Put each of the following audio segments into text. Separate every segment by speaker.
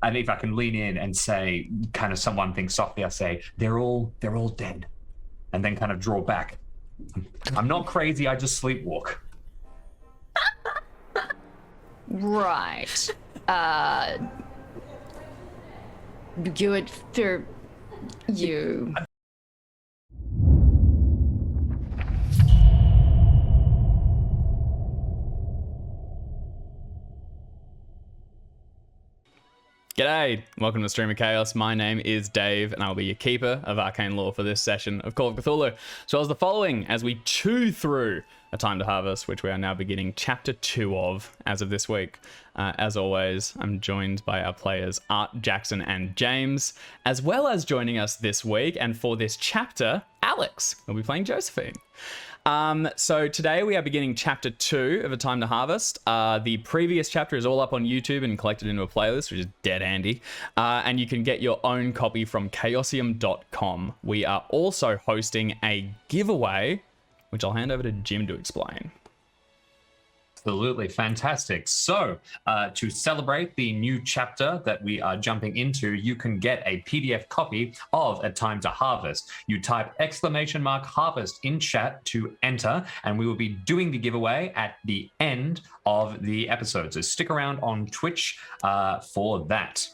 Speaker 1: And if I can lean in and say, kind of someone thinks softly, I say, they're all dead. And then kind of draw back. I'm not crazy, I just sleepwalk.
Speaker 2: Right. Good for you.
Speaker 3: G'day, welcome to Stream of Chaos. My name is Dave, and I'll be your keeper of arcane lore for this session of Call of Cthulhu. So as the following, as we chew through A Time to Harvest, which we are now beginning Chapter 2 of, as of this week. As always, I'm joined by our players Art, Jackson, and James, as well as joining us this week, and for this chapter, Alex, who'll be playing Josephine. So today we are beginning chapter 2 of A Time to Harvest. The previous chapter is all up on YouTube and collected into a playlist, which is dead handy. And you can get your own copy from chaosium.com. We are also hosting a giveaway, which I'll hand over to Jim to explain.
Speaker 1: Absolutely fantastic. So to celebrate the new chapter that we are jumping into, you can get a PDF copy of A Time to Harvest. You type !harvest in chat to enter, and we will be doing the giveaway at the end of the episode. So stick around on Twitch for that.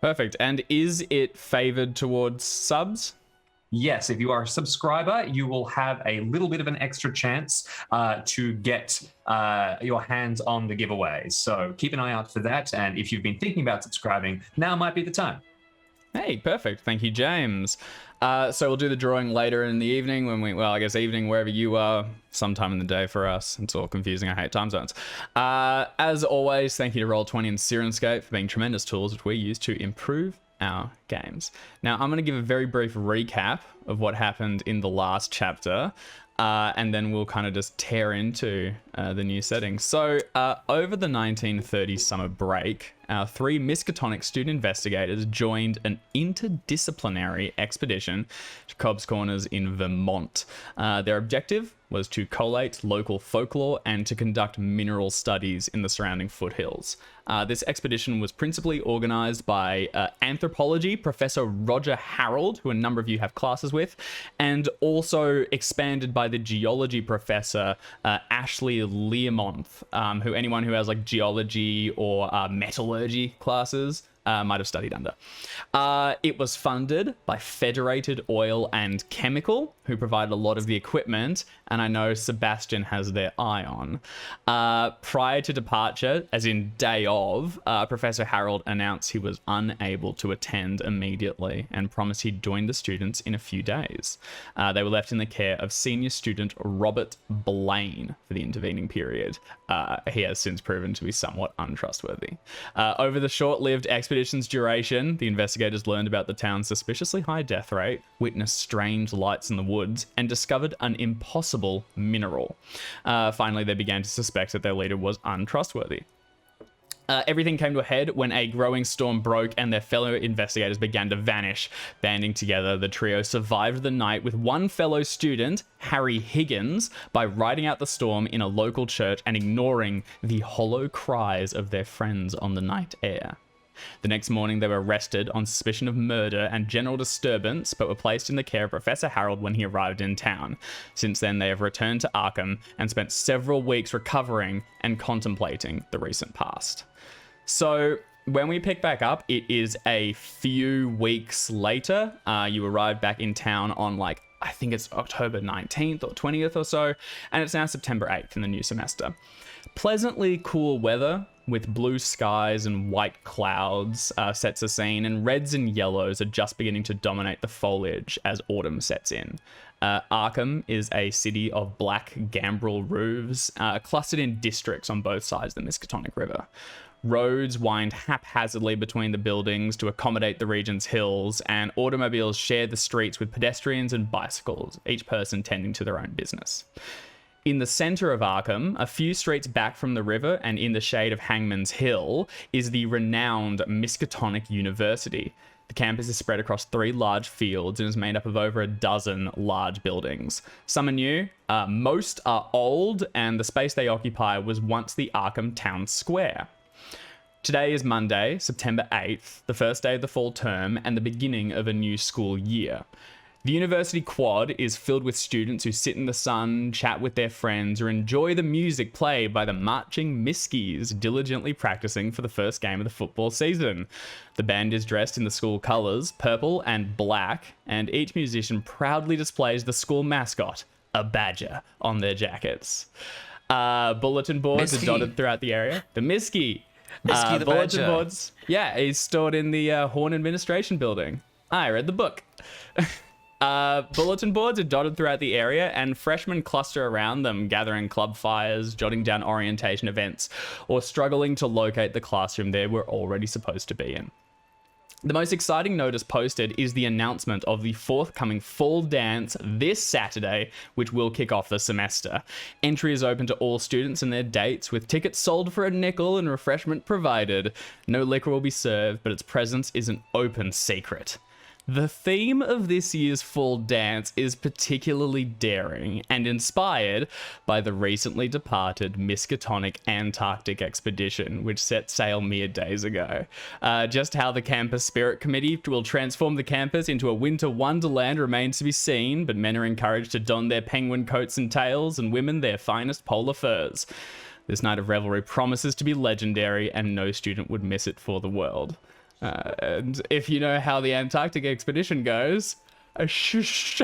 Speaker 3: Perfect. And is it favored towards subs?
Speaker 1: Yes, if you are a subscriber, you will have a little bit of an extra chance to get your hands on the giveaway. So keep an eye out for that. And if you've been thinking about subscribing, now might be the time.
Speaker 3: Hey, perfect. Thank you, James. So we'll do the drawing later in the evening I guess evening, wherever you are, sometime in the day for us. It's all confusing. I hate time zones. As always, thank you to Roll20 and Sirenscape for being tremendous tools which we use to improve our games. Now, I'm going to give a very brief recap of what happened in the last chapter, and then we'll kind of just tear into the new setting. So, over the 1930 summer break, our 3 Miskatonic student investigators joined an interdisciplinary expedition to Cobb's Corners in Vermont. Their objective was to collate local folklore and to conduct mineral studies in the surrounding foothills. This expedition was principally organized by anthropology Professor Roger Harold, who a number of you have classes with, and also expanded by the geology professor Ashley Learmonth, who anyone who has like geology or metallurgy classes might have studied under. It was funded by Federated Oil and Chemical, who provided a lot of the equipment, and I know Sebastian has their eye on. Prior to departure, as in day of, Professor Harold announced he was unable to attend immediately and promised he'd join the students in a few days. They were left in the care of senior student Robert Blaine for the intervening period. He has since proven to be somewhat untrustworthy. Over the short-lived expedition's duration, the investigators learned about the town's suspiciously high death rate, witnessed strange lights in the woods, and discovered an impossible mineral. Finally, they began to suspect that their leader was untrustworthy. Everything came to a head when a growing storm broke and their fellow investigators began to vanish. Banding together, the trio survived the night with one fellow student, Harry Higgins, by riding out the storm in a local church and ignoring the hollow cries of their friends on the night air. The next morning, they were arrested on suspicion of murder and general disturbance, but were placed in the care of Professor Harold when he arrived in town. Since then, they have returned to Arkham and spent several weeks recovering and contemplating the recent past. So, when we pick back up, it is a few weeks later. You arrived back in town on I think it's October 19th or 20th or so, and it's now September 8th in the new semester. Pleasantly cool weather with blue skies and white clouds sets a scene, and reds and yellows are just beginning to dominate the foliage as autumn sets in. Arkham is a city of black gambrel roofs clustered in districts on both sides of the Miskatonic River. Roads wind haphazardly between the buildings to accommodate the region's hills, and automobiles share the streets with pedestrians and bicycles, each person tending to their own business. In the center of Arkham, a few streets back from the river and in the shade of Hangman's Hill, is the renowned Miskatonic University. The campus is spread across 3 large fields and is made up of over a dozen large buildings. Some are new, most are old, and the space they occupy was once the Arkham Town Square. Today is Monday, September 8th, the first day of the fall term and the beginning of a new school year. The university quad is filled with students who sit in the sun, chat with their friends, or enjoy the music played by the marching Miskies, diligently practicing for the first game of the football season. The band is dressed in the school colours, purple and black, and each musician proudly displays the school mascot, a badger, on their jackets. Bulletin boards are dotted throughout the area. The Miski.
Speaker 4: Miski the
Speaker 3: bulletin
Speaker 4: badger.
Speaker 3: boards. Yeah, he's stored in the Horn Administration building. I read the book. Bulletin boards are dotted throughout the area, and freshmen cluster around them, gathering club fires, jotting down orientation events, or struggling to locate the classroom they were already supposed to be in. The most exciting notice posted is the announcement of the forthcoming fall dance this Saturday, which will kick off the semester. Entry is open to all students and their dates, with tickets sold for a nickel and refreshment provided. No liquor will be served, but its presence is an open secret. The theme of this year's fall dance is particularly daring and inspired by the recently departed Miskatonic Antarctic expedition, which set sail mere days ago. Just how the campus spirit committee will transform the campus into a winter wonderland remains to be seen, but men are encouraged to don their penguin coats and tails, and women their finest polar furs. This night of revelry promises to be legendary, and no student would miss it for the world. And if you know how the Antarctic expedition goes, shush.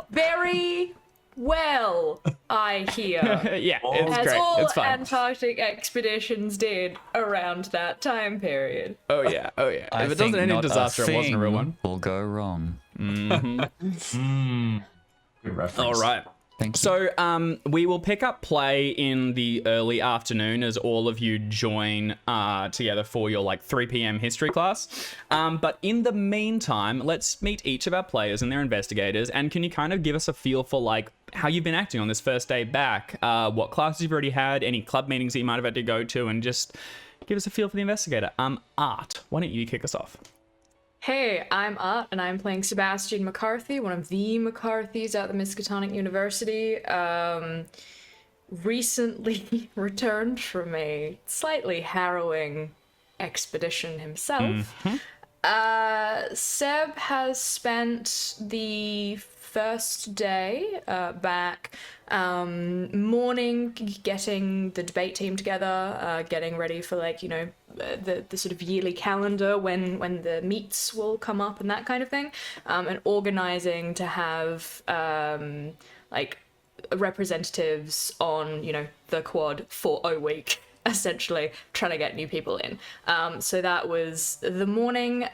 Speaker 5: Very well, I hear.
Speaker 3: Yeah, it's
Speaker 5: As
Speaker 3: great.
Speaker 5: all
Speaker 3: It's fun.
Speaker 5: Antarctic expeditions did around that time period.
Speaker 3: Oh yeah. If it doesn't
Speaker 4: think
Speaker 3: end in
Speaker 4: not
Speaker 3: disaster, it wasn't a real one.
Speaker 4: Will go wrong.
Speaker 1: Good reference.
Speaker 3: All right.
Speaker 4: Thank you.
Speaker 3: So we will pick up play in the early afternoon as all of you join together for your 3 p.m. history class. But in the meantime, let's meet each of our players and their investigators. And can you kind of give us a feel for how you've been acting on this first day back? What classes you've already had? Any club meetings that you might have had to go to? And just give us a feel for the investigator. Art, why don't you kick us off?
Speaker 5: Hey, I'm Art, and I'm playing Sebastian McCarthy, one of the McCarthys at the Miskatonic University. Recently returned from a slightly harrowing expedition himself. Seb has spent the first day back morning getting the debate team together, getting ready for the sort of yearly calendar when the meets will come up and that kind of thing, and organizing to have representatives on the quad for a week, essentially trying to get new people in. So that was the morning.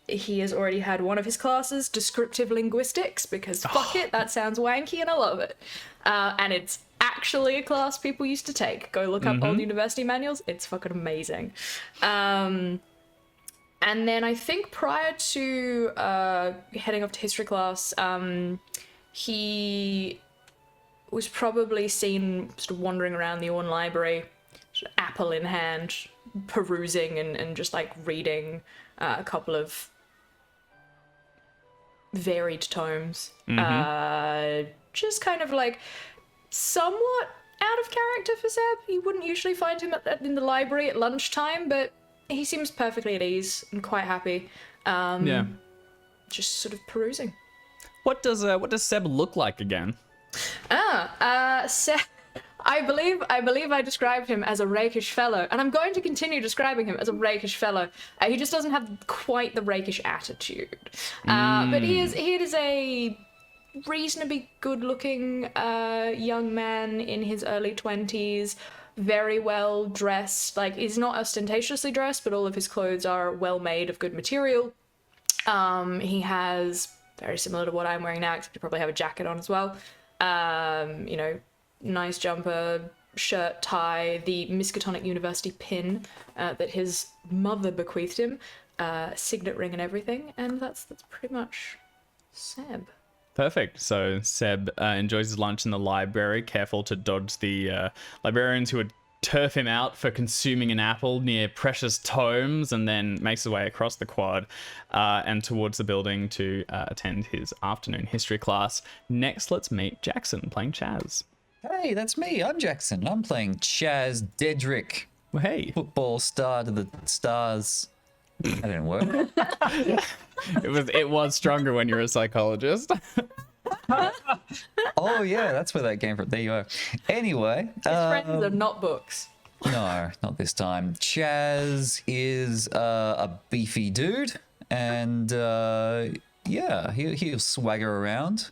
Speaker 5: He has already had one of his classes, descriptive linguistics, because fuck it, that sounds wanky and I love it. And it's actually a class people used to take. Go look up old university manuals. It's fucking amazing. And then I think prior to heading off to history class, he was probably seen sort of wandering around the Orne Library, sort of apple in hand, perusing and just reading a couple of varied tomes. Just kind of somewhat out of character for Seb. You wouldn't usually find him in the library at lunchtime, but he seems perfectly at ease and quite happy.
Speaker 3: Yeah.
Speaker 5: Just sort of perusing.
Speaker 3: What does Seb look like again?
Speaker 5: Seb, I believe I described him as a rakish fellow, and I'm going to continue describing him as a rakish fellow. He just doesn't have quite the rakish attitude. But he is a reasonably good-looking young man in his early 20s, very well dressed. He's not ostentatiously dressed, but all of his clothes are well made of good material. He has, very similar to what I'm wearing now, except you probably have a jacket on as well. Nice jumper, shirt, tie, the Miskatonic University pin that his mother bequeathed him, signet ring and everything, and that's pretty much Seb.
Speaker 3: Perfect. So Seb enjoys his lunch in the library, careful to dodge the librarians who would turf him out for consuming an apple near precious tomes, and then makes his way across the quad and towards the building to attend his afternoon history class. Next, let's meet Jackson playing Chaz.
Speaker 4: Hey, that's me. I'm Jackson. I'm playing Chaz Dedrick,
Speaker 3: Well, hey,
Speaker 4: football star to the stars. That didn't work.
Speaker 3: it was stronger when you're a psychologist.
Speaker 4: Oh yeah, that's where that came from. There you are. Anyway,
Speaker 5: His friends are not books.
Speaker 4: no, not this time. Chaz is a beefy dude, and yeah, he'll swagger around,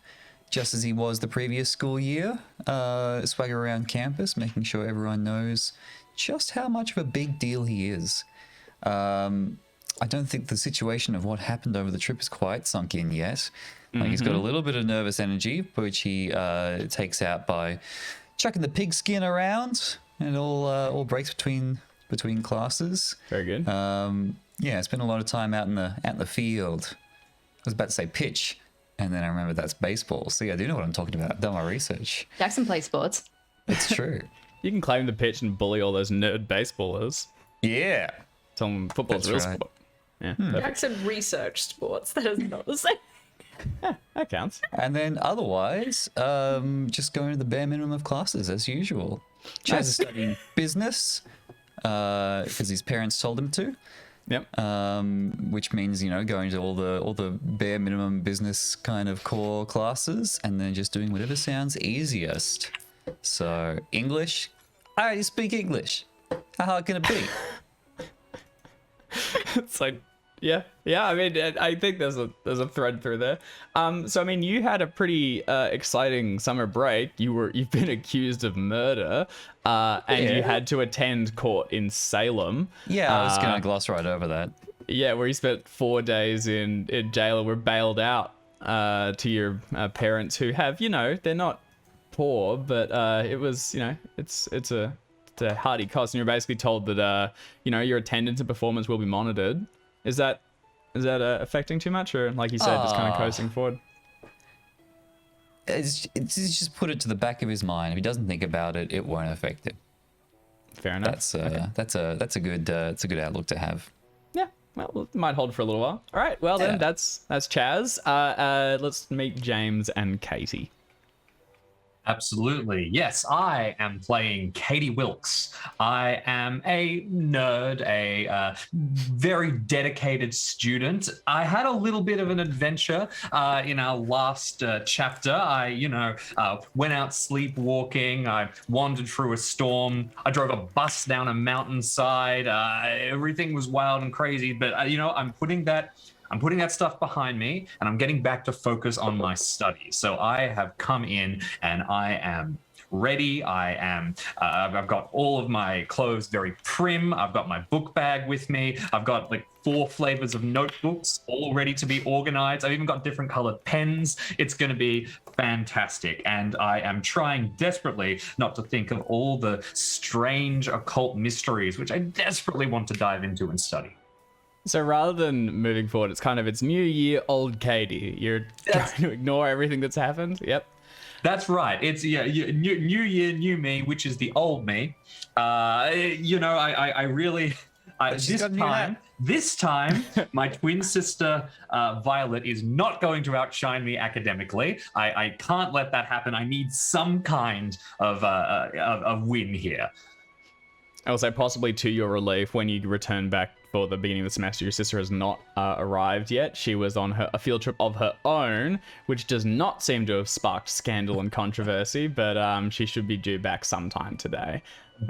Speaker 4: just as he was the previous school year. Swagger around campus, making sure everyone knows just how much of a big deal he is. I don't think the situation of what happened over the trip is quite sunk in yet. Like he's got a little bit of nervous energy, which he takes out by chucking the pigskin around, and it all breaks between classes.
Speaker 3: Very good.
Speaker 4: Yeah, spent a lot of time out in the field. I was about to say pitch, and then I remember that's baseball. So yeah, I do know what I'm talking about. I've done my research.
Speaker 2: Jackson plays sports.
Speaker 4: It's true.
Speaker 3: You can claim the pitch and bully all those nerd baseballers.
Speaker 4: Yeah.
Speaker 3: Tell them football's a real
Speaker 4: That's right.
Speaker 3: sport. Yeah, perfect.
Speaker 5: Jackson researched sports. That is not the same.
Speaker 3: That counts.
Speaker 4: And then otherwise, just going to the bare minimum of classes as usual. Chaz is studying business because his parents told him to.
Speaker 3: Yep.
Speaker 4: Which means, you know, going to all the bare minimum business kind of core classes, and then just doing whatever sounds easiest. So English, I already speak English. How hard can it be?
Speaker 3: It's like, yeah. I mean, I think there's a thread through there. So I mean, you had a pretty exciting summer break. You've been accused of murder, and you
Speaker 4: Yeah.
Speaker 3: had to attend court in Salem.
Speaker 4: Yeah, I was gonna gloss right over that.
Speaker 3: Yeah, where you spent 4 days in jail and were bailed out to your parents, who have, you know, they're not poor, but it was, you know, it's a hearty cost, and you're basically told that you know, your attendance and performance will be monitored. Is that affecting too much, or like you said, just kind of coasting forward?
Speaker 4: It's just put it to the back of his mind. If he doesn't think about it, it won't affect him.
Speaker 3: Fair enough.
Speaker 4: That's a good outlook to have.
Speaker 3: Yeah, well, it might hold for a little while. All right, well then,
Speaker 4: Yeah.
Speaker 3: that's Chaz. Let's meet James and Katie.
Speaker 1: Absolutely. Yes, I am playing Katie Wilkes. I am a nerd, a very dedicated student. I had a little bit of an adventure in our last chapter. I, went out sleepwalking. I wandered through a storm. I drove a bus down a mountainside. Everything was wild and crazy, but, I'm putting that stuff behind me, and I'm getting back to focus on my studies. So I have come in and I am ready. I've got all of my clothes very prim. I've got my book bag with me. I've got like 4 flavors of notebooks all ready to be organized. I've even got different colored pens. It's going to be fantastic. And I am trying desperately not to think of all the strange occult mysteries, which I desperately want to dive into and study.
Speaker 3: So rather than moving forward, it's new year, old Katie. You're trying to ignore everything that's happened. Yep.
Speaker 1: That's right. It's new year, new me, which is the old me. I really this time my twin sister Violet is not going to outshine me academically. I can't let that happen. I need some kind of win here.
Speaker 3: I will say, possibly to your relief, when you return back for the beginning of the semester, your sister has not arrived yet. She was on a field trip of her own, which does not seem to have sparked scandal and controversy, but she should be due back sometime today.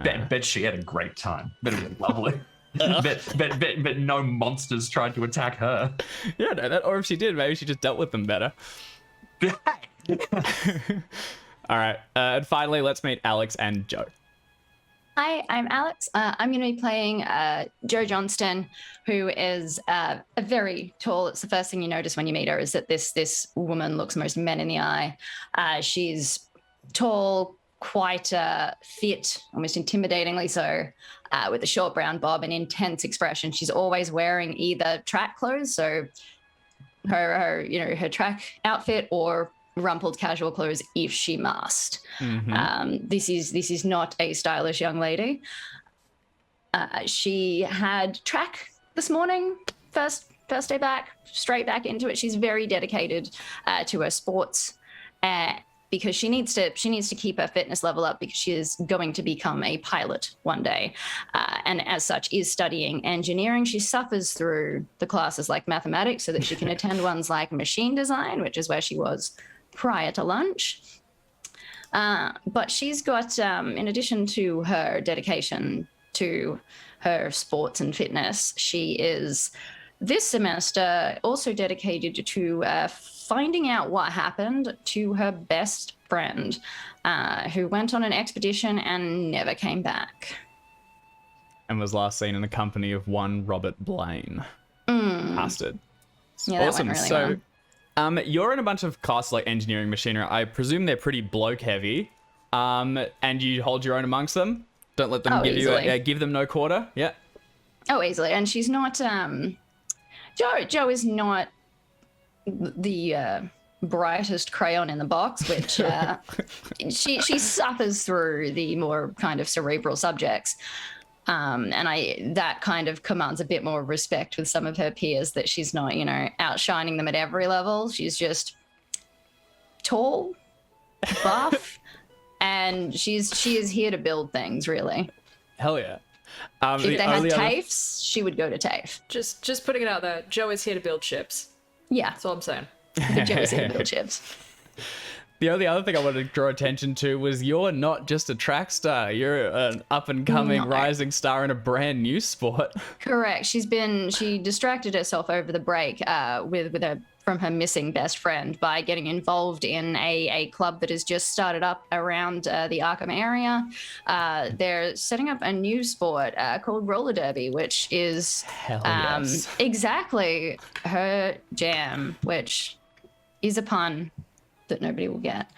Speaker 1: Bet she had a great time. Bet it was lovely. bet no monsters tried to attack her.
Speaker 3: You don't know that, or if she did, maybe she just dealt with them better. All right, and finally, let's meet Alex and Joe.
Speaker 2: Hi, I'm Alex. I'm going to be playing Joe Johnston, who is a very tall. It's the first thing you notice when you meet her is that this woman looks most men in the eye. She's tall, quite fit, almost intimidatingly so, with a short brown bob and intense expression. She's always wearing either track clothes, so her track outfit, or rumpled casual clothes if she must.
Speaker 3: Mm-hmm.
Speaker 2: This is not a stylish young lady. She had track this morning, first day back, straight back into it. She's very dedicated to her sports, because she needs to keep her fitness level up because she is going to become a pilot one day, and as such is studying engineering. She suffers through the classes like mathematics so that she can attend ones like machine design, which is where she was prior to lunch. But she's got, in addition to her dedication to her sports and fitness, she is this semester also dedicated to finding out what happened to her best friend, who went on an expedition and never came back.
Speaker 3: And was last seen in the company of one Robert Blaine. Bastard.
Speaker 2: Yeah, that
Speaker 3: Awesome.
Speaker 2: went really
Speaker 3: So,
Speaker 2: well.
Speaker 3: you're in a bunch of classes like engineering, machinery. I presume they're pretty bloke heavy. And you hold your own amongst them. Don't let them give them no quarter. Yeah.
Speaker 2: Oh, easily. And she's not. Joe is not the brightest crayon in the box, which she suffers through the more kind of cerebral subjects. And that kind of commands a bit more respect with some of her peers, that she's not, outshining them at every level. She's just tall, buff, and she is here to build things, really.
Speaker 3: Hell yeah.
Speaker 2: If they had TAFEs, she would go to TAFE.
Speaker 5: Just putting it out there, Joe is here to build ships.
Speaker 2: Yeah.
Speaker 5: That's all I'm saying.
Speaker 2: Joe is here to build ships.
Speaker 3: The only other thing I wanted to draw attention to was you're not just a track star. You're an up-and-coming rising star in a brand new sport.
Speaker 2: Correct. She distracted herself over the break from her missing best friend by getting involved in a club that has just started up around the Arkham area. They're setting up a new sport called roller derby, which is exactly her jam, which is a pun that nobody will get.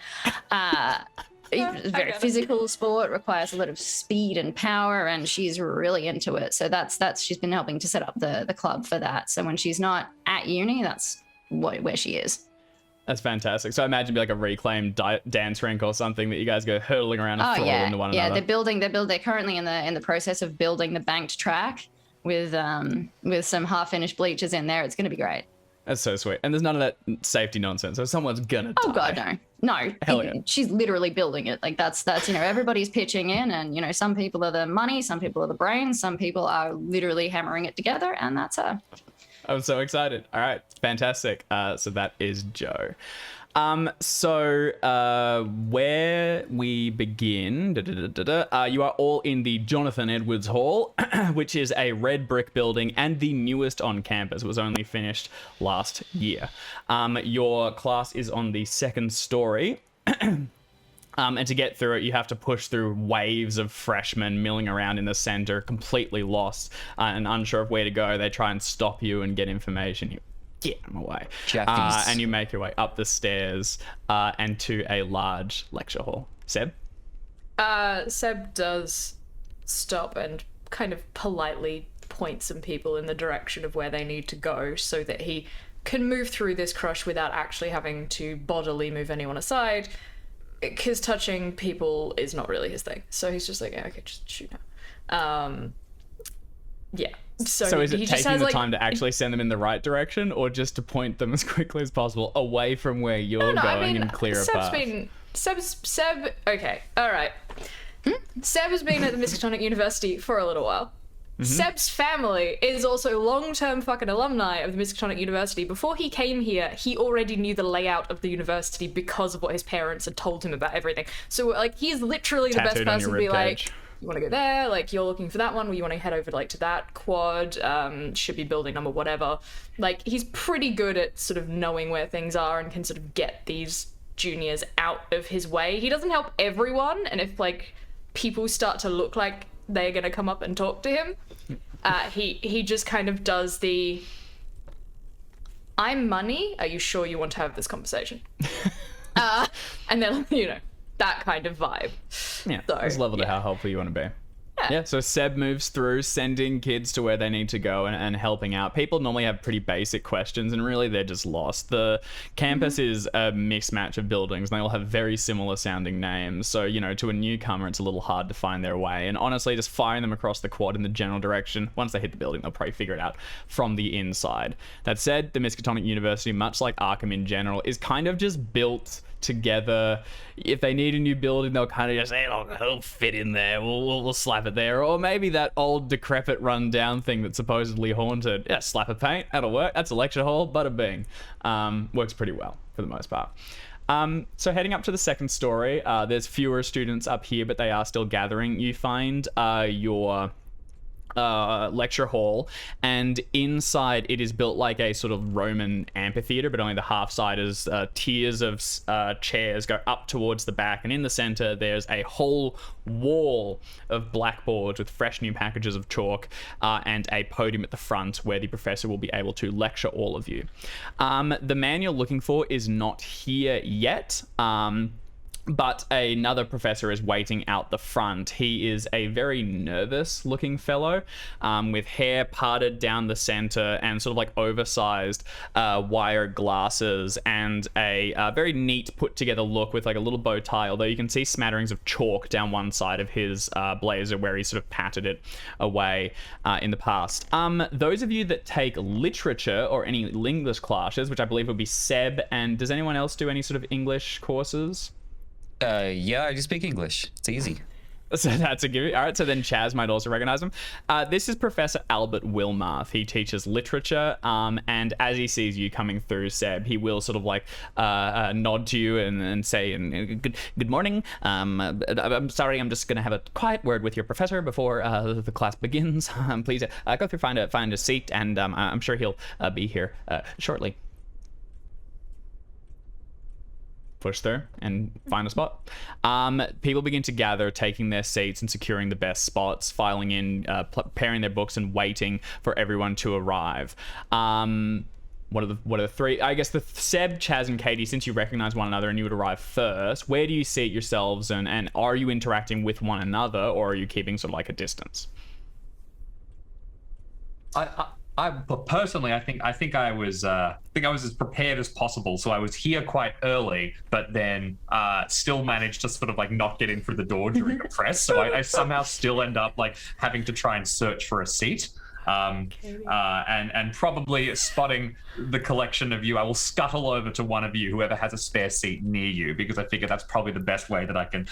Speaker 2: It's a very physical sport, requires a lot of speed and power, and she's really into it. So that's she's been helping to set up the club for that. So when she's not at uni, that's where she is.
Speaker 3: That's fantastic. So I imagine it'd be like a reclaimed dance rink or something that you guys go hurtling around and throttle into one another.
Speaker 2: Yeah, they're currently in the process of building the banked track with some half-finished bleachers in there. It's going to be great.
Speaker 3: That's so sweet. And there's none of that safety nonsense. So someone's gonna die.
Speaker 2: Oh god, no.
Speaker 3: Hell yeah.
Speaker 2: She's literally building it. Like that's everybody's pitching in, and some people are the money, some people are the brains, some people are literally hammering it together, and that's her.
Speaker 3: I'm so excited. All right, fantastic. So that is Joe. Where we begin, you are all in the Jonathan Edwards Hall, which is a red brick building and the newest on campus. It was only finished last year. Your class is on the second story. And to get through it, you have to push through waves of freshmen milling around in the center, completely lost and unsure of where to go. They try and stop you and get information. You get them away. And you make your way up the stairs and to a large lecture hall. Seb?
Speaker 5: Seb does stop and kind of politely point some people in the direction of where they need to go so that he can move through this crush without actually having to bodily move anyone aside. Because touching people is not really his thing. So he's just like, yeah, okay, just shoot now. Yeah.
Speaker 3: So is it taking the time to actually send them in the right direction, or just to point them as quickly as possible away from where you're going and clear a path?
Speaker 5: Seb, okay, all right. Seb has been at the Miskatonic University for a little while. Seb's family is also long-term fucking alumni of the Miskatonic University. Before he came here, he already knew the layout of the university because of what his parents had told him about everything. So, like, he's literally the best person to be like, you want to go there? Like, you're looking for that one? Well, you want to head over, like, to that quad? Should be building number whatever. Like, he's pretty good at sort of knowing where things are and can sort of get these juniors out of his way. He doesn't help everyone, and if, like, people start to look like they're going to come up and talk to him, he just kind of does the, I'm money, are you sure you want to have this conversation? And then, that kind of vibe.
Speaker 3: Yeah, so, there's a level to how helpful you want to be.
Speaker 5: Yeah,
Speaker 3: Yeah, so Seb moves through sending kids to where they need to go and helping out. People normally have pretty basic questions, and really they're just lost. The campus is a mismatch of buildings, and they all have very similar sounding names. So, you know, to a newcomer, it's a little hard to find their way. And honestly, just firing them across the quad in the general direction, once they hit the building, they'll probably figure it out from the inside. That said, the Miskatonic University, much like Arkham in general, is kind of just built together. If they need a new building, they'll kind of just say, "Oh, it'll fit in there. We'll slap it there." Or maybe that old decrepit rundown thing that's supposedly haunted. Yeah, slap a paint. That'll work. That's a lecture hall. Bada bing. Works pretty well for the most part. So heading up to the second story, there's fewer students up here, but they are still gathering. You find your lecture hall, and inside it is built like a sort of Roman amphitheater, but only the half side is tiers of chairs go up towards the back, and in the center there's a whole wall of blackboards with fresh new packages of chalk and a podium at the front where the professor will be able to lecture all of you. The man you're looking for is not here yet. But another professor is waiting out the front. He is a very nervous looking fellow with hair parted down the center and sort of like oversized wire glasses and a very neat put together look with like a little bow tie, although you can see smatterings of chalk down one side of his blazer where he sort of patted it away in the past. Those of you that take literature or any English classes, which I believe would be Seb, and does anyone else do any sort of English courses?
Speaker 4: Yeah, I just speak English. It's easy.
Speaker 3: So that's a give. All right, so then Chaz might also recognize him. This is Professor Albert Wilmarth. He teaches literature, and as he sees you coming through, Seb, he will sort of like nod to you and say, good morning. I'm sorry, I'm just going to have a quiet word with your professor before the class begins. Please go through, find a seat, and I'm sure he'll be here shortly. Push through and find a spot. People begin to gather, taking their seats and securing the best spots, filing in, preparing their books and waiting for everyone to arrive. What are the three? I guess the Seb, Chaz, and Katie, since you recognize one another and you would arrive first, where do you seat yourselves, and are you interacting with one another, or are you keeping sort of like a distance?
Speaker 1: I personally, I think I was as prepared as possible. So I was here quite early, but then still managed to sort of like not get in through the door during the press. So I somehow still end up like having to try and search for a seat. And probably spotting the collection of you, I will scuttle over to one of you, whoever has a spare seat near you, because I figure that's probably the best way that I can,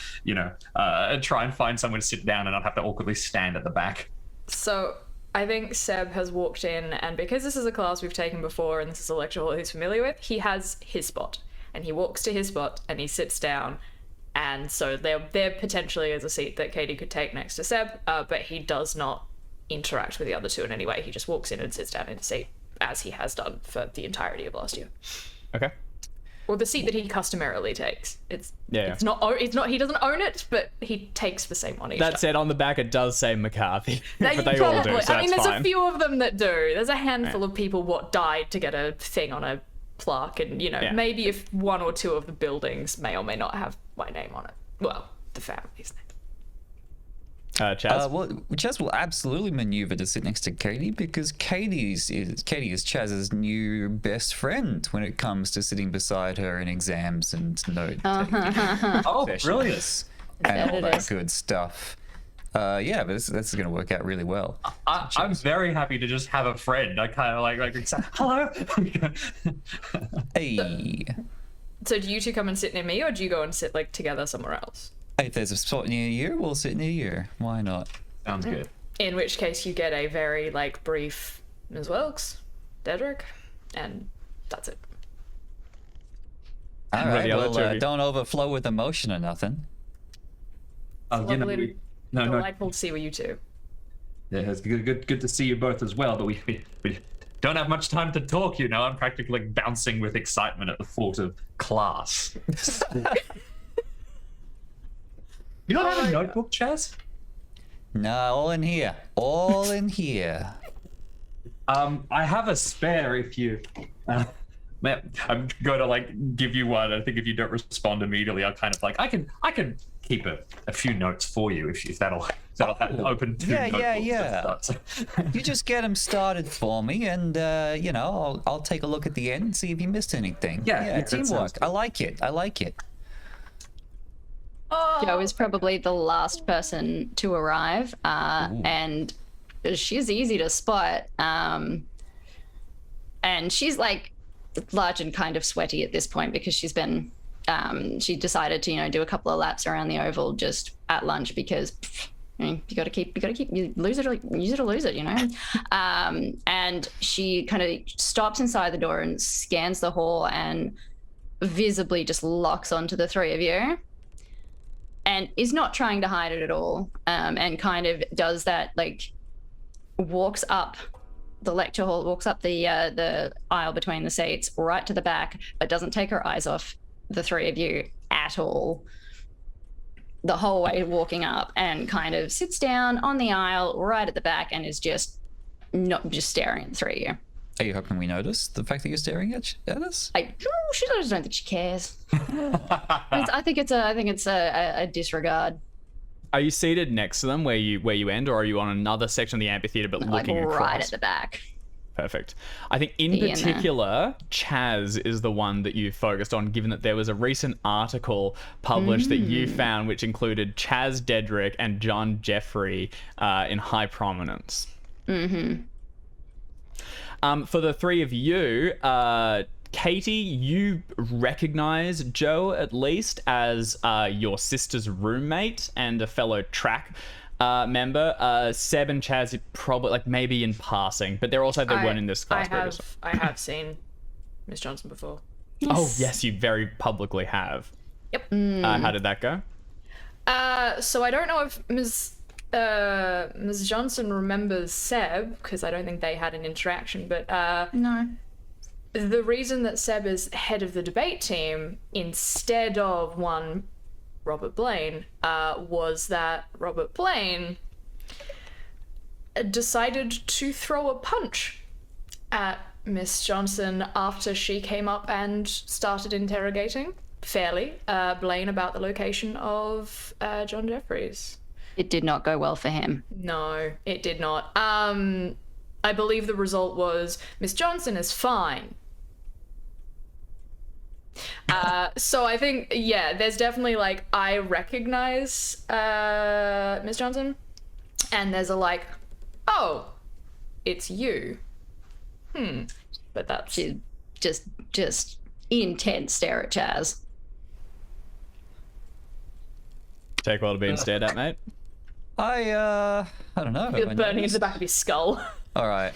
Speaker 1: try and find someone to sit down and not have to awkwardly stand at the back.
Speaker 5: So I think Seb has walked in, and because this is a class we've taken before and this is a lecture hall he's familiar with, he has his spot. And he walks to his spot and he sits down. And so there potentially is a seat that Katie could take next to Seb, but he does not interact with the other two in any way. He just walks in and sits down in a seat, as he has done for the entirety of last year.
Speaker 3: Okay.
Speaker 5: Or the seat that he customarily takes. It's
Speaker 3: Yeah.
Speaker 5: It's not. He doesn't own it, but he takes the same one each time.
Speaker 3: That said, on the back it does say McCarthy,
Speaker 5: They
Speaker 3: but they all do,
Speaker 5: probably-
Speaker 3: so
Speaker 5: I mean,
Speaker 3: that's
Speaker 5: there's
Speaker 3: fine.
Speaker 5: a few of them that do. There's a handful of people what died to get a thing on a plaque, and
Speaker 3: Yeah.
Speaker 5: maybe if one or two of the buildings may or may not have my name on it. Well, the family's name.
Speaker 3: Chaz?
Speaker 4: Well, Chaz will absolutely maneuver to sit next to Katie, because Katie is Chaz's new best friend when it comes to sitting beside her in exams and note
Speaker 1: Oh, brilliant.
Speaker 4: and
Speaker 2: Bet
Speaker 4: all
Speaker 2: it
Speaker 4: that
Speaker 2: is.
Speaker 4: good stuff. Yeah, but that's going to work out really well.
Speaker 1: I'm very happy to just have a friend. I kind of like say, hello.
Speaker 4: Hey,
Speaker 5: So do you two come and sit near me, or do you go and sit like together somewhere else?
Speaker 4: if there's a spot near you, we'll sit near you. Why not?
Speaker 1: Sounds good.
Speaker 5: In which case you get a very like brief Ms. Wilkes, Dedrick, and that's it.
Speaker 4: All
Speaker 3: what are
Speaker 4: right,
Speaker 3: the other two of
Speaker 4: well,
Speaker 3: you?
Speaker 4: don't overflow with emotion or nothing.
Speaker 5: Lovely,
Speaker 1: no,
Speaker 5: delightful to see with you two.
Speaker 1: yeah, it's good to see you both as well. But we don't have much time to talk. I'm practically bouncing with excitement at the thought of class. You don't have a notebook, Chaz?
Speaker 4: No, all in here. All in here.
Speaker 1: I have a spare if you. I'm going to like give you one. I think if you don't respond immediately, I'll kind of like I can keep a few notes for you if that'll open two
Speaker 4: Yeah.
Speaker 1: notebooks.
Speaker 4: You just get him started for me, and I'll take a look at the end and see if you missed anything.
Speaker 1: Yeah, that sounds
Speaker 4: teamwork.
Speaker 1: good.
Speaker 4: I like it.
Speaker 2: Joe is probably the last person to arrive, and she's easy to spot. And she's like large and kind of sweaty at this point because she's been. She decided to do a couple of laps around the oval just at lunch because you got to keep you lose it or use it or lose it, and she kind of stops inside the door and scans the hall and visibly just locks onto the three of you. And is not trying to hide it at all, and kind of does that, like, walks up the lecture hall, walks up the aisle between the seats, right to the back, but doesn't take her eyes off the three of you at all. The whole way walking up, and kind of sits down on the aisle right at the back, and is just staring at the three of you.
Speaker 4: Are you hoping we notice the fact that you're staring at us?
Speaker 2: I just don't think she cares. I think it's a disregard.
Speaker 3: Are you seated next to them where you end, or are you on another section of the amphitheater but
Speaker 2: Like
Speaker 3: looking across?
Speaker 2: right at the back.
Speaker 3: Perfect. I think in particular, Chaz is the one that you focused on, given that there was a recent article published that you found which included Chaz Dedrick and John Jeffrey in high prominence.
Speaker 2: Mm-hmm.
Speaker 3: For the three of you, Katie, you recognize Joe at least as your sister's roommate and a fellow track member. Seb and Chaz, probably like maybe in passing, but they weren't in this class previously.
Speaker 5: I have seen Miss Johnson before.
Speaker 2: Yes.
Speaker 3: Oh yes, you very publicly have.
Speaker 5: Yep.
Speaker 3: How did that go?
Speaker 5: So I don't know if Ms. Johnson remembers Seb, because I don't think they had an interaction, but
Speaker 2: No.
Speaker 5: the reason that Seb is head of the debate team instead of one Robert Blaine was that Robert Blaine decided to throw a punch at Miss Johnson after she came up and started interrogating fairly Blaine about the location of John Jeffries.
Speaker 2: It did not go well for him.
Speaker 5: No, it did not. I believe the result was Miss Johnson is fine. So I think, yeah, there's definitely like, I recognize Miss Johnson, and there's a like, oh, it's you. But that's
Speaker 2: She just intense stare at Chaz.
Speaker 3: Take well to being stared at, mate.
Speaker 4: I don't know.
Speaker 5: the burning into the back of his skull.
Speaker 4: All right.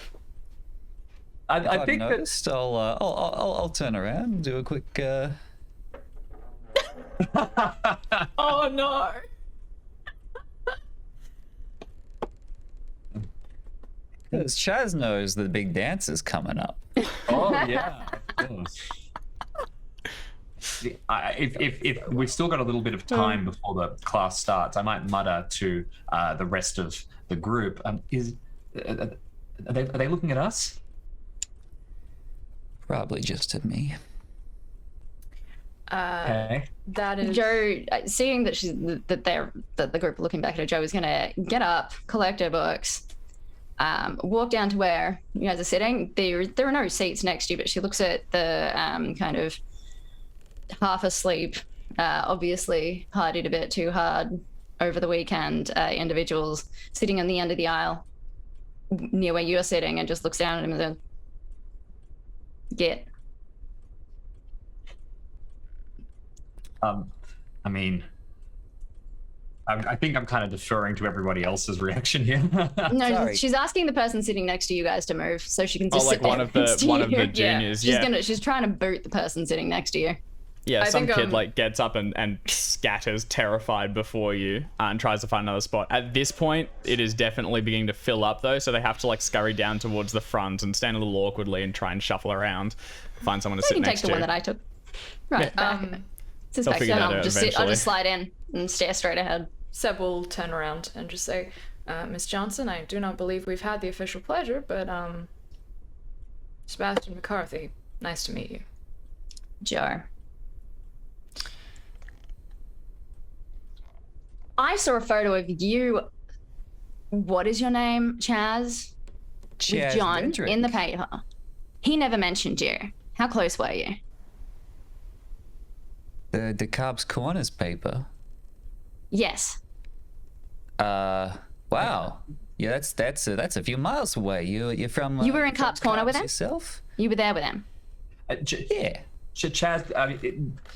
Speaker 1: I think that
Speaker 4: noticed, I'll turn around and do a quick.
Speaker 5: Oh no.
Speaker 4: Because Chaz knows the big dance is coming up.
Speaker 1: Oh yeah. Of course. If we've still got a little bit of time before the class starts, I might mutter to the rest of the group. Are they looking at us?
Speaker 4: Probably just at me.
Speaker 1: Okay.
Speaker 5: That is
Speaker 2: Joe, seeing that the group are looking back at her, Joe is gonna get up, collect her books, walk down to where you guys are sitting. There are no seats next to you, but she looks at the kind of half asleep, obviously partied a bit too hard over the weekend, individuals sitting on the end of the aisle near where you're sitting, and just looks down at him and says, "Get."
Speaker 1: I mean, I think I'm kind of deferring to everybody else's reaction here.
Speaker 2: No,
Speaker 4: Sorry.
Speaker 2: she's asking the person sitting next to you guys to move so she can just sit
Speaker 3: one
Speaker 2: there
Speaker 3: of the
Speaker 2: next to
Speaker 3: one of
Speaker 2: you.
Speaker 3: the juniors.
Speaker 2: She's trying to boot the person sitting next to you.
Speaker 3: Yeah,
Speaker 5: I
Speaker 3: some
Speaker 5: think,
Speaker 3: kid like gets up and scatters terrified before you and tries to find another spot. At this point, it is definitely beginning to fill up though, so they have to like scurry down towards the front and stand a little awkwardly and try and shuffle around, find someone to
Speaker 2: I
Speaker 3: sit
Speaker 2: can take
Speaker 3: next
Speaker 2: the
Speaker 3: to.
Speaker 2: one that I took. Right. Since
Speaker 3: They'll
Speaker 2: back
Speaker 3: figure
Speaker 2: then,
Speaker 3: that out
Speaker 2: I'll
Speaker 3: eventually.
Speaker 2: just slide in and stare straight ahead.
Speaker 5: Seb will turn around and just say, Miss Johnson, I do not believe we've had the official pleasure, but Sebastian McCarthy, nice to meet you.
Speaker 2: Joe. I saw a photo of you. What is your name, Chaz?
Speaker 4: Chaz
Speaker 2: With John
Speaker 4: Dedrick.
Speaker 2: in the paper. He never mentioned you. How close were you?
Speaker 4: The Cobb's Corners paper.
Speaker 2: Yes.
Speaker 4: Wow. Yeah, that's a few miles away. You're from.
Speaker 2: You were in
Speaker 4: from
Speaker 2: Cobb's Corner with him?
Speaker 4: yourself?
Speaker 2: You were there with him.
Speaker 4: Yeah.
Speaker 1: Chaz,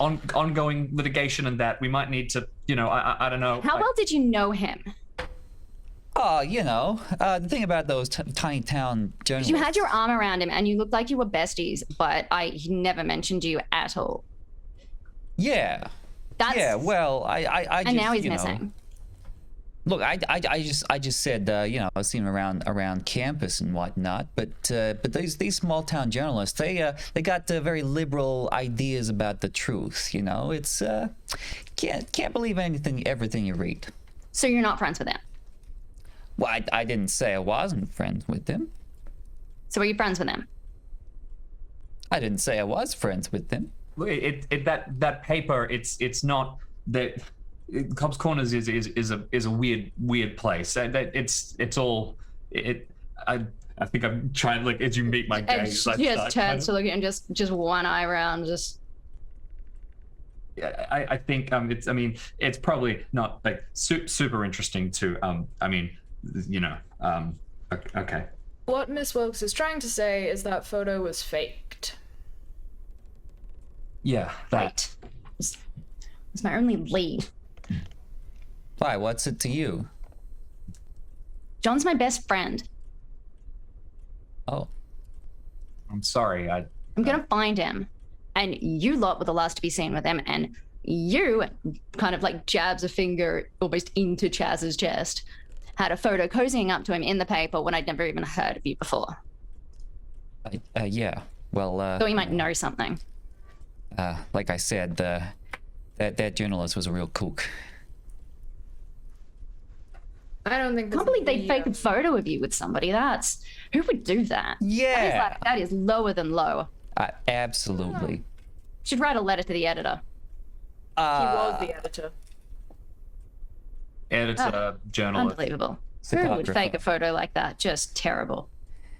Speaker 1: ongoing litigation and that we might need to, I don't know.
Speaker 2: How well did you know him?
Speaker 4: Oh, the thing about those tiny town journalists.
Speaker 2: You had your arm around him and you looked like you were besties, but he never mentioned you at all.
Speaker 4: Yeah.
Speaker 2: That's,
Speaker 4: Yeah. Well, I just,
Speaker 2: and now he's missing.
Speaker 4: Look, I just said, I seen him around campus and whatnot, but these small town journalists, they got very liberal ideas about the truth. It's can't believe everything you read.
Speaker 2: So you're not friends with him.
Speaker 4: Well, I didn't say I wasn't friends with him.
Speaker 2: So are you friends with him?
Speaker 4: I didn't say I was friends with him.
Speaker 1: That paper, it's not that. Cobb's Corners is a weird place. It's all. I think I'm trying to as you meet my gaze.
Speaker 2: She just turns to look at him, just one eye round, just.
Speaker 1: I think it's probably not super interesting to okay.
Speaker 5: What Miss Wilkes is trying to say is that photo was faked.
Speaker 1: Yeah, that.
Speaker 2: Right. It's my only lead.
Speaker 4: Why? What's it to you?
Speaker 2: John's my best friend.
Speaker 4: Oh.
Speaker 1: I'm sorry.
Speaker 2: I'm gonna find him, and you lot were the last to be seen with him, and you kind of jabs a finger almost into Chaz's chest, had a photo cozying up to him in the paper when I'd never even heard of you before.
Speaker 4: Yeah. Well.
Speaker 2: Thought you might know something.
Speaker 4: Like I said, that journalist was a real kook.
Speaker 5: I don't think.
Speaker 2: I can't believe they faked a photo of you with somebody. Who would do that?
Speaker 4: Yeah.
Speaker 2: That is lower than low.
Speaker 4: Absolutely.
Speaker 2: Should write a letter to the editor.
Speaker 5: He was the editor.
Speaker 1: Editor, journalist.
Speaker 2: Unbelievable. Who would fake a photo like that? Just terrible.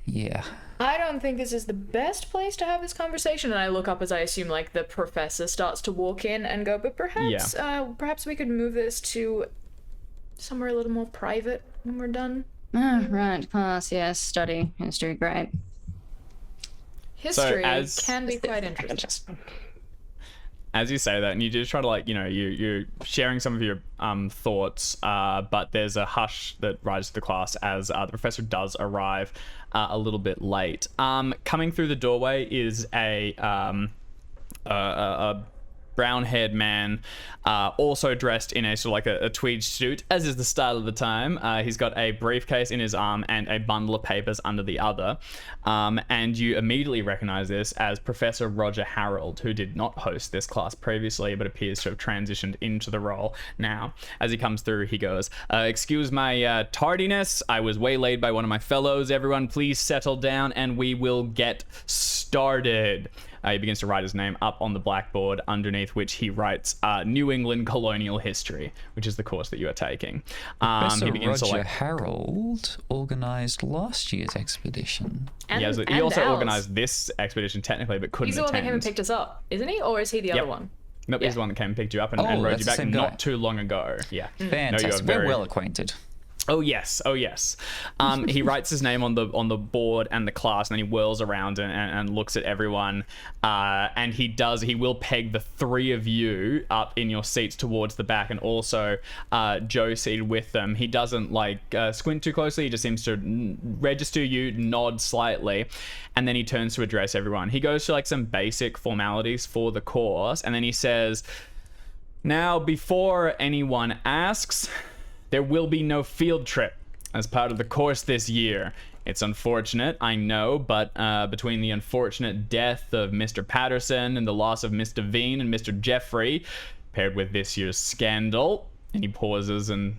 Speaker 4: Yeah.
Speaker 5: I don't think this is the best place to have this conversation, and I look up as I assume the professor starts to walk in and go, but perhaps we could move this to somewhere a little more private when we're done.
Speaker 2: Right, class, yes, study, history, great.
Speaker 5: History can be quite interesting.
Speaker 3: As you say that, and you just try to you're sharing some of your thoughts, but there's a hush that rises to the class as the professor does arrive a little bit late. Coming through the doorway is a brown-haired man, also dressed in a sort of a tweed suit, as is the style of the time. He's got a briefcase in his arm and a bundle of papers under the other. And you immediately recognize this as Professor Roger Harold, who did not host this class previously, but appears to have transitioned into the role now. As he comes through, he goes, excuse my tardiness. I was waylaid by one of my fellows. Everyone, please settle down and we will get started. He begins to write his name up on the blackboard, underneath which he writes New England Colonial History, which is the course that you are taking.
Speaker 4: Professor
Speaker 3: He begins
Speaker 4: Roger
Speaker 3: to
Speaker 4: Harold organized last year's expedition.
Speaker 3: he also organized this expedition technically, but couldn't
Speaker 5: He's the one that came and
Speaker 3: attend.
Speaker 5: picked us up, isn't he? Or is he the other one?
Speaker 3: Nope, he's the one that came and picked you up and rode
Speaker 4: that's
Speaker 3: you
Speaker 4: the
Speaker 3: back
Speaker 4: same guy.
Speaker 3: not too long ago. Yeah.
Speaker 4: Fantastic. We're well acquainted.
Speaker 3: Oh yes. He writes his name on the board and the class, and then he whirls around and looks at everyone. And he will peg the three of you up in your seats towards the back, and also Joe seated with them. He doesn't squint too closely. He just seems to register you, nod slightly, and then he turns to address everyone. He goes to some basic formalities for the course, and then he says, "Now, before anyone asks, there will be no field trip as part of the course this year. It's unfortunate, I know, but between the unfortunate death of Mr. Patterson and the loss of Miss Devine and Mr. Jeffrey, paired with this year's scandal," and he pauses and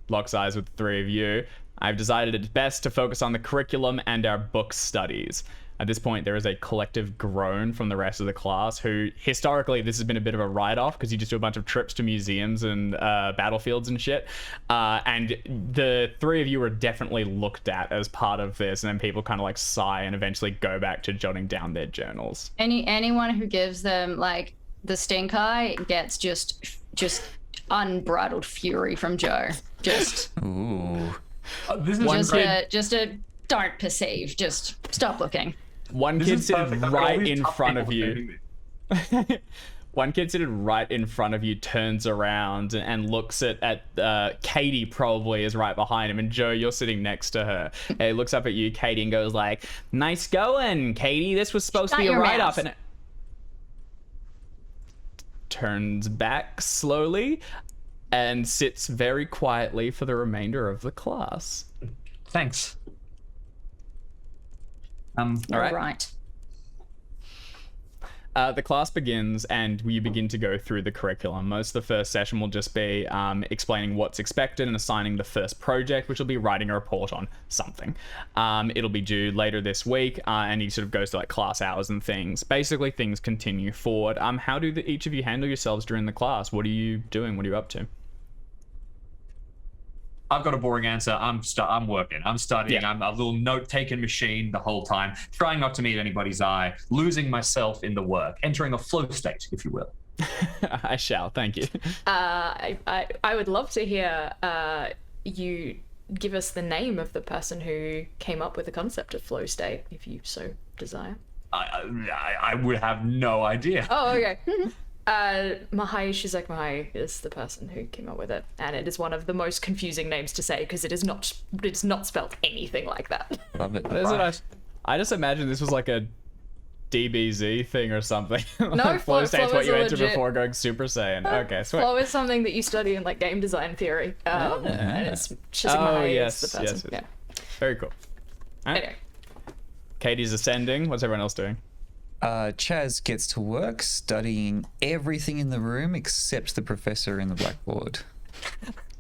Speaker 3: locks eyes with the three of you, "I've decided it's best to focus on the curriculum and our book studies. At this point, there is a collective groan from the rest of the class, who historically this has been a bit of a write-off because you just do a bunch of trips to museums and battlefields and shit. And the three of you are definitely looked at as part of this, and then people kind of like sigh and eventually go back to jotting down their journals.
Speaker 2: Anyone who gives them like the stink eye gets just unbridled fury from Joe. Just
Speaker 4: Ooh.
Speaker 1: This is
Speaker 2: just a don't perceive. Just stop looking.
Speaker 3: One kid sitting right in front of you. One kid sitting right in front of you turns around and looks at Katie, probably is right behind him, and Joe, you're sitting next to her. He looks up at you, Katie, and goes like, "Nice going, Katie. This was supposed to be a write-off." And it turns back slowly and sits very quietly for the remainder of the class.
Speaker 1: Thanks.
Speaker 3: All right.
Speaker 2: Right.
Speaker 3: The class begins and you begin to go through the curriculum. Most of the first session will just be explaining what's expected and assigning the first project, which will be writing a report on something. It'll be due later this week, and he sort of goes to like class hours and things. Basically, things continue forward. How do each of you handle yourselves during the class? What are you doing? What are you up to?
Speaker 1: I've got a boring answer. I'm working. I'm studying.
Speaker 3: Yeah.
Speaker 1: I'm a little note-taking machine the whole time, trying not to meet anybody's eye, losing myself in the work, entering a flow state, if you will.
Speaker 3: I shall. Thank you.
Speaker 5: I would love to hear you give us the name of the person who came up with the concept of flow state, if you so desire.
Speaker 1: I would have no idea.
Speaker 5: Oh, okay. Mahai Shizek Mahai is the person who came up with it, and it is one of the most confusing names to say because it's not spelled anything like that.
Speaker 4: Love it.
Speaker 3: I just imagine this was like a DBZ thing or something.
Speaker 5: No,
Speaker 3: flow state's
Speaker 5: flow
Speaker 3: what
Speaker 5: is
Speaker 3: you
Speaker 5: a
Speaker 3: enter
Speaker 5: legit-
Speaker 3: before going Super Saiyan. Okay, sweet.
Speaker 5: Flow is something that you study in like game design theory, and it's Shizek Mahai
Speaker 3: yes,
Speaker 5: is the person.
Speaker 3: yes.
Speaker 5: Yeah.
Speaker 3: Very cool. All right.
Speaker 5: Anyway.
Speaker 3: Katie's ascending. What's everyone else doing?
Speaker 4: Chaz gets to work studying everything in the room except the professor in the blackboard.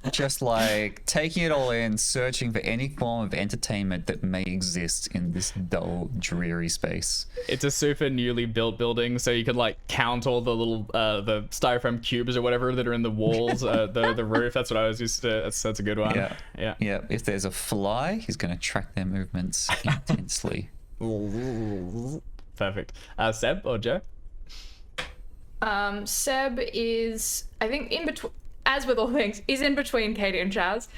Speaker 4: Just like taking it all in, searching for any form of entertainment that may exist in this dull, dreary space.
Speaker 3: It's a super newly built building, so you can like count all the little the styrofoam cubes or whatever that are in the walls, the roof. That's what I was used to. That's a good one.
Speaker 4: Yeah. If there's a fly, he's going to track their movements intensely.
Speaker 3: Perfect. Seb or Joe?
Speaker 5: Seb is, I think, in between, as with all things, is in between Katie and Chaz,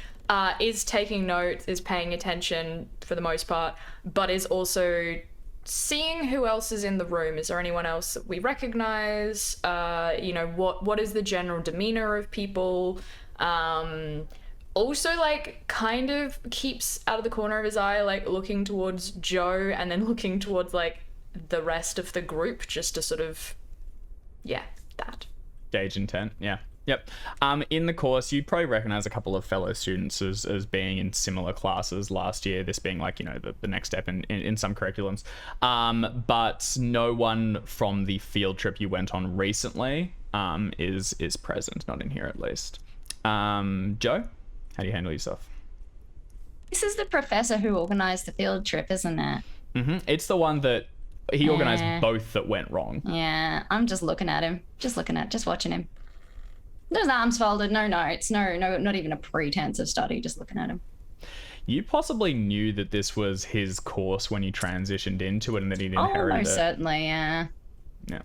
Speaker 5: is taking notes, is paying attention for the most part, but is also seeing who else is in the room. Is there anyone else that we recognize? What is the general demeanor of people? Also, like, kind of keeps out of the corner of his eye, like, looking towards Joe and then looking towards, like, the rest of the group, just to sort of, that.
Speaker 3: Gauge intent. Yeah. Yep. In the course, you'd probably recognize a couple of fellow students as being in similar classes last year, this being like, the next step in some curriculums. But no one from the field trip you went on recently is present, not in here at least. Joe, how do you handle yourself?
Speaker 2: This is the professor who organized the field trip, isn't it?
Speaker 3: Mm-hmm. It's the one that he organized both that went wrong.
Speaker 2: Yeah, I'm just looking at him. Just watching him. There's arms folded, no notes, no, not even a pretense of study, just looking at him.
Speaker 3: You possibly knew that this was his course when you transitioned into it and that he'd inherited
Speaker 2: most
Speaker 3: it.
Speaker 2: certainly, yeah.
Speaker 3: Yeah.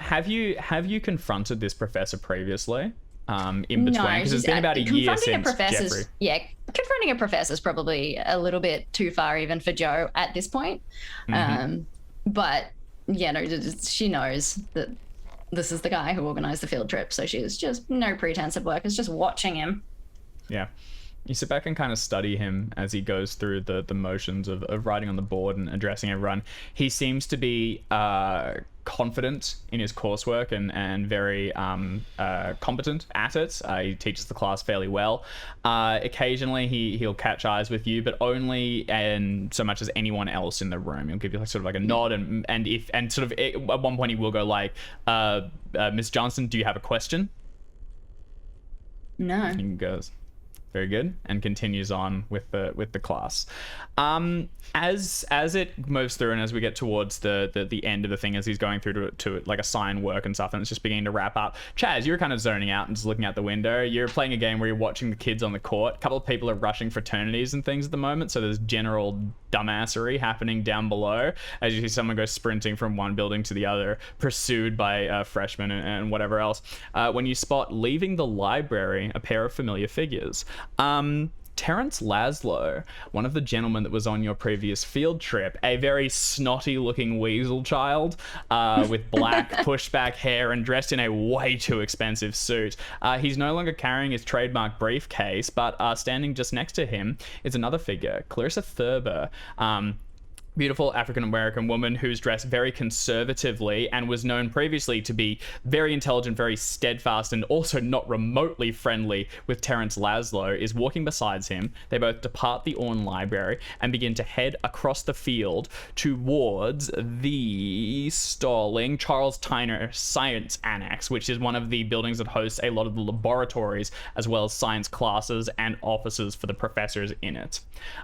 Speaker 3: Have you confronted this professor previously? In between, because it's been about a year since Jeffrey.
Speaker 2: Yeah, confronting a professor is probably a little bit too far even for Joe at this point.
Speaker 3: Mm-hmm.
Speaker 2: But she knows that this is the guy who organized the field trip, so she's just no pretense of work. It's just watching him.
Speaker 3: Yeah. You sit back and kind of study him as he goes through the motions of writing on the board and addressing everyone. He seems to be confident in his coursework and very competent at it. He teaches the class fairly well. Occasionally he'll catch eyes with you, but only in so much as anyone else in the room. He'll give you sort of like a nod and sort of at one point he will go like, Miss Johnson, do you have a question?
Speaker 2: No.
Speaker 3: And he goes, Very good, and continues on with the class. As it moves through, and as we get towards the end of the thing, as he's going through to like assign work and stuff, and it's just beginning to wrap up. Chaz, you're kind of zoning out and just looking out the window. You're playing a game where you're watching the kids on the court. A couple of people are rushing fraternities and things at the moment, so there's general dumbassery happening down below as you see someone go sprinting from one building to the other, pursued by freshmen and whatever else. When you spot leaving the library a pair of familiar figures. Terrence Laszlo, one of the gentlemen that was on your previous field trip, a very snotty looking weasel child with black pushback hair and dressed in a way too expensive suit. He's no longer carrying his trademark briefcase, but standing just next to him is another figure, Clarissa Thurber. Beautiful African-American woman who's dressed very conservatively and was known previously to be very intelligent, very steadfast, and also not remotely friendly with Terrence Laszlo, is walking beside him. They both depart the Orne Library and begin to head across the field towards the stalling Charles Tyner Science Annex, which is one of the buildings that hosts a lot of the laboratories as well as science classes and offices for the professors in it.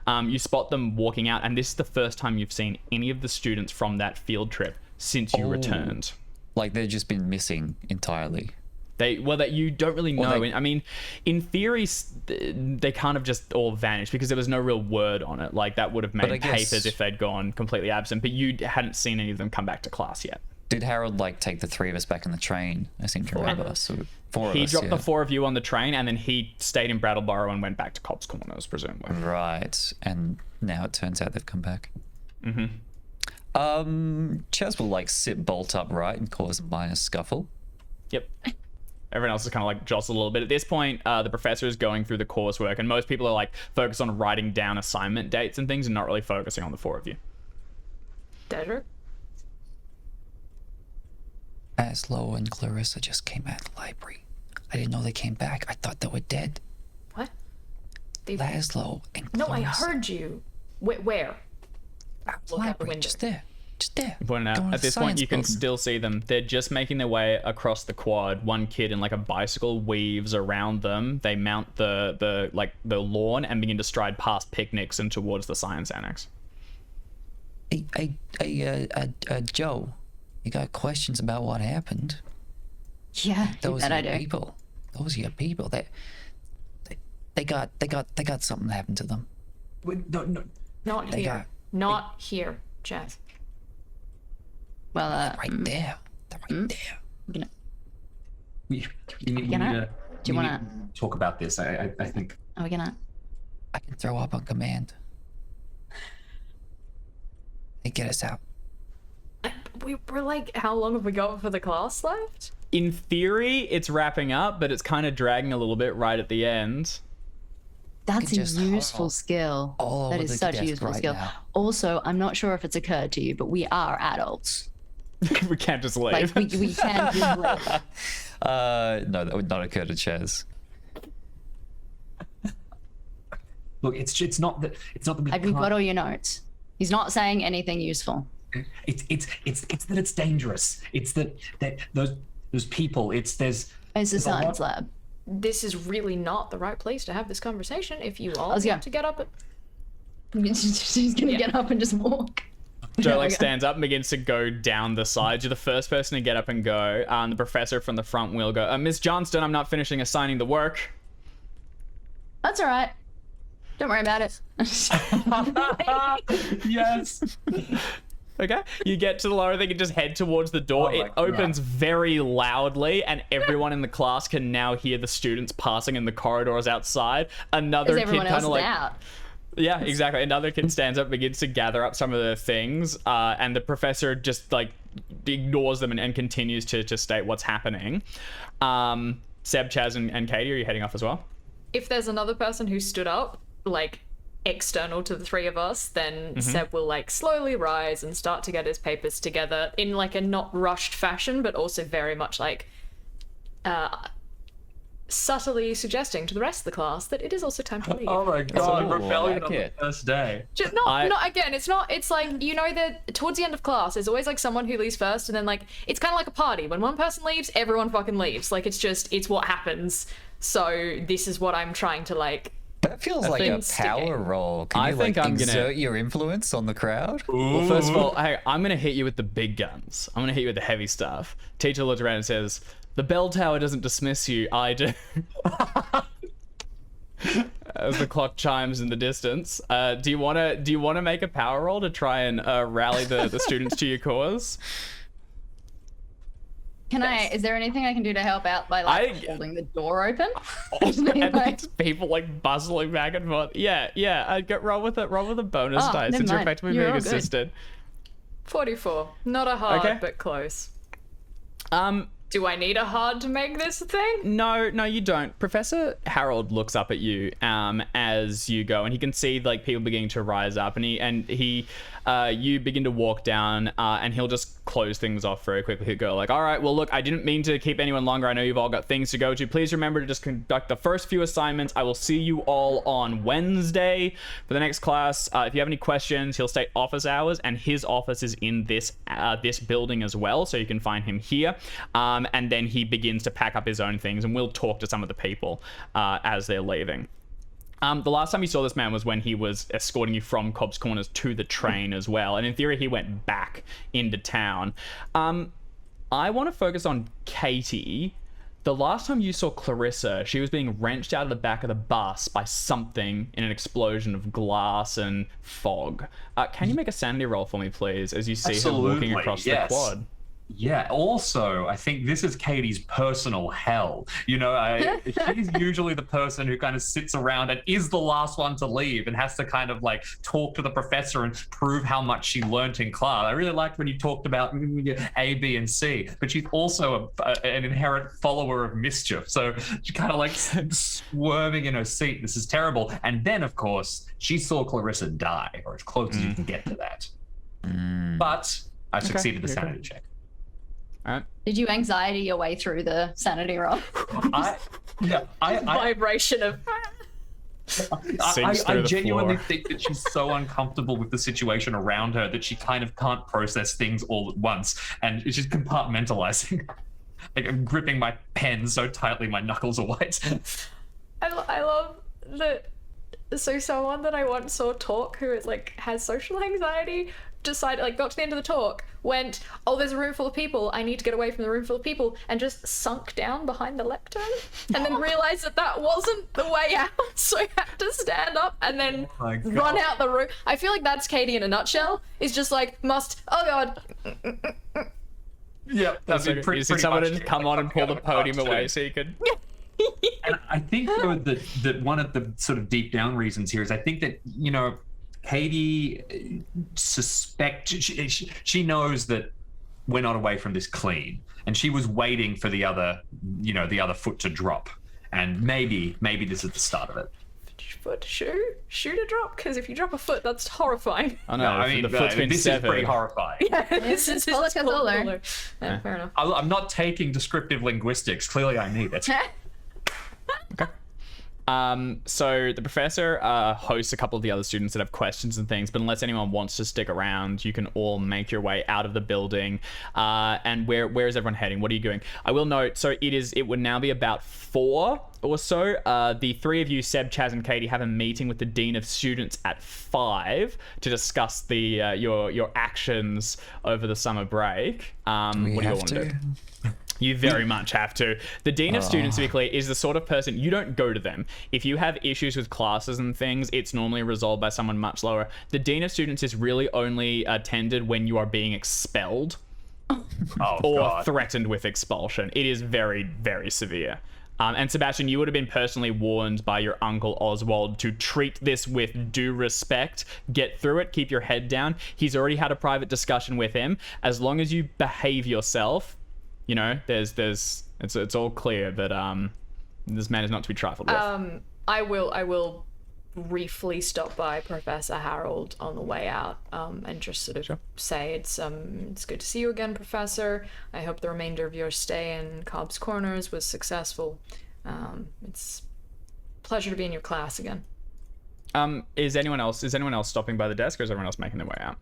Speaker 3: You spot them walking out, and this is the first time you've seen any of the students from that field trip since you returned.
Speaker 4: Like they've just been missing entirely.
Speaker 3: That you don't really know. I mean, in theory, they kind of just all vanished because there was no real word on it. Like that would have made papers if they'd gone completely absent, but you hadn't seen any of them come back to class yet.
Speaker 4: Did Harold like take the three of us back on the train? I seem to remember. So four of us.
Speaker 3: He dropped the four of you on the train, and then he stayed in Brattleboro and went back to Cobb's Corners, presumably.
Speaker 4: Right, and now it turns out they've come back.
Speaker 3: Mm-hmm.
Speaker 4: Chaz will like sit bolt upright and cause a minor scuffle.
Speaker 3: Yep. Everyone else is kind of like jostled a little bit. At this point, the professor is going through the coursework, and most people are like focused on writing down assignment dates and things, and not really focusing on the four of you.
Speaker 5: Desert?
Speaker 4: Laszlo and Clarissa just came out of the library. I didn't know they came back. I thought they were dead.
Speaker 5: What?
Speaker 4: Laszlo and Clarissa.
Speaker 5: No, I heard you. Where?
Speaker 4: Look out the window. Just there.
Speaker 3: Pointing out, at this point, you can still see them. They're just making their way across the quad. One kid in like a bicycle weaves around them. They mount the lawn and begin to stride past picnics and towards the science annex.
Speaker 4: Hey, Joe, you got questions about what happened?
Speaker 2: Yeah,
Speaker 4: Those
Speaker 2: that
Speaker 4: are
Speaker 2: I
Speaker 4: your
Speaker 2: do.
Speaker 4: people. Those are your people. They got something happened to them.
Speaker 1: No.
Speaker 5: Not here. Not here, Chaz.
Speaker 2: Well,
Speaker 4: Right there. They're right there.
Speaker 1: We need to talk about this. I think.
Speaker 2: Are we gonna?
Speaker 4: I can throw up on command. They get us out.
Speaker 5: We're like, how long have we got for the class left?
Speaker 3: In theory, it's wrapping up, but it's kind of dragging a little bit right at the end.
Speaker 2: That's a
Speaker 4: just
Speaker 2: useful skill.
Speaker 4: all
Speaker 2: That
Speaker 4: over
Speaker 2: is
Speaker 4: the
Speaker 2: such a
Speaker 4: desk
Speaker 2: useful
Speaker 4: right
Speaker 2: skill.
Speaker 4: now.
Speaker 2: Also, I'm not sure if it's occurred to you, but we are adults.
Speaker 3: We can't just leave.
Speaker 2: Like we can just leave.
Speaker 4: No, that would not occur to Chaz.
Speaker 1: Look, it's not that we
Speaker 2: Have you
Speaker 1: can't-
Speaker 2: got all your notes? He's not saying anything useful.
Speaker 1: It's that it's dangerous. It's that those people.
Speaker 2: It's a
Speaker 1: there's a
Speaker 2: science
Speaker 1: lot-
Speaker 2: lab.
Speaker 5: This is really not the right place to have this conversation if you all
Speaker 2: Let's go.
Speaker 5: want to get up and...
Speaker 2: She's gonna get up and just walk.
Speaker 3: Joe like stands up and begins to go down the sides. You're the first person to get up and go. The professor from the front will go, Miss Johnston, I'm not finishing assigning the work.
Speaker 2: That's all right. Don't worry about it.
Speaker 1: Yes.
Speaker 3: Okay, you get to the lower thing and just head towards the door.
Speaker 1: Oh my
Speaker 3: It opens very loudly, and everyone in the class can now hear the students passing in the corridors outside. Another
Speaker 2: Because
Speaker 3: kid
Speaker 2: everyone
Speaker 3: kind
Speaker 2: else
Speaker 3: of
Speaker 2: is
Speaker 3: like,
Speaker 2: out.
Speaker 3: yeah, exactly. Another kid stands up, begins to gather up some of the things, and the professor just like ignores them and continues to state what's happening. Seb, Chaz, and Katie, are you heading off as well?
Speaker 5: If there's another person who stood up, like, external to the three of us, then Seb will like slowly rise and start to get his papers together in like a not rushed fashion, but also very much like subtly suggesting to the rest of the class that it is also time to leave.
Speaker 1: Oh my god,
Speaker 4: Oh,
Speaker 1: rebellion
Speaker 4: I
Speaker 1: on
Speaker 4: like
Speaker 1: the
Speaker 4: it.
Speaker 1: first day.
Speaker 5: Just not again, it's like, you know, that towards the end of class there's always like someone who leaves first, and then like it's kind of like a party. When one person leaves, everyone fucking leaves. Like it's what happens. So this is what I'm trying to like
Speaker 4: That feels like a power roll. Can
Speaker 3: I
Speaker 4: you
Speaker 3: think
Speaker 4: like
Speaker 3: I'm gonna-
Speaker 4: exert your influence on the crowd?
Speaker 3: Well, first of all, hey, I'm going to hit you with the big guns. I'm going to hit you with the heavy stuff. Teacher looks around and says, the bell tower doesn't dismiss you, I do. As the clock chimes in the distance. Do you want to make a power roll to try and rally the students to your cause?
Speaker 2: Is there anything I can do to help out by like holding the door open?
Speaker 3: And like, people like bustling back and forth. Yeah. I'd get roll with a bonus dice since you're effectively being assisted.
Speaker 5: 44. Not a hard, but close. Do I need a hard to make this a thing?
Speaker 3: No, you don't. Professor Harold looks up at you as you go, and he can see like people beginning to rise up, and you begin to walk down, and he'll just close things off very quickly. He'll go like, all right, well, look, I didn't mean to keep anyone longer. I know you've all got things to go to. Please remember to just conduct the first few assignments. I will see you all on Wednesday for the next class. If you have any questions, he'll state office hours, and his office is in this building as well, so you can find him here. And then he begins to pack up his own things, and we'll talk to some of the people as they're leaving. The last time you saw this man was when he was escorting you from Cobb's Corners to the train as well. And in theory, he went back into town. I want to focus on Katie. The last time you saw Clarissa, she was being wrenched out of the back of the bus by something in an explosion of glass and fog. Can you make a sanity roll for me, please, as you see her walking across the quad?
Speaker 1: Yeah, also, I think this is Katie's personal hell. You know, she's usually the person who kind of sits around and is the last one to leave and has to kind of like talk to the professor and prove how much she learnt in class. I really liked when you talked about A, B, and C, but she's also an inherent follower of mischief. So she's kind of like squirming in her seat. This is terrible. And then, of course, she saw Clarissa die, or as close as you can get to that. But I succeeded the sanity check.
Speaker 3: All right.
Speaker 2: Did you anxiety your way through the sanity roll?
Speaker 5: Vibration of...
Speaker 1: I genuinely think that she's so uncomfortable with the situation around her that she kind of can't process things all at once, and she's compartmentalizing. Like, I'm gripping my pen so tightly my knuckles are white.
Speaker 5: I love that. So someone that I once saw talk who is like has social anxiety decided, like, got to the end of the talk, went, oh, there's a room full of people, I need to get away from the room full of people, and just sunk down behind the lectern, and then realized that wasn't the way out, so he had to stand up and then run out the room. I feel like that's Katie in a nutshell. Is just like, oh god.
Speaker 1: Yeah, that's
Speaker 3: pretty someone to just come on and pull the podium away so you could...
Speaker 1: And I think though that one of the sort of deep down reasons here is I think that, you know, Katie she knows that we're not away from this clean, and she was waiting for the other foot to drop, and maybe this is the start of it.
Speaker 5: Foot shoe to drop, because if you drop a foot, that's horrifying.
Speaker 3: Oh no, I mean, the foot's been
Speaker 1: this
Speaker 3: severed.
Speaker 1: is pretty horrifying.
Speaker 5: Yeah, this is
Speaker 2: Cooler.
Speaker 5: Yeah, fair enough.
Speaker 1: I'm not taking descriptive linguistics. Clearly, I need it.
Speaker 3: Okay. So the professor hosts a couple of the other students that have questions and things, but unless anyone wants to stick around, you can all make your way out of the building. And where is everyone heading? What are you doing? I will note, so it would now be about 4 or so. The 3 of you, Seb, Chaz, and Katie, have a meeting with the Dean of Students at 5 to discuss the your actions over the summer break. What do you all want to do? You very much have to. The Dean of Students, to be clear, is the sort of person, you don't go to them. If you have issues with classes and things, it's normally resolved by someone much lower. The Dean of Students is really only attended when you are being expelled or threatened with expulsion. It is very, very severe. And Sebastian, you would have been personally warned by your uncle Oswald to treat this with due respect, get through it, keep your head down. He's already had a private discussion with him. As long as you behave yourself, you know, it's all clear that this man is not to be trifled with.
Speaker 5: I will briefly stop by Professor Harold on the way out, and just sort of say it's good to see you again, Professor. I hope the remainder of your stay in Cobb's Corners was successful. It's a pleasure to be in your class again.
Speaker 3: Is anyone else stopping by the desk, or is everyone else making their way out?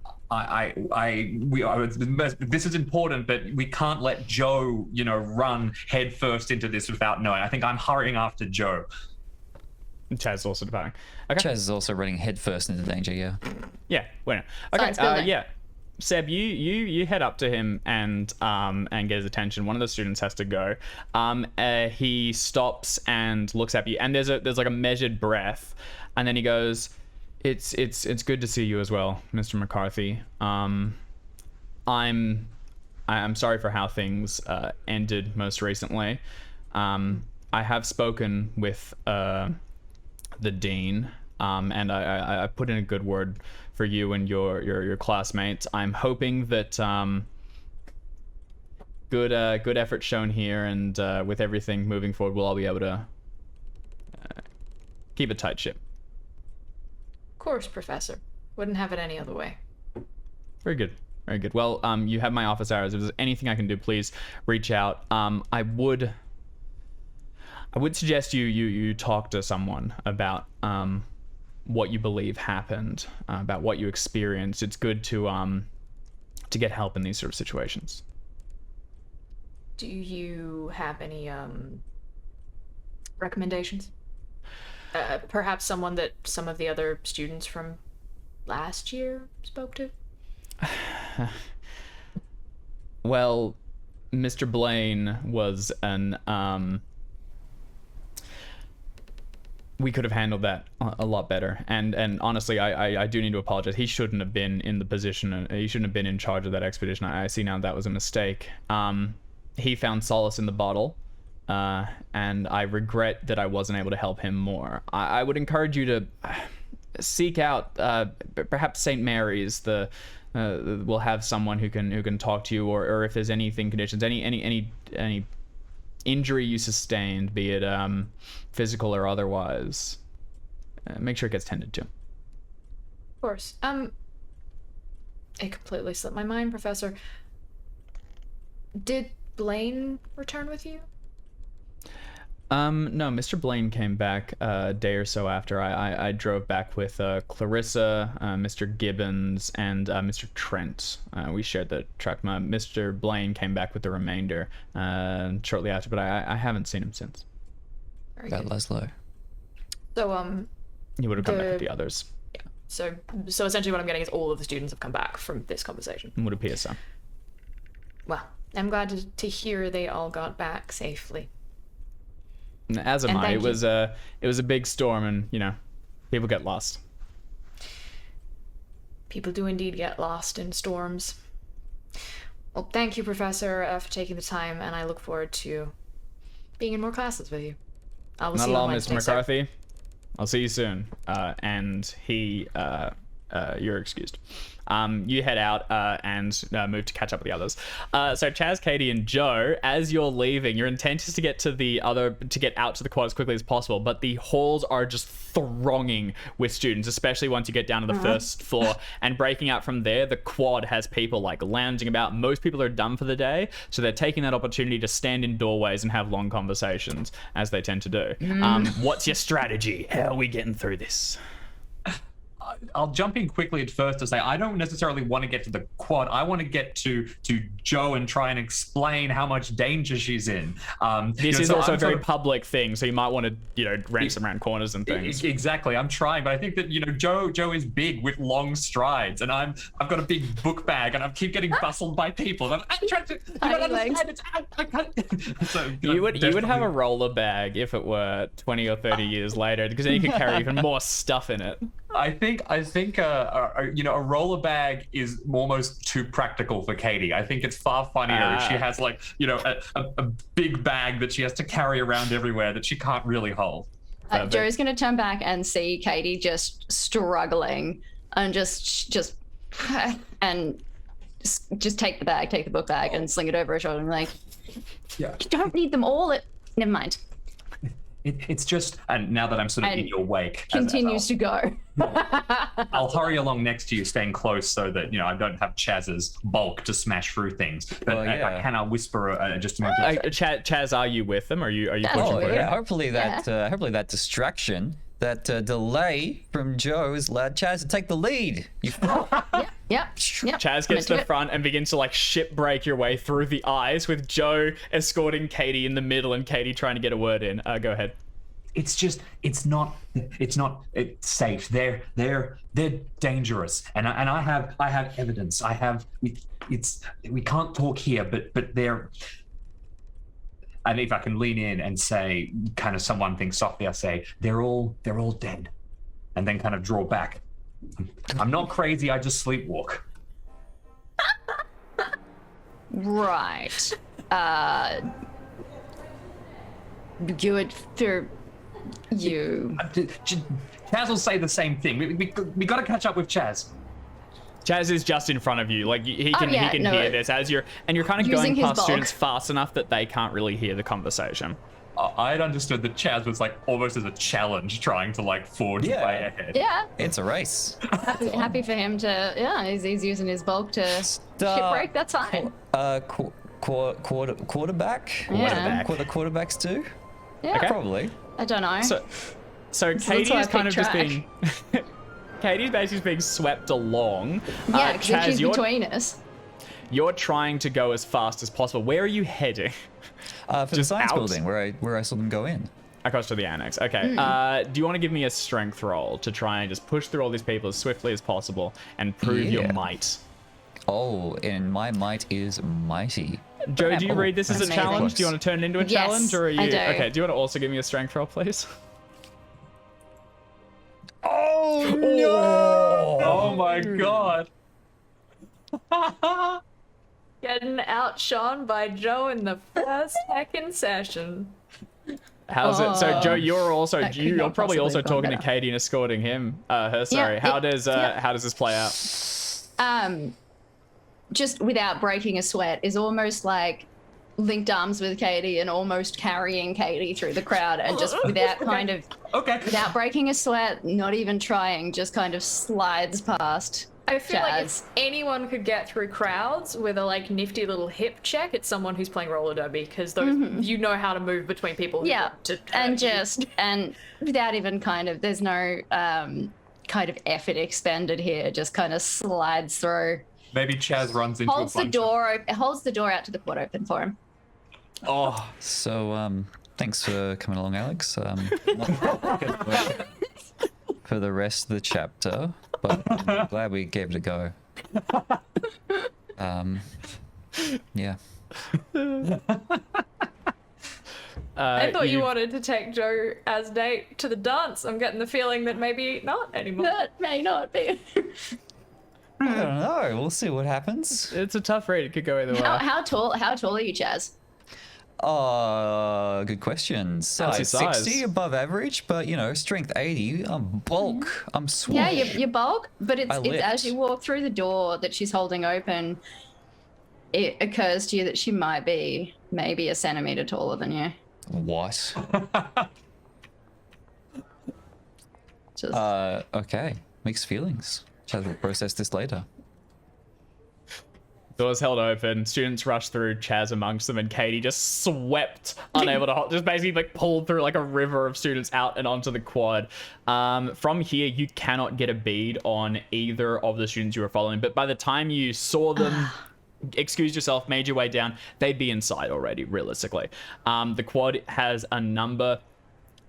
Speaker 1: This is important, but we can't let Joe, run head first into this without knowing. I think I'm hurrying after Joe.
Speaker 3: Chaz also departing. Okay.
Speaker 4: Chaz is also running headfirst into danger. Yeah.
Speaker 3: Yeah. Well, okay.
Speaker 2: Science building.
Speaker 3: Yeah. Seb, you head up to him and get his attention. One of the students has to go. He stops and looks at you, and there's like a measured breath, and then he goes, "It's good to see you as well, Mr. McCarthy. I'm sorry for how things ended most recently. I have spoken with the dean, and I put in a good word for you and your classmates. I'm hoping that good effort shown here, and with everything moving forward, we'll all be able to keep a tight ship."
Speaker 5: Of course, Professor. Wouldn't have it any other way.
Speaker 3: Very good. Very good. Well, you have my office hours. If there's anything I can do, please reach out. I would suggest you talk to someone about what you believe happened, about what you experienced. It's good to get help in these sort of situations.
Speaker 5: Do you have any recommendations? Perhaps someone that some of the other students from last year spoke to?
Speaker 3: Well, Mr. Blaine was an we could have handled that a lot better, and honestly, I do need to apologize. He shouldn't have been in the position. He shouldn't have been in charge of that expedition. I see now that was a mistake. He found solace in the bottle, and I regret that I wasn't able to help him more. I would encourage you to seek out perhaps St. Mary's. We'll have someone who can talk to you, or if there's anything conditions, any injury you sustained, be it physical or otherwise, make sure it gets tended to.
Speaker 5: Of course. It completely slipped my mind, Professor. Did Blaine return with you?
Speaker 3: No, Mr. Blaine came back a day or so after. I drove back with Clarissa, Mr. Gibbons, and Mr. Trent. We shared the truck. Mr. Blaine came back with the remainder shortly after, but I haven't seen him since.
Speaker 5: Very
Speaker 4: About
Speaker 5: good.
Speaker 4: Laszlo.
Speaker 5: So,
Speaker 3: He would have come back with the others.
Speaker 5: yeah. So essentially what I'm getting is all of the students have come back from this conversation.
Speaker 3: Would appear so.
Speaker 5: Well, I'm glad to hear they all got back safely.
Speaker 3: As am
Speaker 5: And
Speaker 3: I.
Speaker 5: thank
Speaker 3: It was a big storm, and people get lost.
Speaker 5: People do indeed get lost in storms. Well, thank you, Professor, for taking the time, and I look forward to being in more classes with you. I will
Speaker 3: Not
Speaker 5: see
Speaker 3: at
Speaker 5: you
Speaker 3: all,
Speaker 5: on
Speaker 3: Mr.
Speaker 5: Wednesday, sir.
Speaker 3: McCarthy. I'll see you soon. And you're excused. You head out and move to catch up with the others. So Chaz, Katie, and Joe, as you're leaving, your intent is to get out to the quad as quickly as possible, but the halls are just thronging with students, especially once you get down to the first floor. And breaking out from there, the quad has people like lounging about. Most people are done for the day, so they're taking that opportunity to stand in doorways and have long conversations, as they tend to do. What's your strategy? How are we getting through this?
Speaker 1: I'll jump in quickly at first to say I don't necessarily want to get to the quad. I want to get to Joe and try and explain how much danger she's in.
Speaker 3: This is
Speaker 1: so
Speaker 3: also
Speaker 1: I'm
Speaker 3: a very
Speaker 1: sort of-
Speaker 3: public thing, so you might want to, rant around corners and things.
Speaker 1: Exactly. I'm trying, but I think that Joe is big with long strides, and I've got a big book bag, and I keep getting bustled by people. And I'm trying to. You don't understand. I can't. So,
Speaker 3: You would have a
Speaker 1: definitely-
Speaker 3: roller bag if it were 20 or 30 years later, because then you could carry even more stuff in it.
Speaker 1: I think a roller bag is almost too practical for Katie. I think it's far funnier if she has a big bag that she has to carry around everywhere that she can't really hold.
Speaker 2: Joe's going to turn back and see Katie just struggling and just take the book bag and sling it over her shoulder and like,
Speaker 1: Yeah.
Speaker 2: you don't need them all. Never mind.
Speaker 1: It's just, and now that I'm sort of in
Speaker 2: And
Speaker 1: your wake,
Speaker 2: Continues to go.
Speaker 1: I'll hurry along next to you, staying close so that I don't have Chaz's bulk to smash through things. But
Speaker 4: Well, yeah.
Speaker 1: can I whisper just to make
Speaker 3: Chaz, are you with them? Are you pushing
Speaker 4: Oh
Speaker 3: for
Speaker 4: yeah,
Speaker 3: it?
Speaker 4: hopefully that distraction, that delay from Joe has allowed Chaz to take the lead.
Speaker 2: Yep.
Speaker 3: Chaz gets to the front and begins to ship break your way through the eyes, with Joe escorting Katie in the middle and Katie trying to get a word in. Go ahead.
Speaker 1: it's safe. They're dangerous, and I have evidence. We can't talk here, but they're. And if I can lean in and say, kind of someone thinks softly, I say, they're all dead, and then kind of draw back. I'm not crazy. I just sleepwalk.
Speaker 2: Right. Good for you.
Speaker 1: Chaz will say the same thing. We got to catch up with Chaz.
Speaker 3: Chaz is just in front of you. Like he can
Speaker 2: no,
Speaker 3: hear this as you're kind of
Speaker 2: using
Speaker 3: going
Speaker 2: his
Speaker 3: past
Speaker 2: bulk.
Speaker 3: students fast enough that they can't really hear the conversation.
Speaker 1: I had understood that Chaz was like almost as a challenge, trying to like forge his way ahead.
Speaker 2: Yeah.
Speaker 4: It's a race.
Speaker 2: Happy for him to. Yeah, he's using his bulk to shipwreck. That's fine.
Speaker 4: Quarterback.
Speaker 2: Yeah.
Speaker 4: What the quarterbacks do?
Speaker 2: Yeah.
Speaker 3: Okay.
Speaker 4: Probably.
Speaker 2: I don't know.
Speaker 3: So
Speaker 2: That's
Speaker 3: Katie
Speaker 2: why I
Speaker 3: is kind
Speaker 2: picked
Speaker 3: of just
Speaker 2: track.
Speaker 3: being. Katie's basically being swept along.
Speaker 2: Yeah, because
Speaker 3: Chaz,
Speaker 2: she's between us.
Speaker 3: you're trying to go as fast as possible. Where are you heading?
Speaker 4: For the
Speaker 3: Just
Speaker 4: science
Speaker 3: out.
Speaker 4: building where I saw them go in.
Speaker 3: Across to the annex. Okay. Do you want to give me a strength roll to try and just push through all these people as swiftly as possible and prove your
Speaker 4: Yeah.
Speaker 3: might?
Speaker 4: Oh, and my might is mighty.
Speaker 3: Joe, do you read this as a
Speaker 2: Amazing.
Speaker 3: challenge? Do you want to turn it into a
Speaker 2: Yes,
Speaker 3: challenge, or are you
Speaker 2: I do.
Speaker 3: okay? Do you want to also give me a strength roll, please?
Speaker 1: Oh my god.
Speaker 5: Getting outshone by Joe in the first heckin' session.
Speaker 3: How's it? So Joe, you're also
Speaker 2: that could
Speaker 3: you're
Speaker 2: not
Speaker 3: probably
Speaker 2: possibly
Speaker 3: also
Speaker 2: have gone
Speaker 3: talking to
Speaker 2: better.
Speaker 3: Katie and escorting him. Her. Sorry.
Speaker 2: Yeah,
Speaker 3: how
Speaker 2: yeah.
Speaker 3: does this play out?
Speaker 2: Just without breaking a sweat is almost like linked arms with Katie and almost carrying Katie through the crowd, and just without kind of without breaking a sweat, not even trying, just kind of slides past.
Speaker 5: I feel like
Speaker 2: Chaz.
Speaker 5: if anyone could get through crowds with a like nifty little hip check, it's someone who's playing roller derby, because those you know how to move between people. Who
Speaker 2: Yeah,
Speaker 5: want to
Speaker 2: and
Speaker 5: hurt you.
Speaker 2: and without even kind of, there's no kind of effort expended here. Just kind of slides through.
Speaker 1: Maybe Chaz runs into
Speaker 2: Holds
Speaker 1: a
Speaker 2: the
Speaker 1: bunch
Speaker 2: door. Holds the door out to the quad open for him.
Speaker 3: Oh,
Speaker 4: So, thanks for coming along, Alex. For the rest of the chapter, but I'm glad we gave it a go. Yeah.
Speaker 5: I thought you wanted to take Joe as date to the dance. I'm getting the feeling that maybe not anymore.
Speaker 2: That may not be.
Speaker 4: I don't know. We'll see what happens.
Speaker 3: It's a tough read. It could go either way.
Speaker 2: How tall are you, Chaz?
Speaker 4: Good question.
Speaker 3: How's your
Speaker 4: Size
Speaker 3: size?
Speaker 4: 60 above average, but strength 80. I'm bulk. I'm swole.
Speaker 2: Yeah, you're bulk, but it's
Speaker 4: I
Speaker 2: as
Speaker 4: lift.
Speaker 2: you walk through the door that she's holding open, it occurs to you that she might be maybe a centimeter taller than you.
Speaker 4: What?
Speaker 2: Just
Speaker 4: Okay. Mixed feelings. Chaz will process this later.
Speaker 3: Doors held open, students rushed through, Chaz amongst them, and Katie just swept, unable to just basically like pulled through like a river of students out and onto the quad. From here, you cannot get a bead on either of the students you were following, but by the time you saw them, excused yourself, made your way down, they'd be inside already, realistically. The quad has a number.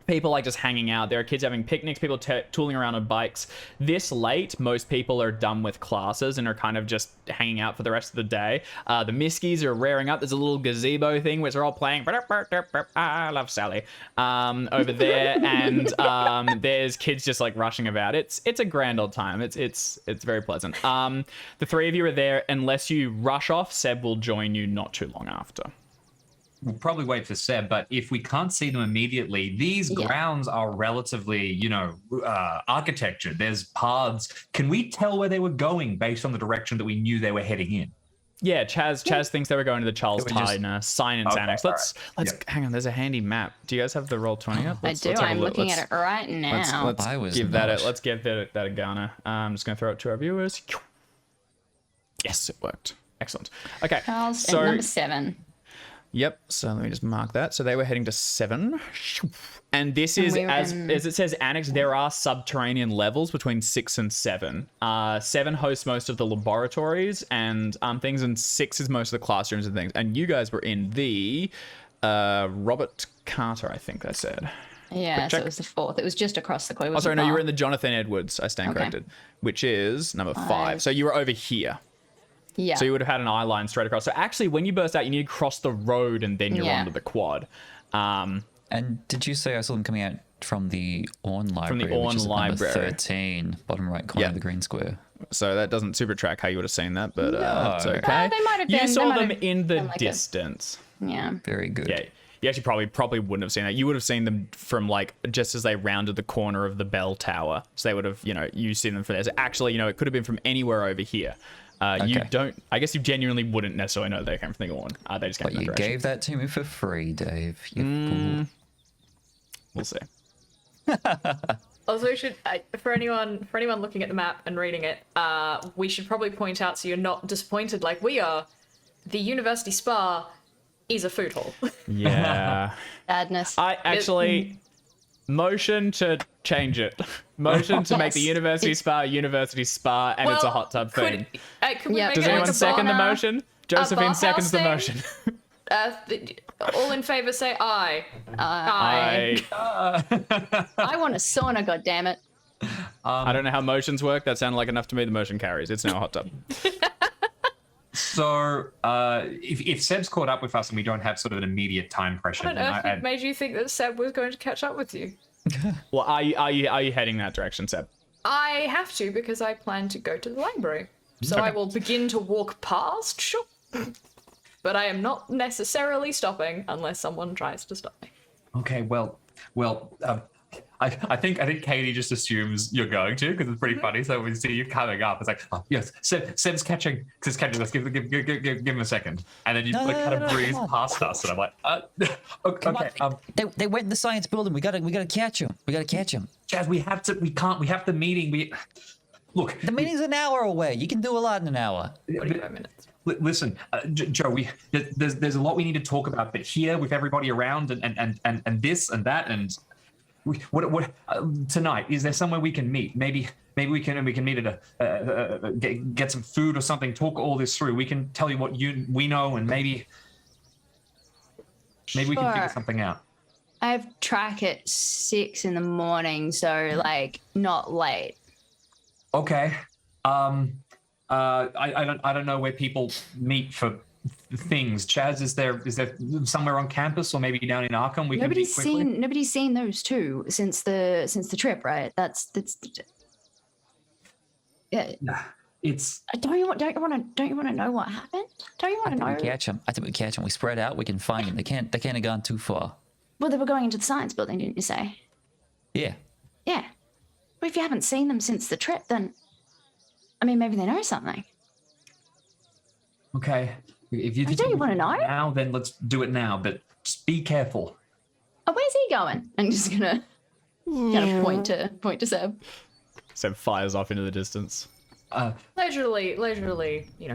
Speaker 3: People like just hanging out. There are kids having picnics, people tooling around on bikes. This late, most people are done with classes and are kind of just hanging out for the rest of the day. The Miskies are rearing up. There's a little gazebo thing which they're all playing. I love Sally over there, and there's kids just like rushing about. It's a grand old time. It's very pleasant. The three of you are there. Unless you rush off, Seb will join you not too long after.
Speaker 1: We'll probably wait for Seb, but if we can't see them immediately, these grounds are relatively, architecture. There's paths. Can we tell where they were going based on the direction that we knew they were heading in?
Speaker 3: Yeah, Chaz thinks they were going to the Charles
Speaker 1: It would just-
Speaker 3: Tyner Science
Speaker 1: Okay,
Speaker 3: Annex.
Speaker 1: all
Speaker 3: Let's
Speaker 1: Yep.
Speaker 3: hang on. There's a handy map. Do you guys have the roll 20 up?
Speaker 2: I do. I'm looking at it right now.
Speaker 3: Let's
Speaker 4: I was
Speaker 3: give that.
Speaker 4: not.
Speaker 3: Let's give that a gunner. I'm just gonna throw it to our viewers. Yes, it worked. Excellent. Okay,
Speaker 2: Charles,
Speaker 3: so
Speaker 2: number 7.
Speaker 3: yep. So let me just mark that. So they were heading to 7. And this is,
Speaker 2: we were
Speaker 3: as
Speaker 2: in-
Speaker 3: it says, Annex, there are subterranean levels between 6 and 7. 7 hosts most of the laboratories and things, and 6 is most of the classrooms and things. And you guys were in the Robert Carter, I think I said.
Speaker 2: Yeah, so
Speaker 3: check.
Speaker 2: it was the 4th. It was just across the quad.
Speaker 3: Oh, sorry, no, you were in the Jonathan Edwards. I stand
Speaker 2: Okay.
Speaker 3: corrected, which is number 5.
Speaker 2: 5.
Speaker 3: So you were over here.
Speaker 2: Yeah.
Speaker 3: So you would have had an eye line straight across. So actually, when you burst out, you need to cross the road and then you're
Speaker 2: Yeah.
Speaker 3: onto the quad.
Speaker 4: And did you say I saw them coming out from the Orne Library?
Speaker 3: the Orne
Speaker 4: which is at number
Speaker 3: Library.
Speaker 4: 13, bottom right corner
Speaker 3: Yeah.
Speaker 4: of the green square.
Speaker 3: So that doesn't super track how you would have seen that, but
Speaker 4: No.
Speaker 3: it's okay.
Speaker 2: They might have
Speaker 3: You
Speaker 2: been-
Speaker 3: saw
Speaker 2: they might
Speaker 3: them
Speaker 2: have
Speaker 3: in the
Speaker 2: done like a-
Speaker 3: distance.
Speaker 2: Yeah.
Speaker 4: Very good.
Speaker 3: Yeah, you actually probably wouldn't have seen that. You would have seen them from like just as they rounded the corner of the bell tower. So they would have, you see them from there. So actually, it could have been from anywhere over here. You
Speaker 4: Okay.
Speaker 3: don't. I guess you genuinely wouldn't necessarily know they came from the Orne. They just came
Speaker 4: But
Speaker 3: from that
Speaker 4: you
Speaker 3: direction.
Speaker 4: gave that to me for free, Dave. You fool.
Speaker 3: We'll see.
Speaker 5: Also, for anyone looking at the map and reading it, we should probably point out so you're not disappointed like we are. The university spa is a food hall.
Speaker 3: Yeah.
Speaker 2: Sadness.
Speaker 3: I actually motion to change it. Motion to make the
Speaker 2: Yes.
Speaker 3: university spa a university spa, and it's a hot tub thing.
Speaker 5: Could we
Speaker 2: Yeah.
Speaker 5: make
Speaker 3: Does
Speaker 5: it
Speaker 3: anyone
Speaker 5: like a
Speaker 3: second the
Speaker 5: bar?
Speaker 3: motion? Josephine
Speaker 5: bathhouse
Speaker 3: seconds the
Speaker 5: thing?
Speaker 3: motion.
Speaker 5: All in favor say aye.
Speaker 3: I
Speaker 2: I want a sauna, goddammit.
Speaker 3: I don't know how motions work. That sounded like enough to me. The motion carries. It's now a hot tub.
Speaker 1: So if Seb's caught up with us and we don't have sort of an immediate time pressure,
Speaker 5: What on
Speaker 1: then
Speaker 5: earth made you think that Seb was going to catch up with you?
Speaker 3: Well, are you heading that direction, Seb?
Speaker 5: I have to because I plan to go to the library. So I will begin to walk past, sure. But I am not necessarily stopping unless someone tries to stop me.
Speaker 1: okay, well, I think Katie just assumes you're going to because it's pretty funny. So we see you coming up. It's like, oh, yes, Seb's catching. Seb's catching. Let's give him a second. And then you kind of breeze
Speaker 4: come on.
Speaker 1: past us, and I'm like, okay.
Speaker 4: They went in the science building. We gotta catch them. We gotta catch them.
Speaker 1: Jazz, we have the meeting. Look,
Speaker 4: The meeting's an hour away. You can do a lot in an hour.
Speaker 5: 45 minutes.
Speaker 1: listen, Joe. There's a lot we need to talk about, but here with everybody around and this and that and. What tonight? Is there somewhere we can meet? Maybe we can meet at get some food or something. Talk all this through. We can tell you what we know, and maybe we can figure
Speaker 2: Sure.
Speaker 1: something out.
Speaker 2: I have track at 6 in the morning, so like not late.
Speaker 1: Okay. I don't know where people meet for things. Chaz, is there somewhere on campus or maybe down in Arkham we can meet quickly?
Speaker 2: Nobody's seen those two since the trip, right? That's yeah.
Speaker 1: It's
Speaker 2: Don't you want to know what happened? Don't you want to know?
Speaker 4: We catch them. I think we catch them. We spread out. We can find them. They can't have gone too far.
Speaker 2: Well, they were going into the science building, didn't you say?
Speaker 4: Yeah.
Speaker 2: Yeah. Well, if you haven't seen them since the trip, then I mean, maybe they know something.
Speaker 1: okay. If you
Speaker 2: Don't you wanna know?
Speaker 1: now, then let's do it now. But just be careful.
Speaker 2: Oh, where's he going? I'm just gonna kind of point to Seb.
Speaker 3: Seb fires off into the distance.
Speaker 5: Leisurely,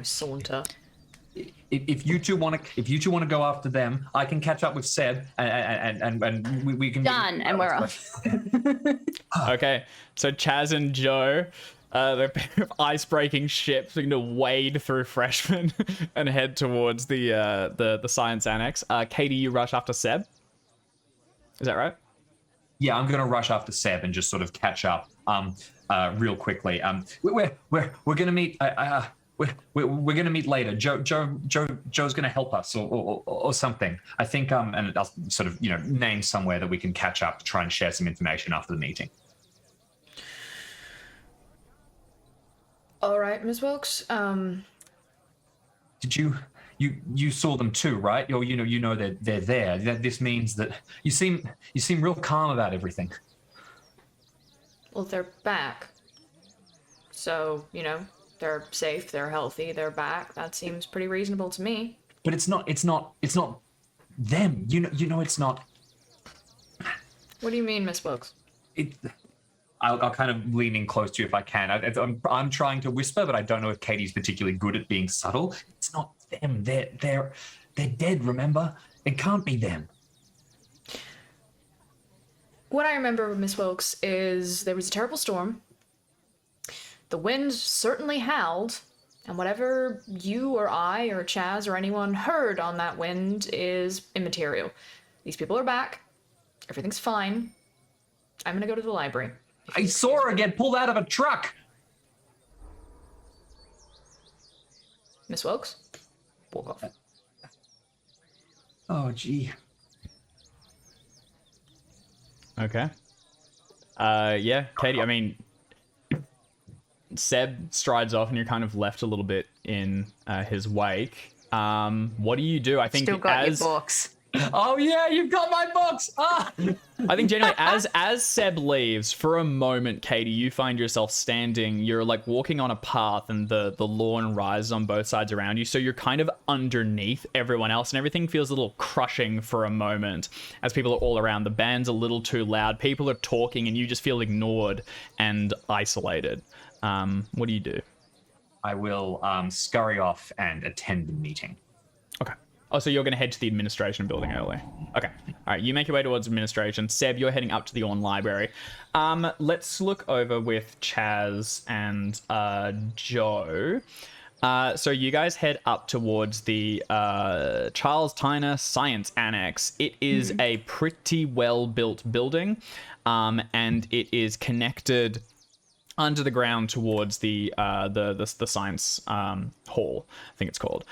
Speaker 5: saunter.
Speaker 1: If you two want to go after them, I can catch up with Seb and we can
Speaker 2: Done, and we're off.
Speaker 3: Okay, so Chaz and Joe, they're a pair of ice-breaking ships going to wade through freshmen and head towards the science annex. Katie, you rush after Seb. Is that right?
Speaker 1: Yeah, I'm gonna rush after Seb and just sort of catch up real quickly. We're gonna meet. We're gonna meet later. Joe's gonna help us or something. I think and I'll sort of name somewhere that we can catch up to try and share some information after the meeting.
Speaker 5: All right, Miss Wilkes.
Speaker 1: Did you saw them too, right? You know they're there. This means that you seem real calm about everything.
Speaker 5: Well, they're back. So, they're safe, they're healthy, they're back. That seems pretty reasonable to me.
Speaker 1: But it's not them. You know it's not.
Speaker 5: What do you mean, Miss Wilkes?
Speaker 1: I'll kind of lean in close to you if I can. I'm trying to whisper, but I don't know if Katie's particularly good at being subtle. It's not them. They're dead. Remember, it can't be them.
Speaker 5: What I remember, Miss Wilkes, is there was a terrible storm. The wind certainly howled, and whatever you or I or Chaz or anyone heard on that wind is immaterial. These people are back. Everything's fine. I'm gonna go to the library.
Speaker 1: I saw her get pulled out of a truck.
Speaker 5: Miss Wilkes, walk off.
Speaker 1: Oh, gee.
Speaker 3: Okay. Yeah, Katie, I mean, Seb strides off and you're kind of left a little bit in his wake. What do you do? I think
Speaker 2: Still got your books.
Speaker 1: Oh, yeah, you've got my books. Ah.
Speaker 3: I think generally as Seb leaves, for a moment, Katie, you find yourself standing, you're like walking on a path and the lawn rises on both sides around you. So you're kind of underneath everyone else and everything feels a little crushing for a moment as people are all around. The band's a little too loud. People are talking and you just feel ignored and isolated. What do you do?
Speaker 1: I will scurry off and attend the meeting.
Speaker 3: Okay. Oh, so you're going to head to the administration building early. Okay. All right. You make your way towards administration. Seb, you're heading up to the Orne Library. Let's look over with Chaz and Joe. So you guys head up towards the Charles Tyner Science Annex. It is a pretty well-built building, and it is connected under the ground towards the science hall, I think it's called.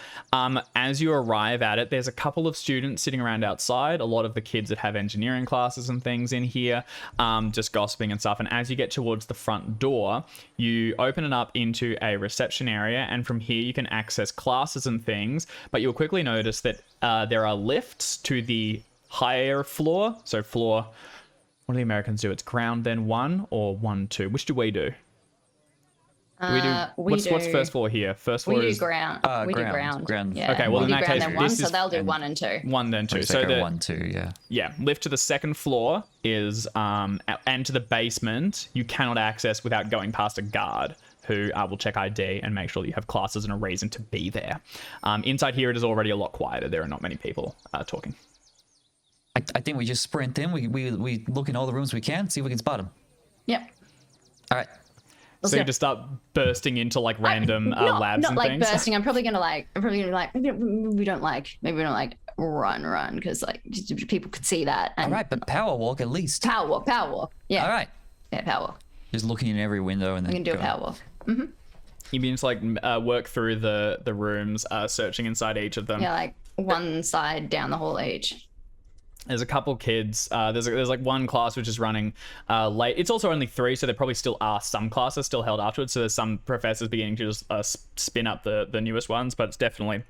Speaker 3: As you arrive at it, there's a couple of students sitting around outside, a lot of the kids that have engineering classes and things in here, just gossiping and stuff. And as you get towards the front door, you open it up into a reception area, and from here you can access classes and things, but you'll quickly notice that there are lifts to the higher floor. So floor... What do the Americans do? It's ground, then 1, or 1, 2. Which do we do? What's first floor here? First floor is
Speaker 2: ground. We do ground. Yeah.
Speaker 3: Okay, well, in that case,
Speaker 2: then 1,
Speaker 3: this
Speaker 2: so
Speaker 3: is
Speaker 2: they'll do 1 and 2.
Speaker 3: 1, then 2.
Speaker 4: So 1, 2, yeah.
Speaker 3: Yeah, lift to the second floor is, and to the basement, you cannot access without going past a guard who will check ID and make sure that you have classes and a reason to be there. Inside here, it is already a lot quieter. There are not many people talking.
Speaker 4: I think we just sprint in. We look in all the rooms we can, see if we can spot them.
Speaker 2: Yep.
Speaker 4: All right.
Speaker 3: So you just start bursting into like random labs
Speaker 2: not
Speaker 3: and
Speaker 2: like
Speaker 3: things.
Speaker 2: bursting. I'm probably gonna like maybe we don't like run because like people could see that. And
Speaker 4: All right, but power walk at least.
Speaker 2: power walk. Yeah.
Speaker 4: All right.
Speaker 2: Yeah, power walk.
Speaker 4: Just looking in every window and then
Speaker 2: We can do a
Speaker 4: going.
Speaker 2: power walk.
Speaker 3: You mean to like work through the rooms, searching inside each of them.
Speaker 2: Yeah, like one side down the hall each.
Speaker 3: There's a couple kids. There's like one class which is running late. It's also only 3, so there probably still are some classes still held afterwards. So there's some professors beginning to just spin up the newest ones, but it's definitely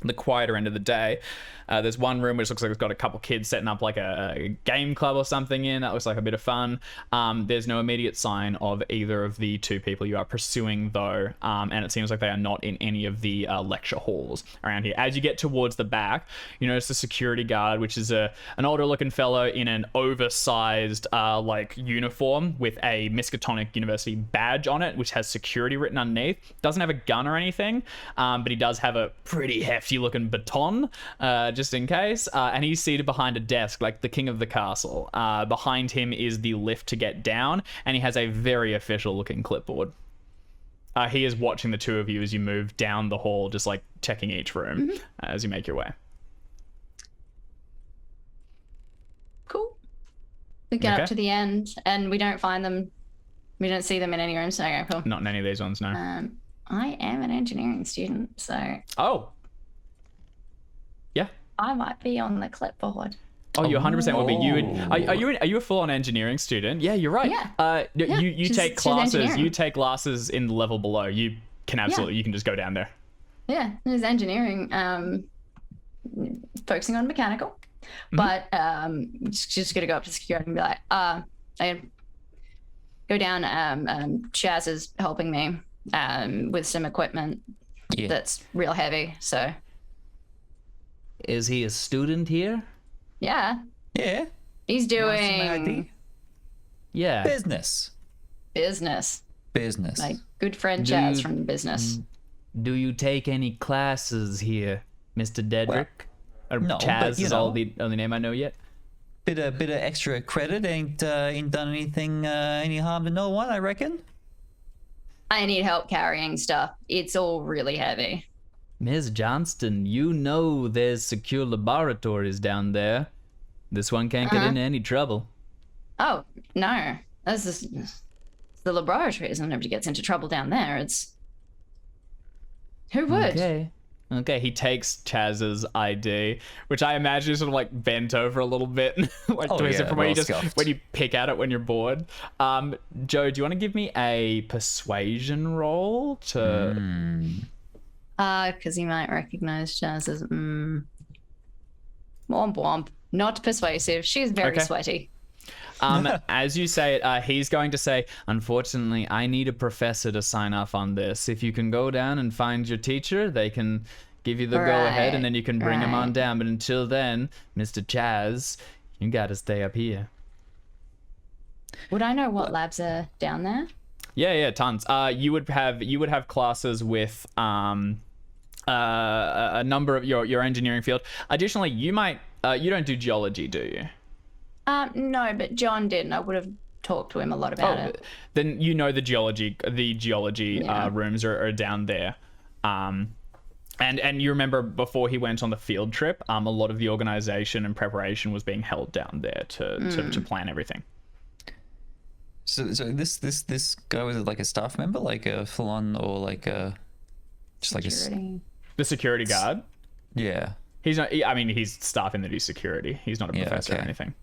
Speaker 3: the quieter end of the day. There's one room which looks like it's got a couple kids setting up like a game club or something in. That looks like a bit of fun. There's no immediate sign of either of the 2 people you are pursuing though, and it seems like they are not in any of the lecture halls around here. As you get towards the back, you notice the security guard, which is an older looking fellow in an oversized like uniform with a Miskatonic University badge on it, which has security written underneath. Doesn't have a gun or anything, but he does have a pretty hefty looking baton, just in case, and he's seated behind a desk like the king of the castle. Behind him is the lift to get down, and he has a very official looking clipboard. He is watching the 2 of you as you move down the hall, just like checking each room as you make your way.
Speaker 2: Cool. We get
Speaker 3: Okay.
Speaker 2: up to the end and we don't find them. We don't see them in any rooms. So okay, cool.
Speaker 3: Not in any of these ones, no.
Speaker 2: I am an engineering student, so
Speaker 3: Oh. Yeah.
Speaker 2: I might be on the clipboard.
Speaker 3: Oh, you 100% would be. You would. Are you a full-on engineering student? Yeah, you're right.
Speaker 2: Yeah.
Speaker 3: You
Speaker 2: She's-
Speaker 3: take
Speaker 2: she's
Speaker 3: classes.
Speaker 2: engineering.
Speaker 3: You take classes in the level below. You can absolutely. You can just go down there.
Speaker 2: Yeah, there's engineering, focusing on mechanical, but just gonna go up to security and be like, I go down. Chaz is helping me with some equipment
Speaker 4: Yeah.
Speaker 2: that's real heavy. So
Speaker 6: Is he a student here?
Speaker 2: yeah,
Speaker 4: Yeah.
Speaker 2: he's
Speaker 4: Want some
Speaker 2: doing
Speaker 4: ID?
Speaker 6: Yeah.
Speaker 4: Business.
Speaker 2: business.
Speaker 4: Business.
Speaker 2: Like good friend
Speaker 6: Do
Speaker 2: Chaz
Speaker 6: you-
Speaker 2: from business.
Speaker 6: Do you take any classes here, Mr. Dedrick?
Speaker 3: Or
Speaker 4: No,
Speaker 3: Chaz
Speaker 4: but, you
Speaker 3: is
Speaker 4: know.
Speaker 3: the only name I know yet.
Speaker 4: bit of extra credit ain't done anything any harm to no one, I reckon.
Speaker 2: I need help carrying stuff. It's all really heavy.
Speaker 6: Ms. Johnston, you know there's secure laboratories down there. This one can't get into any trouble.
Speaker 2: Oh, no. This is the laboratory, and nobody gets into trouble down there. It's... Who would?
Speaker 3: Okay, he takes Chaz's ID, which I imagine is sort of like bent over a little bit, like twisted from where you when you pick at it when you're bored. Joe, do you want to give me a persuasion roll to?
Speaker 2: Because he might recognize Chaz as womp womp. Not persuasive. She's very sweaty.
Speaker 3: As you say it, he's going to say, unfortunately, I need a professor to sign off on this. If you can go down and find your teacher, they can give you the go-ahead, and then you can bring him on down. But until then, Mr. Chaz, you got to stay up here.
Speaker 2: Would I know what labs are down there?
Speaker 3: Yeah, tons. You would have classes with a number of your engineering field. Additionally, you might you don't do geology, do you?
Speaker 2: No, but John did, and I would have talked to him a lot about it.
Speaker 3: Then you know the geology rooms are down there. And you remember before he went on the field trip, a lot of the organization and preparation was being held down there to plan everything.
Speaker 4: So this guy was like a staff member, like a full-on, or like a just
Speaker 2: Security.
Speaker 4: like
Speaker 3: The security guard.
Speaker 4: Yeah.
Speaker 3: He's not. I mean, he's staff in the security. He's not a professor or anything.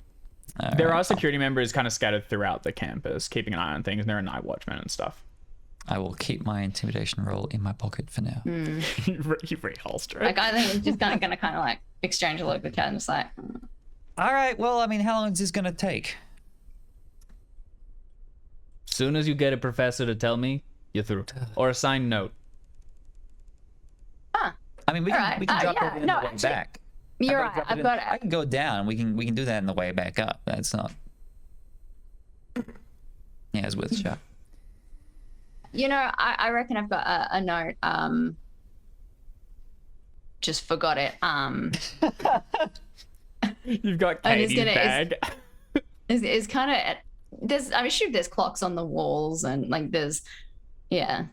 Speaker 4: All
Speaker 3: There
Speaker 4: right.
Speaker 3: are security members kind of scattered throughout the campus, keeping an eye on things, and there are night watchmen and stuff.
Speaker 4: I will keep my intimidation roll in my pocket for now.
Speaker 3: You reholster it.
Speaker 2: Like, I think we're just gonna kind of like exchange a look with Kat and just like,
Speaker 4: All right. Well, I mean, how long is this gonna take?
Speaker 6: Soon as you get a professor to tell me, you're through. Or a signed note.
Speaker 4: I mean, we can drop it in the way
Speaker 2: actually,
Speaker 4: back.
Speaker 2: you're right. I've got
Speaker 4: I can go down. We can do that in the way back up. That's not. Yeah, it's worth a shot.
Speaker 2: You know, I reckon I've got a note. Just forgot it.
Speaker 3: You've got
Speaker 2: And he's
Speaker 3: Katie's
Speaker 2: gonna-
Speaker 3: bag.
Speaker 2: Is kind of there's. I'm sure there's clocks on the walls and like there's, yeah.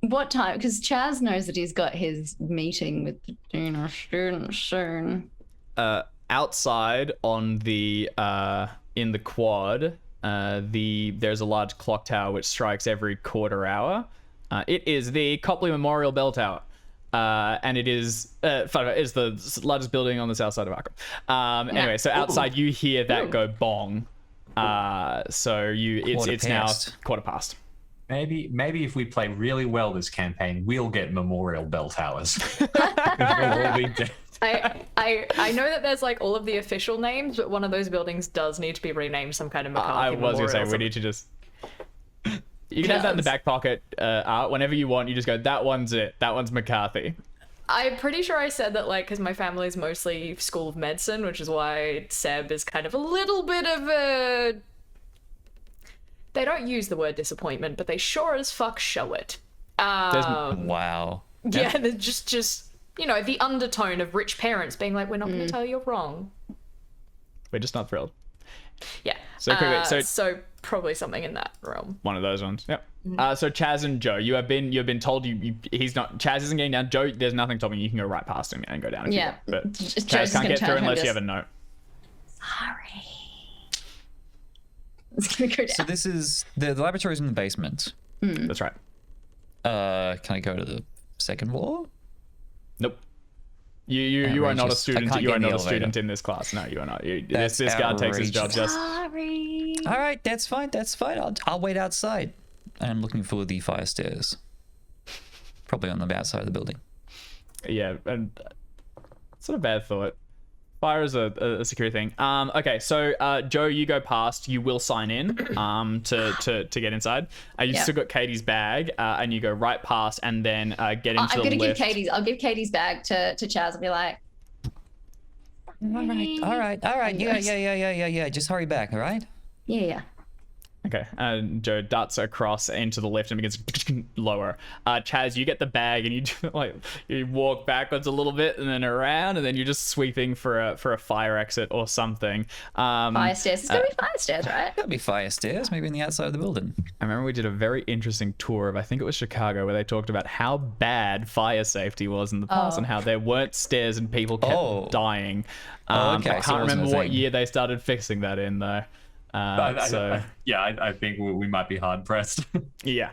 Speaker 2: What time? Because Chaz knows that he's got his meeting with the dean of students soon.
Speaker 3: Outside on the in the quad, there's a large clock tower which strikes every quarter hour. It is the Copley Memorial Bell Tower. And it is the largest building on the south side of Arkham. Anyway, so outside you hear that go bong. So it's now quarter past.
Speaker 1: Maybe if we play really well this campaign, we'll get memorial bell towers. We'll all be dead.
Speaker 5: I know that there's like all of the official names, but one of those buildings does need to be renamed some kind of McCarthy
Speaker 3: I was gonna say
Speaker 5: Memorial.
Speaker 3: we need to just. You can have that in the back pocket. Whenever you want, you just go. That one's it. That one's McCarthy.
Speaker 5: I'm pretty sure I said that, like, because my family's mostly School of Medicine, which is why Seb is kind of a little bit of a... They don't use the word disappointment, but they sure as fuck show it.
Speaker 4: Wow.
Speaker 5: Yeah, there's just you know, the undertone of rich parents being like, we're not going to tell you you're wrong.
Speaker 3: We're just not thrilled.
Speaker 5: Yeah.
Speaker 3: So quickly,
Speaker 5: so probably something in that realm.
Speaker 3: One of those ones. Yep. So Chaz and Joe, you've been told he's not. Chaz isn't getting down. Joe, there's nothing stopping you. You can go right past him and go down. If you want. But Chaz can't get through unless you have a note.
Speaker 2: Sorry. It's gonna go down.
Speaker 4: So this is the laboratory's in the basement.
Speaker 3: That's right.
Speaker 4: Can I go to the second floor?
Speaker 3: Nope. You are not a
Speaker 4: Outrageous. I
Speaker 3: student.
Speaker 4: can't
Speaker 3: You
Speaker 4: get
Speaker 3: are
Speaker 4: in the
Speaker 3: not a
Speaker 4: elevator.
Speaker 3: student in this class. No, you are not.
Speaker 4: That's
Speaker 3: This guard takes his job
Speaker 4: outrageous.
Speaker 3: just.
Speaker 2: Sorry.
Speaker 4: All right, that's fine. That's fine. I'll wait outside. And I'm looking for the fire stairs. Probably on the outside of the building.
Speaker 3: Yeah, and it's not a bad thought. Fire is a security thing. Okay, so Joe, you go past. You will sign in to get inside. You've still got Katie's bag, and you go right past, and then get into the lift.
Speaker 2: I'll give Katie's bag to Chaz and be like,
Speaker 4: All right. Yeah. Just hurry back, all right?
Speaker 2: yeah.
Speaker 3: Okay, Joe darts across into the lift and begins to lower. Chaz, you get the bag and you walk backwards a little bit and then around, and then you're just sweeping for a fire exit or something.
Speaker 2: Fire stairs. It's gonna be fire stairs, right?
Speaker 4: That'd be fire stairs, maybe on the outside of the building.
Speaker 3: I remember we did a very interesting tour of, I think it was Chicago, where they talked about how bad fire safety was in the past and how there weren't stairs and people kept dying.
Speaker 4: Okay,
Speaker 3: I
Speaker 4: so it
Speaker 3: can't
Speaker 4: wasn't
Speaker 3: remember
Speaker 4: a
Speaker 3: what
Speaker 4: thing.
Speaker 3: year they started fixing that in though.
Speaker 1: I think we might be hard pressed.
Speaker 3: Yeah.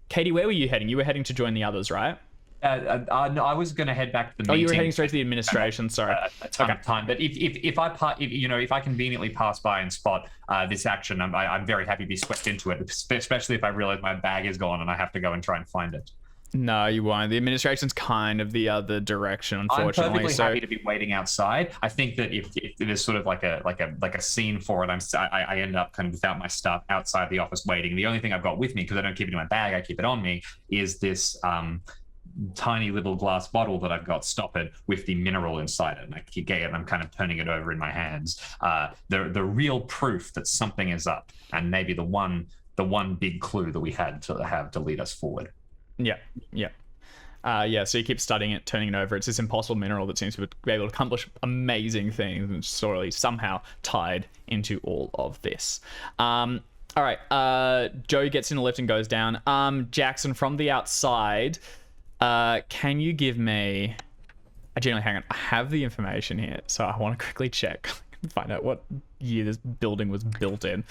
Speaker 3: Katie, where were you heading? You were heading to join the others, right?
Speaker 1: No, I was going to head back to the meeting.
Speaker 3: Oh, you were heading straight to the administration. Sorry.
Speaker 1: A ton of time, but if I conveniently pass by and spot this action, I'm very happy to be swept into it, especially if I realize my bag is gone and I have to go and try and find it.
Speaker 3: No, you won't. The administration's kind of the other direction, unfortunately.
Speaker 1: I'm perfectly happy to be waiting outside. I think that if there's sort of like a scene for it, I end up kind of without my stuff outside the office waiting. The only thing I've got with me, because I don't keep it in my bag, I keep it on me, is this tiny little glass bottle that I've got stoppered with the mineral inside it. And I'm kind of turning it over in my hands. The real proof that something is up, and maybe the one big clue that we had to have to lead us forward.
Speaker 3: Yeah. So you keep studying it, turning it over. It's this impossible mineral that seems to be able to accomplish amazing things and somehow tied into all of this. All right. Joe gets in the lift and goes down. Jackson, from the outside, can you give me... Generally, hang on. I have the information here, so I want to quickly check and find out what year this building was built in.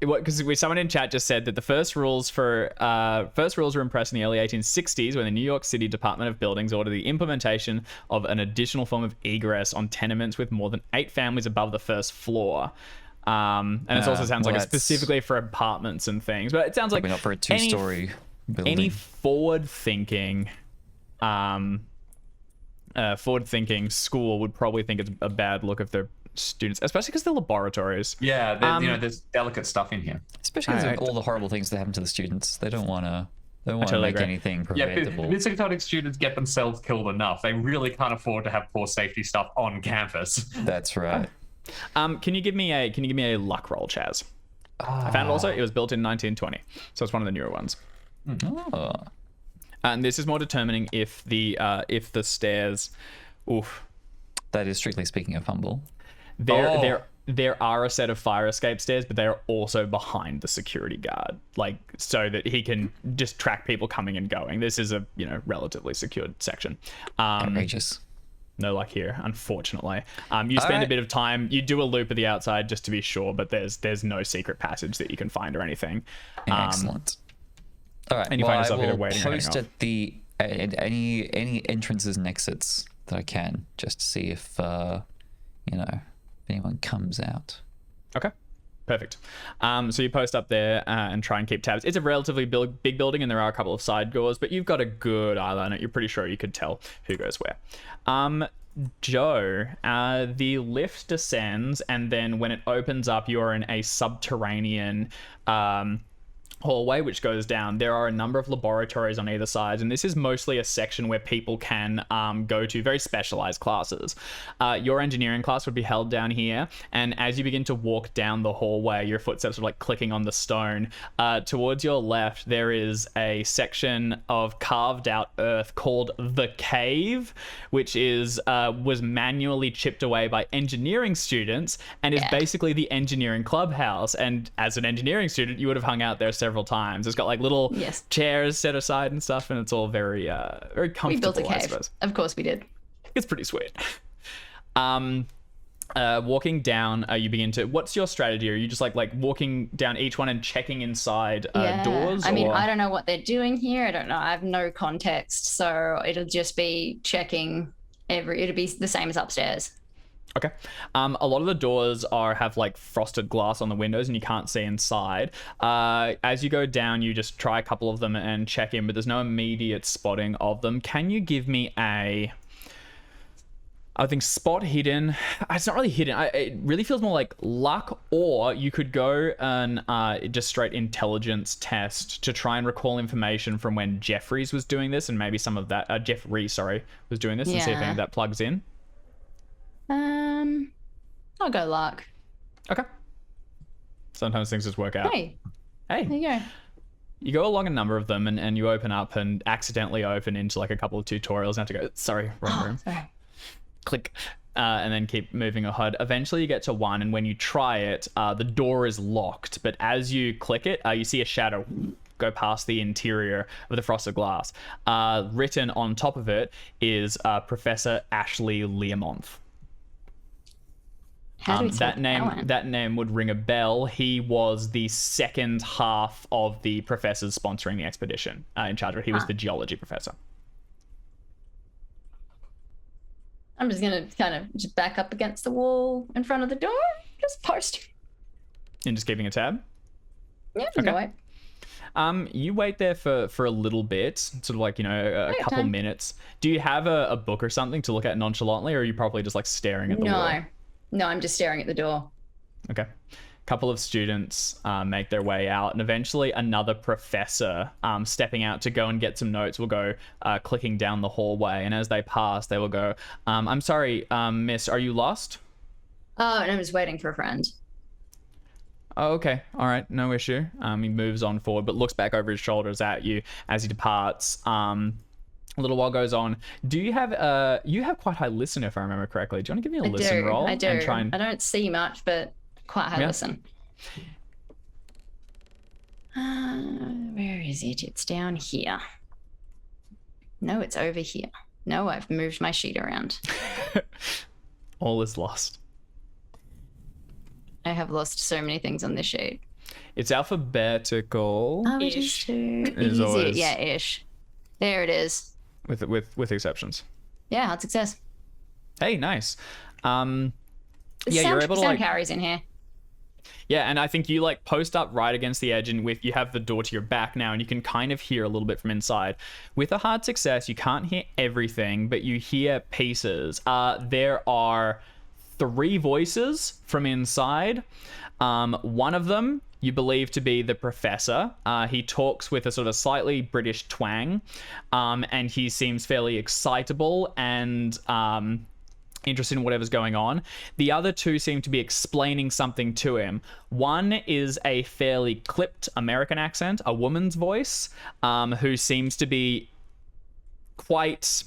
Speaker 3: Because someone in chat just said that the first rules were impressed in the early 1860s when the New York City Department of Buildings ordered the implementation of an additional form of egress on tenements with more than 8 families above the first floor. And it also sounds like it's specifically for apartments and things, but it sounds like
Speaker 4: not for a 2-story building.
Speaker 3: Any forward-thinking school would probably think it's a bad look if they're students, especially because they're laboratories.
Speaker 1: Yeah, there's delicate stuff in here.
Speaker 4: Especially because of all the horrible things that happen to the students. They don't want to make anything preventable.
Speaker 1: Yeah, Miskatonic students get themselves killed enough. They really can't afford to have poor safety stuff on campus.
Speaker 4: That's right.
Speaker 3: Can you give me a luck roll, Chaz? I found it also. It was built in 1920, so it's one of the newer ones.
Speaker 4: Oh.
Speaker 3: And this is more determining if the stairs. Oof.
Speaker 4: That is strictly speaking of humble.
Speaker 3: There are a set of fire escape stairs, but they are also behind the security guard, so that he can just track people coming and going. This is a relatively secured section.
Speaker 4: Outrageous.
Speaker 3: No luck here, unfortunately. You spend a bit of time. You do a loop at the outside just to be sure, but there's no secret passage that you can find or anything.
Speaker 4: Excellent. All right.
Speaker 3: And you find yourself either waiting or
Speaker 4: post at the any entrances and exits that I can, just to see if if anyone comes out.
Speaker 3: Okay, perfect. So you post up there and try and keep tabs. It's a relatively big building, and there are a couple of side doors, but you've got a good eye on it. You're pretty sure you could tell who goes where. Joe, the lift descends, and then when it opens up, you're in a subterranean hallway which goes down. There are a number of laboratories on either side, and this is mostly a section where people can go to very specialized classes. Your engineering class would be held down here, and as you begin to walk down the hallway, your footsteps are clicking on the stone. Towards your left, there is a section of carved out earth called the Cave, which was manually chipped away by engineering students and is basically the engineering clubhouse. And as an engineering student, you would have hung out there several times. It's got little chairs set aside and stuff, and it's all very very comfortable.
Speaker 2: We built a
Speaker 3: I
Speaker 2: cave.
Speaker 3: suppose.
Speaker 2: Of course we did.
Speaker 3: It's pretty sweet. Walking down, you begin to. What's your strategy? Are you just like walking down each one and checking inside doors?
Speaker 2: I mean, I don't know what they're doing here. I don't know. I have no context, so it'll just be checking it'll be the same as upstairs.
Speaker 3: Okay. A lot of the doors have frosted glass on the windows and you can't see inside. As you go down, you just try a couple of them and check in, but there's no immediate spotting of them. Can you give me I think spot hidden. It's not really hidden. It really feels more like luck, or you could go and just straight intelligence test to try and recall information from when Jeffries was doing this, and maybe some of that Jeffrey, was doing this, and see if any of that plugs in.
Speaker 2: I'll go luck.
Speaker 3: Okay. Sometimes things just work out.
Speaker 2: Hey,
Speaker 3: Hey.
Speaker 2: there you go.
Speaker 3: You go along a number of them and you open up and accidentally open into like a couple of tutorials and have to go, sorry, wrong room.
Speaker 2: Sorry.
Speaker 3: Click. And then keep moving ahead. Eventually you get to one, and when you try it, the door is locked. But as you click it, you see a shadow go past the interior of the frosted glass. Written on top of it is Professor Ashley Learmonth.
Speaker 2: How do we take one?
Speaker 3: That name would ring a bell. He was the second half of the professors sponsoring the expedition in charge of it. He was the geology professor.
Speaker 2: I'm just gonna kind of just back up against the wall in front of the door, just post.
Speaker 3: And just keeping a tab.
Speaker 2: Yeah, okay. Wait.
Speaker 3: You wait there for a little bit, sort of like, a couple
Speaker 2: time.
Speaker 3: minutes. Do you have a book or something to look at nonchalantly, or are you probably just like staring at the wall?
Speaker 2: No, I'm just staring at the door.
Speaker 3: Okay. Couple of students make their way out, and eventually another professor stepping out to go and get some notes will go clicking down the hallway, and as they pass they will go, I'm sorry, miss, are you lost?
Speaker 2: Oh, and I'm just waiting for a friend.
Speaker 3: Oh, okay, all right, no issue. He moves on forward but looks back over his shoulders at you as he departs. A little while goes on. Do you have you have quite high listen, if I remember correctly? Do you want to give me a listen roll?
Speaker 2: I do.
Speaker 3: And try and...
Speaker 2: I don't see much, but quite high listen. Where is it? It's down here. No, it's over here. No, I've moved my sheet around.
Speaker 3: All is lost.
Speaker 2: I have lost so many things on this sheet.
Speaker 3: It's alphabetical.
Speaker 2: Oh, it is too.
Speaker 3: Is always...
Speaker 2: Yeah, ish. There it is.
Speaker 3: With exceptions.
Speaker 2: Yeah, hard success.
Speaker 3: Hey, nice. Yeah,
Speaker 2: You're able to sound carries in here.
Speaker 3: Yeah, and I think you like post up right against the edge, and you have the door to your back now, and you can kind of hear a little bit from inside. With a hard success, you can't hear everything, but you hear pieces. There are 3 voices from inside. One of them you believe to be the professor. He talks with a sort of slightly British twang, and he seems fairly excitable and interested in whatever's going on. The other 2 seem to be explaining something to him. One is a fairly clipped American accent, a woman's voice, who seems to be quite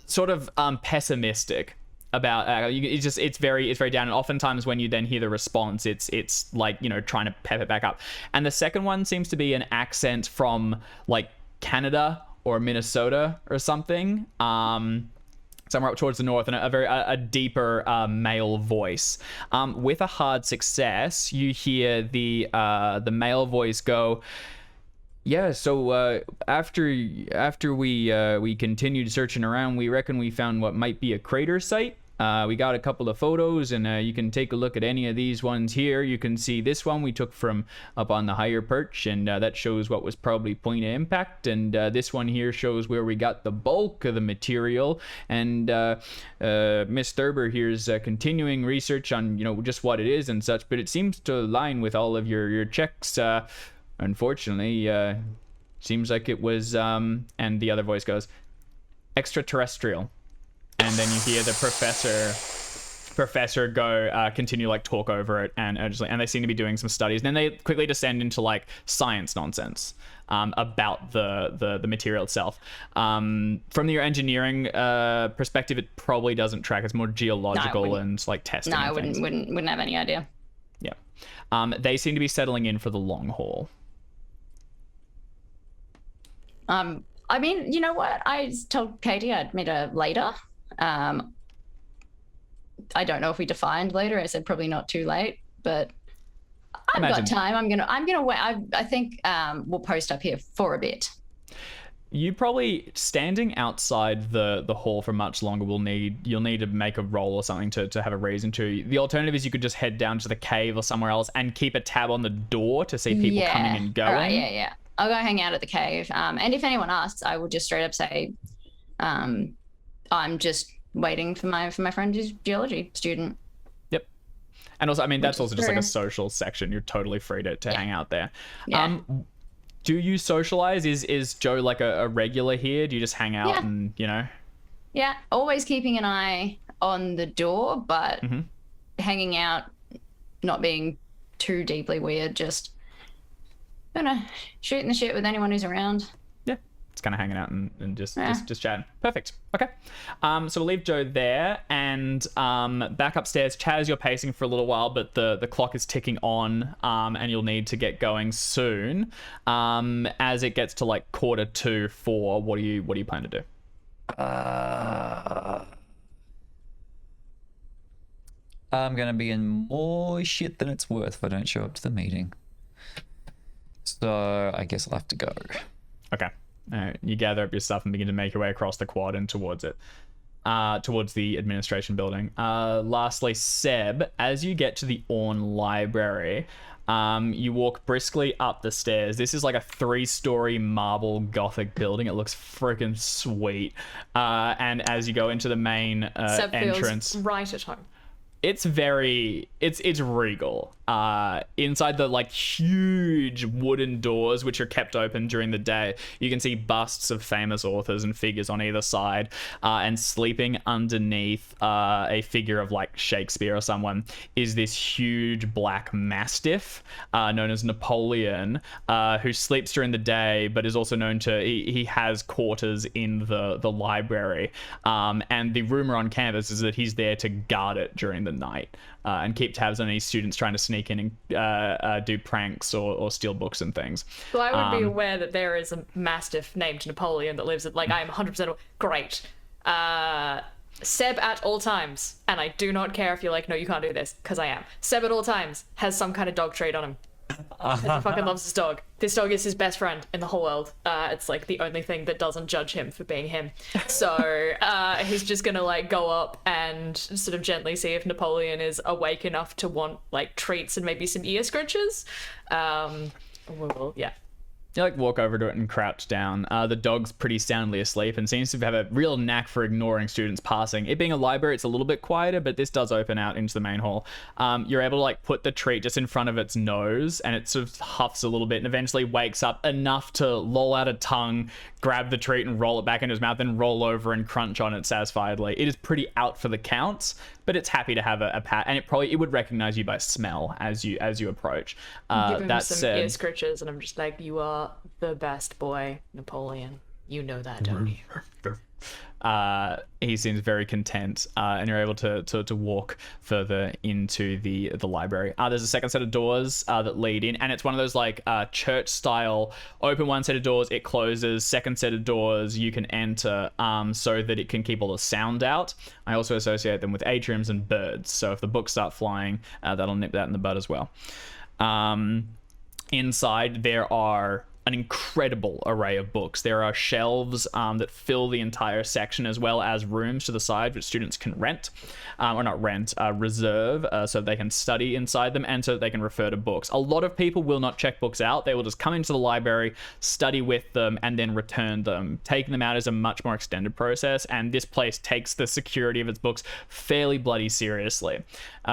Speaker 3: sort of pessimistic about it's very down, and oftentimes when you then hear the response, it's like, trying to pep it back up. And the second one seems to be an accent from like Canada or Minnesota or something, somewhere up towards the north, and a deeper male voice. With a hard success, you hear the male voice go, yeah, so after we continued searching around, we reckon we found what might be a crater site. We got a couple of photos, and you can take a look at any of these ones here. You can see this one we took from up on the higher perch, and that shows what was probably point of impact. And this one here shows where we got the bulk of the material. And Miss Thurber here's continuing research on just what it is and such, but it seems to align with all of your checks. Unfortunately, seems like it was, and the other voice goes, extraterrestrial. And then you hear the professor go, continue like talk over it, and they seem to be doing some studies. And then they quickly descend into like science nonsense about the material itself. From your engineering perspective, it probably doesn't track. It's more geological and like testing.
Speaker 2: No, I wouldn't have any idea.
Speaker 3: Yeah. They seem to be settling in for the long haul.
Speaker 2: I mean, you know what? I told Katie I'd meet her later. I don't know if we defined later. I said probably not too late, but I've got time. I'm gonna wait. I think we'll post up here for a bit.
Speaker 3: You probably standing outside the hall for much longer you'll need to make a roll or something to have a reason to. The alternative is you could just head down to the cave or somewhere else and keep a tab on the door to see people coming and going.
Speaker 2: All right, yeah. I'll go hang out at the cave. And if anyone asks, I will just straight up say, I'm just waiting for my friend who's a geology student.
Speaker 3: Yep. And also, I mean, that's also just like a social section. You're totally free to hang out there.
Speaker 2: Yeah.
Speaker 3: Do you socialize? Is Joe like a regular here? Do you just hang out and,
Speaker 2: Yeah, Yeah, always keeping an eye on the door, but
Speaker 3: Mm-hmm.
Speaker 2: hanging out, not being too deeply weird, just shooting the shit with anyone who's around.
Speaker 3: Yeah, it's kind of hanging out and just chatting. Perfect. Okay. So we'll leave Joe there and back upstairs. Chaz, you're pacing for a little while, but the clock is ticking on, and you'll need to get going soon. As it gets to like 3:45, what do you plan to do?
Speaker 4: I'm gonna be in more shit than it's worth if I don't show up to the meeting. So I guess I'll have to go.
Speaker 3: Okay. You gather up your stuff and begin to make your way across the quad and towards it. Towards the administration building. Lastly, Seb, as you get to the Orne Library, you walk briskly up the stairs. This is like a 3-story marble Gothic building. It looks freaking sweet. And as you go into the main
Speaker 5: Seb
Speaker 3: entrance,
Speaker 5: feels right at home.
Speaker 3: it's regal. Inside the like huge wooden doors, which are kept open during the day, you can see busts of famous authors and figures on either side, and sleeping underneath a figure of like Shakespeare or someone is this huge black mastiff known as Napoleon, who sleeps during the day but is also known to he has quarters in the library, and the rumor on campus is that he's there to guard it during the night, and keep tabs on any students trying to sneak in and do pranks or steal books and things.
Speaker 5: Well, I would be aware that there is a mastiff named Napoleon that lives at, like, I am 100% great. Seb at all times, and I do not care if you're like, no, you can't do this, because I am. Seb at all times has some kind of dog trait on him. He fucking loves his dog. This dog is his best friend in the whole world. It's like the only thing that doesn't judge him for being him. So he's just gonna like go up and sort of gently see if Napoleon is awake enough to want like treats and maybe some ear scratches. Yeah.
Speaker 3: You like walk over to it and crouch down. The dog's pretty soundly asleep and seems to have a real knack for ignoring students passing. It being a library, it's a little bit quieter, but this does open out into the main hall. You're able to like put the treat just in front of its nose, and it sort of huffs a little bit and eventually wakes up enough to loll out a tongue, grab the treat and roll it back into his mouth, then roll over and crunch on it satisfiedly. It is pretty out for the counts, but it's happy to have a pat, and it would recognize you by smell as you approach.
Speaker 5: Give him
Speaker 3: That
Speaker 5: some
Speaker 3: said,
Speaker 5: ear scratches, and I'm just like, you are the best boy, Napoleon. You know that, don't you?
Speaker 3: he seems very content, and you're able to walk further into the library. There's a second set of doors that lead in, and it's one of those like church style, open one set of doors, it closes, second set of doors you can enter, so that it can keep all the sound out. I also associate them with atriums and birds, so if the books start flying, that'll nip that in the bud as well. Inside there are an incredible array of books. There are shelves that fill the entire section, as well as rooms to the side which students can rent, or not rent, reserve, so they can study inside them and so that they can refer to books. A lot of people will not check books out. They will just come into the library, study with them, and then return them. Taking them out is a much more extended process, and this place takes the security of its books fairly bloody seriously.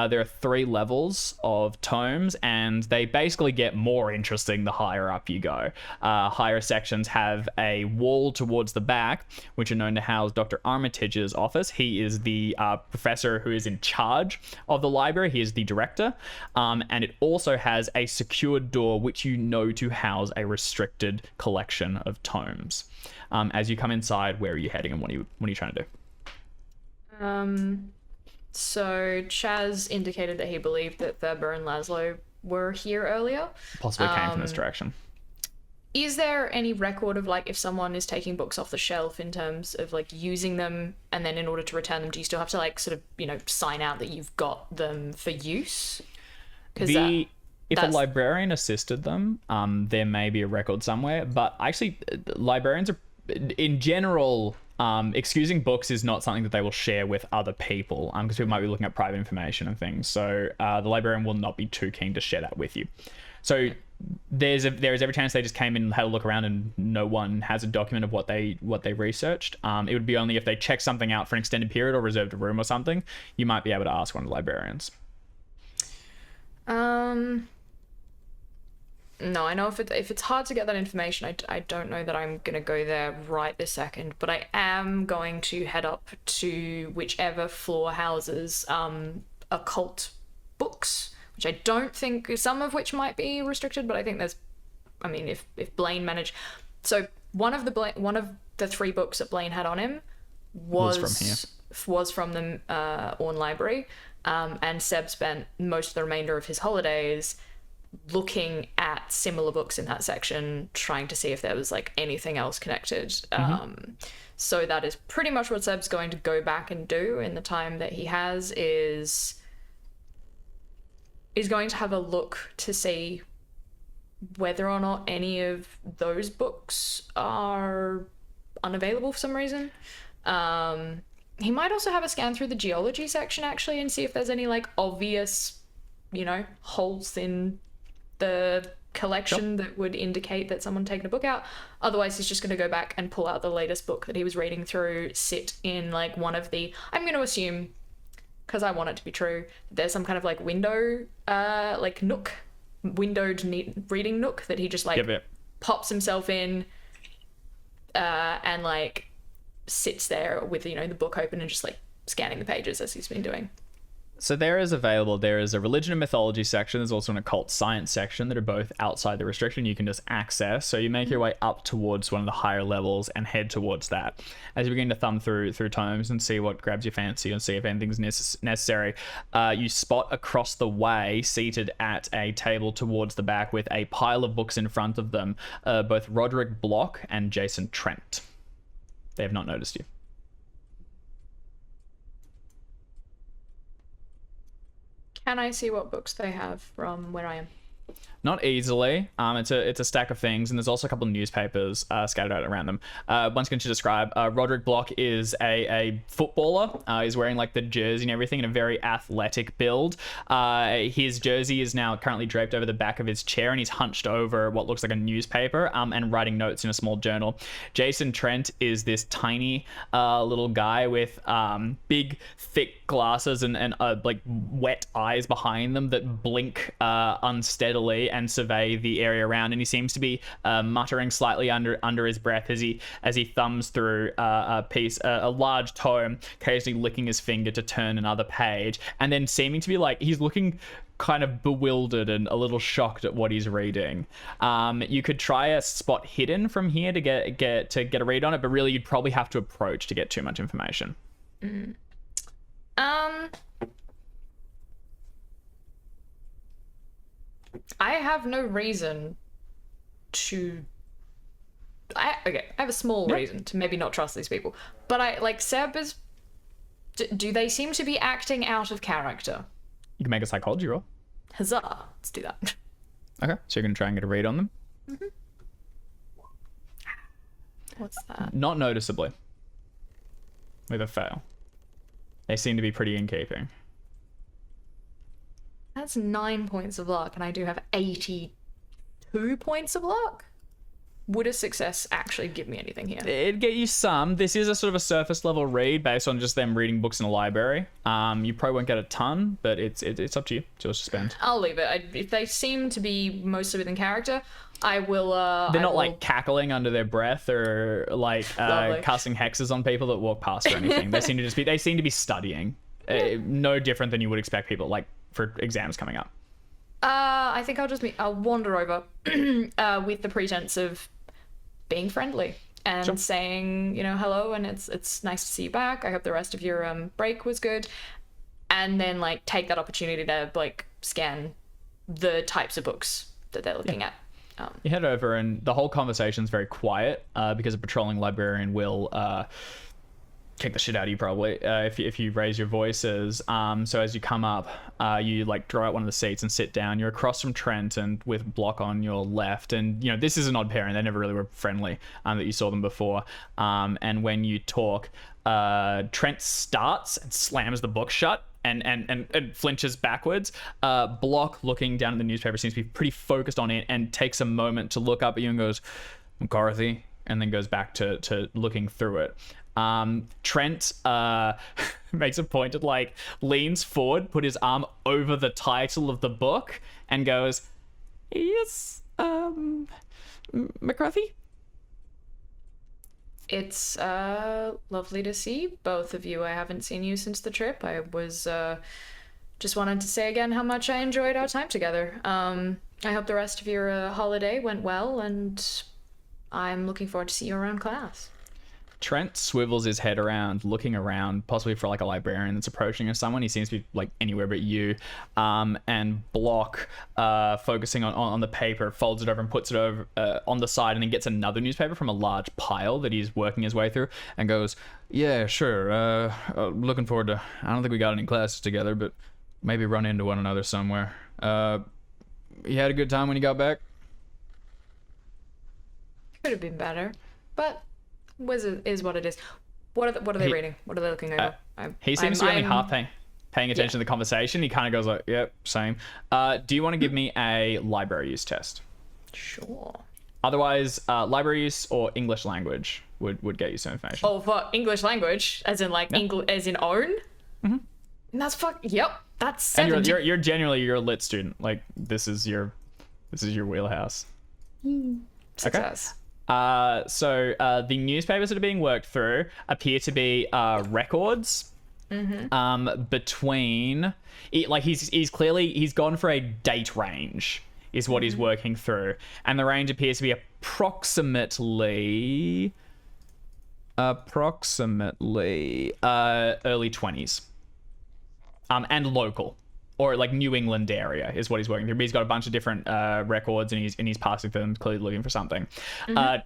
Speaker 3: There are 3 levels of tomes, and they basically get more interesting the higher up you go. Higher sections have a wall towards the back, which are known to house Dr. Armitage's office. He is the professor who is in charge of the library. He is the director. And it also has a secured door, which you know to house a restricted collection of tomes. As you come inside, where are you heading and what are you trying to do?
Speaker 5: So Chaz indicated that he believed that Thurber and Laszlo were here earlier.
Speaker 3: Possibly came from this direction.
Speaker 5: Is there any record of like if someone is taking books off the shelf in terms of like using them, and then in order to return them, do you still have to like sort of, sign out that you've got them for use?
Speaker 3: If a librarian assisted them, there may be a record somewhere, but actually librarians are, in general, excusing books is not something that they will share with other people, because people might be looking at private information and things. So the librarian will not be too keen to share that with you. So there is every chance they just came in and had a look around and no one has a document of what they researched. It would be only if they checked something out for an extended period or reserved a room or something, you might be able to ask one of the librarians.
Speaker 5: No, I know if it's hard to get that information, I don't know that I'm gonna go there right this second, but I am going to head up to whichever floor houses occult books, which I don't think, some of which might be restricted, but I think there's, I mean, if Blaine managed, so one of the 3 books that Blaine had on him was from the Orne Library, and Seb spent most of the remainder of his holidays looking at similar books in that section, trying to see if there was like anything else connected. So that is pretty much what Seb's going to go back and do in the time that he has, is going to have a look to see whether or not any of those books are unavailable for some reason. He might also have a scan through the geology section actually and see if there's any like obvious, holes in the collection that would indicate that someone taken a book out. Otherwise, he's just going to go back and pull out the latest book that he was reading through, sit in like one of the, I'm going to assume, because I want it to be true, there's some kind of like window, like nook, windowed reading nook that he just like pops himself in and like sits there with, the book open and just like scanning the pages as he's been doing.
Speaker 3: So there is a religion and mythology section. There's also an occult science section that are both outside the restriction you can just access. So you make your way up towards one of the higher levels and head towards that. As you begin to thumb through tomes and see what grabs your fancy and see if anything's necessary, you spot across the way, seated at a table towards the back with a pile of books in front of them, both Roderick Block and Jason Trent. They have not noticed you.
Speaker 5: Can I see what books they have from where I am?
Speaker 3: Not easily. It's a stack of things, and there's also a couple of newspapers scattered out around them. Once again to describe, Roderick Block is a footballer. He's wearing like the jersey and everything in a very athletic build. His jersey is now currently draped over the back of his chair, and he's hunched over what looks like a newspaper and writing notes in a small journal. Jason Trent is this tiny little guy with big, thick glasses and like wet eyes behind them that blink unsteadily and survey the area around, and he seems to be muttering slightly under his breath as he thumbs through a large tome, occasionally licking his finger to turn another page, and then seeming to be like he's looking kind of bewildered and a little shocked at what he's reading. You could try a spot hidden from here to get a read on it, but really you'd probably have to approach to get too much information.
Speaker 5: I have no reason to. I have a small reason to maybe not trust these people, but I like Seb is. Do they seem to be acting out of character?
Speaker 3: You can make a psychology roll.
Speaker 5: Huzzah! Let's do that.
Speaker 3: Okay, so you're gonna try and get a read on them.
Speaker 5: Mm-hmm. What's that?
Speaker 3: Not noticeably. With a fail. They seem to be pretty in keeping.
Speaker 5: That's 9 points of luck, and I do have 82 points of luck. Would a success actually give me anything here?
Speaker 3: It'd get you some. This is a sort of a surface level read based on just them reading books in a library. You probably won't get a ton, but it's up to you. It's yours to spend.
Speaker 5: I'll leave it. If they seem to be mostly within character, I will.
Speaker 3: They're not like cackling under their breath or like casting hexes on people that walk past or anything. They seem to be studying. No different than you would expect people like for exams coming up.
Speaker 5: I think I'll wander over with the pretense of being friendly and saying, hello, and it's nice to see you back. I hope the rest of your break was good, and then like take that opportunity to like scan the types of books that they're looking at.
Speaker 3: You head over, and the whole conversation's very quiet because a patrolling librarian will kick the shit out of you probably if you raise your voices. So as you come up, you like draw out one of the seats and sit down. You're across from Trent and with Block on your left, and this is an odd pairing. They never really were friendly that you saw them before. And when you talk, Trent starts and slams the book shut and flinches backwards. Block, looking down at the newspaper, seems to be pretty focused on it and takes a moment to look up at you and goes, McCarthy, and then goes back to looking through it. Trent makes a point of like leans forward, put his arm over the title of the book and goes, Yes, McCarthy?
Speaker 5: It's lovely to see both of you. I haven't seen you since the trip. I was just wanted to say again how much I enjoyed our time together. I hope the rest of your holiday went well, and I'm looking forward to see you around class.
Speaker 3: Trent swivels his head around, looking around, possibly for like a librarian that's approaching or someone. He seems to be like anywhere but you. And Block, focusing on the paper, folds it over and puts it over on the side, and then gets another newspaper from a large pile that he's working his way through, and goes, "Yeah, sure. Looking forward to. I don't think we got any classes together, but maybe run into one another somewhere. You had a good time when you got back?"
Speaker 5: Could have been better, but is what it is. What are they reading? What are they looking over?
Speaker 3: He seems to be only half paying attention to the conversation. He kind of goes like, "Yep, same." Do you want to give me a library use test?
Speaker 5: Sure.
Speaker 3: Otherwise, library use or English language would get you some information.
Speaker 5: Oh, for English language, as in like as in own. Mm-hmm. And that's Yep, that's 70.
Speaker 3: And you're genuinely you're a lit student. Like this is your wheelhouse.
Speaker 5: Success.
Speaker 3: Okay. So the newspapers that are being worked through appear to be records between like he's gone for a date range is what he's working through, and the range appears to be approximately early 20s, and local. Or like New England area is what he's working through. But he's got a bunch of different records, and he's passing through them, clearly looking for something.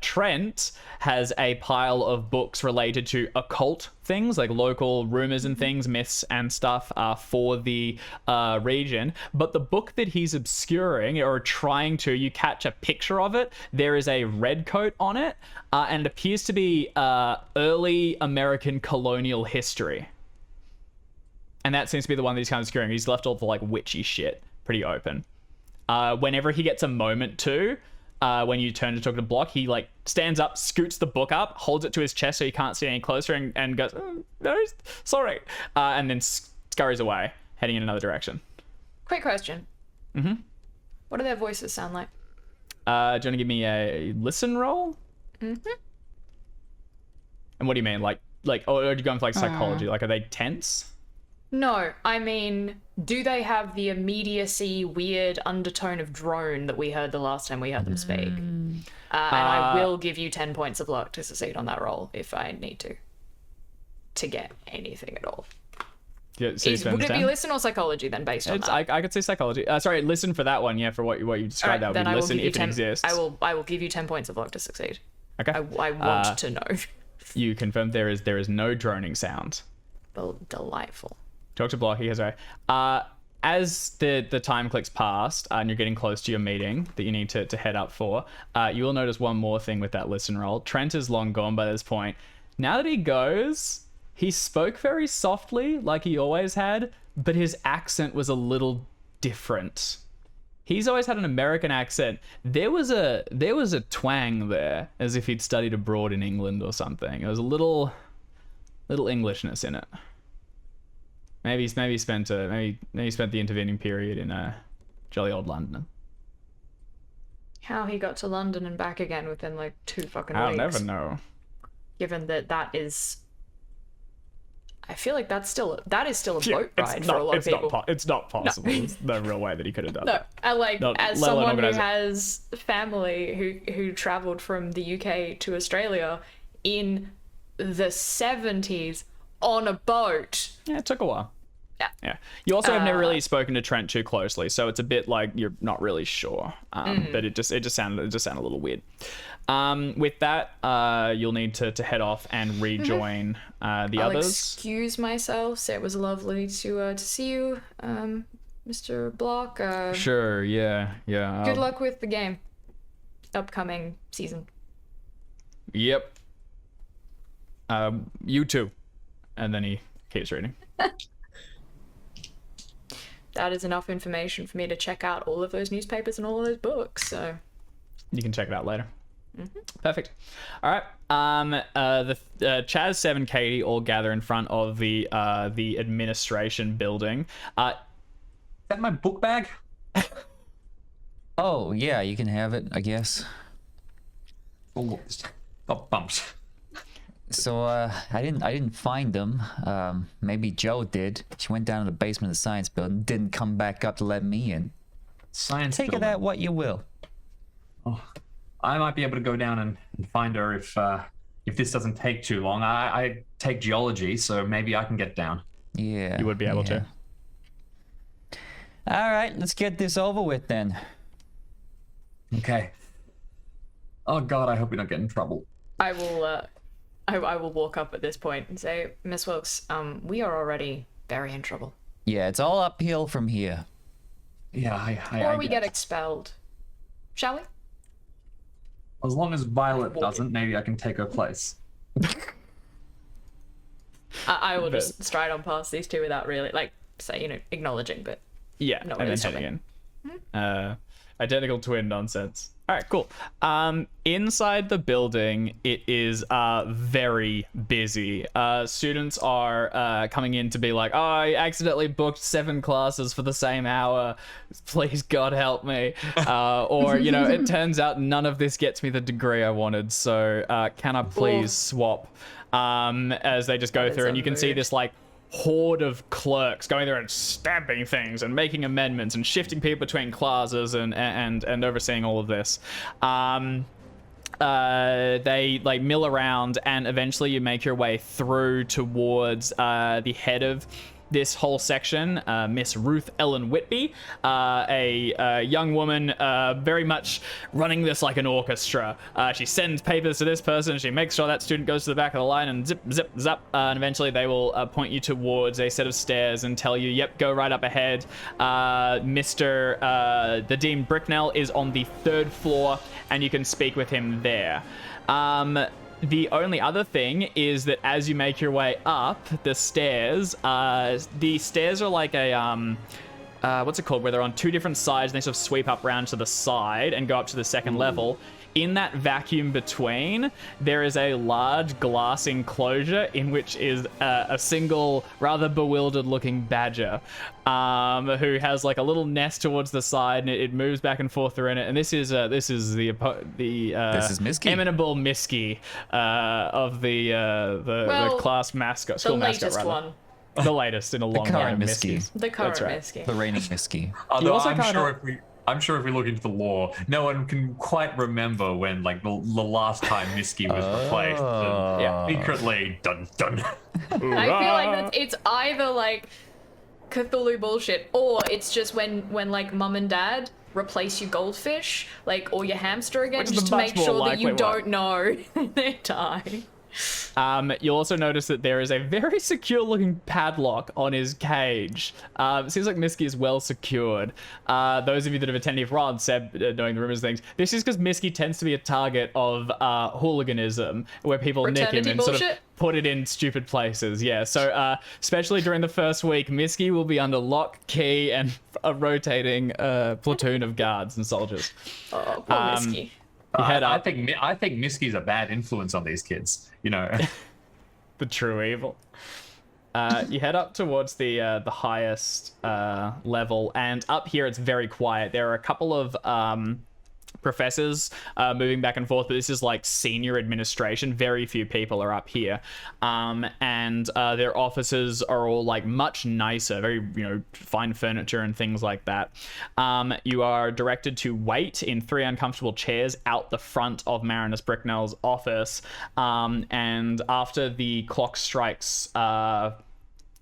Speaker 3: Trent has a pile of books related to occult things, like local rumors and things, myths and stuff for the region. But the book that he's obscuring or trying to, you catch a picture of it. There is a red coat on it, and it appears to be early American colonial history. And that seems to be the one that he's kind of skewering. He's left all the like witchy shit pretty open. Whenever he gets a moment to, when you turn to talk to Block, he like stands up, scoots the book up, holds it to his chest so he can't see any closer, and goes, "No, sorry," and then scurries away, heading in another direction.
Speaker 5: Quick question. What do their voices sound like?
Speaker 3: Do you want to give me a listen roll? And what do you mean, like, or are you going for like psychology? Like, are they tense?
Speaker 5: No, I mean, do they have the immediacy, weird undertone of drone that we heard the last time we heard them speak? And I will give you 10 points of luck to succeed on that roll if I need to get anything at all.
Speaker 3: Yeah, so
Speaker 5: would it be listen or psychology then, based on that?
Speaker 3: I could say psychology. Sorry, listen for that one. Yeah, for what you described, that would be listen if it exists.
Speaker 5: I will give you 10 points of luck to succeed.
Speaker 3: Okay.
Speaker 5: I want to know.
Speaker 3: You confirm there is no droning sound.
Speaker 5: Well, delightful.
Speaker 3: Talk to Block. He goes, as the time clicks past and you're getting close to your meeting that you need to head up for, you will notice one more thing with that listen roll. Trent is long gone by this point. Now that he goes, he spoke very softly like he always had, but his accent was a little different. He's always had an American accent. There was a twang there, as if he'd studied abroad in England or something. It was a little Englishness in it. Maybe spent the intervening period in jolly old London.
Speaker 5: How he got to London and back again within like 2 fucking weeks.
Speaker 3: I'll never know.
Speaker 5: Given that is, I feel like that is still a boat ride for a lot of people.
Speaker 3: It's not possible. No. There's no real way that he could have done that.
Speaker 5: No, as someone who has family who travelled from the UK to Australia in the 70s on a boat.
Speaker 3: Yeah, it took a while. Yeah. You also have never really spoken to Trent too closely, so it's a bit like you're not really sure. But it just sounded a little weird. With that, you'll need to head off and rejoin the
Speaker 5: I'll
Speaker 3: others.
Speaker 5: Excuse myself. Say it was lovely to see you, Mr. Block.
Speaker 3: Sure. Yeah.
Speaker 5: Good luck with the game. Upcoming season.
Speaker 3: Yep. You too. And then he keeps reading.
Speaker 5: That is enough information for me to check out all of those newspapers and all of those books. So
Speaker 3: you can check it out later. Perfect. All right. The Chaz, Seven, Katie all gather in front of the administration building.
Speaker 1: Is that my book bag?
Speaker 4: Oh, yeah, you can have it, I guess.
Speaker 1: Oh, got bumped.
Speaker 4: So, I didn't find them. Maybe Joe did. She went down to the basement of the science building, didn't come back up to let me in.
Speaker 1: Science
Speaker 4: Take of
Speaker 1: building.
Speaker 4: that what you will.
Speaker 1: Oh, I might be able to go down and find her if this doesn't take too long. I take geology, so maybe I can get down.
Speaker 4: Yeah.
Speaker 3: You would be able to.
Speaker 4: All right, let's get this over with then.
Speaker 1: Okay. Oh God, I hope we don't get in trouble.
Speaker 5: I will. I will walk up at this point and say, Miss Wilkes, we are already very in trouble.
Speaker 4: Yeah, it's all uphill from here.
Speaker 1: Yeah,
Speaker 5: Or we get
Speaker 1: guess.
Speaker 5: expelled. Shall we?
Speaker 1: As long as Violet doesn't, maybe I can take her place.
Speaker 5: I will just stride on past these two without really, like, say, acknowledging, but
Speaker 3: Yeah,
Speaker 5: not
Speaker 3: and
Speaker 5: really
Speaker 3: then heading
Speaker 5: stopping.
Speaker 3: in. Identical twin nonsense. All right, cool. Inside the building, it is very busy. Students are coming in to be like, oh, I accidentally booked 7 classes for the same hour. Please, God, help me. Or, it turns out none of this gets me the degree I wanted, so can I please swap? As they just go
Speaker 5: That is
Speaker 3: through, and you can see
Speaker 5: rude.
Speaker 3: this, like, horde of clerks going there and stamping things and making amendments and shifting people between classes and overseeing all of this. They like mill around, and eventually you make your way through towards the head of this whole section, Miss Ruth Ellen Whitby, a young woman very much running this like an orchestra. She sends papers to this person, she makes sure that student goes to the back of the line, and zip, zip, zap, and eventually they will point you towards a set of stairs and tell you, yep, go right up ahead. The Dean Bricknell is on the 3rd floor, and you can speak with him there. The only other thing is that as you make your way up the stairs are like a, what's it called, where they're on 2 different sides and they sort of sweep up round to the side and go up to the 2nd level. In that vacuum between, there is a large glass enclosure in which is a single, rather bewildered looking badger, who has like a little nest towards the side, and it moves back and forth through it. And this is
Speaker 4: This is Misky.
Speaker 3: eminable Misky of the class mascot,
Speaker 5: The
Speaker 3: school mascot
Speaker 5: latest
Speaker 3: rather.
Speaker 5: one.
Speaker 3: The latest in a long line
Speaker 4: current
Speaker 3: of
Speaker 4: Misky.
Speaker 3: Miskies.
Speaker 5: The current
Speaker 3: That's right.
Speaker 5: Misky.
Speaker 4: The reigning Misky.
Speaker 1: Although
Speaker 3: also
Speaker 1: I'm
Speaker 3: kinda-
Speaker 1: sure if we look into the lore, no one can quite remember when like the last time Misky was replaced. And,
Speaker 3: Yeah.
Speaker 1: secretly, dun dun.
Speaker 5: I feel like it's either like Cthulhu bullshit, or it's just when like mum and dad replace your goldfish, like, or your hamster again,
Speaker 3: Which is
Speaker 5: just
Speaker 3: the
Speaker 5: to
Speaker 3: much
Speaker 5: make
Speaker 3: more
Speaker 5: sure that
Speaker 3: likely
Speaker 5: you
Speaker 3: one.
Speaker 5: don't know they die.
Speaker 3: You'll also notice that there is a very secure looking padlock on his cage. It seems like Misky is well secured. Those of you that have attended Rod, Seb, knowing the rumors things, this is because Misky tends to be a target of hooliganism, where people nick him
Speaker 5: Fraternity
Speaker 3: and sort of
Speaker 5: bullshit?
Speaker 3: put it in stupid places. Yeah, so especially during the first week, Misky will be under lock, key, and a rotating platoon of guards and soldiers.
Speaker 5: Oh, poor Misky.
Speaker 3: You head
Speaker 1: I
Speaker 3: up.
Speaker 1: think Misky's a bad influence on these kids.
Speaker 3: The true evil. You head up towards the highest level, and up here it's very quiet. There are a couple of professors moving back and forth, but this is like senior administration. Very few people are up here, and their offices are all like much nicer, very fine furniture and things like that. You are directed to wait in 3 uncomfortable chairs out the front of Marinus Bricknell's office, and after the clock strikes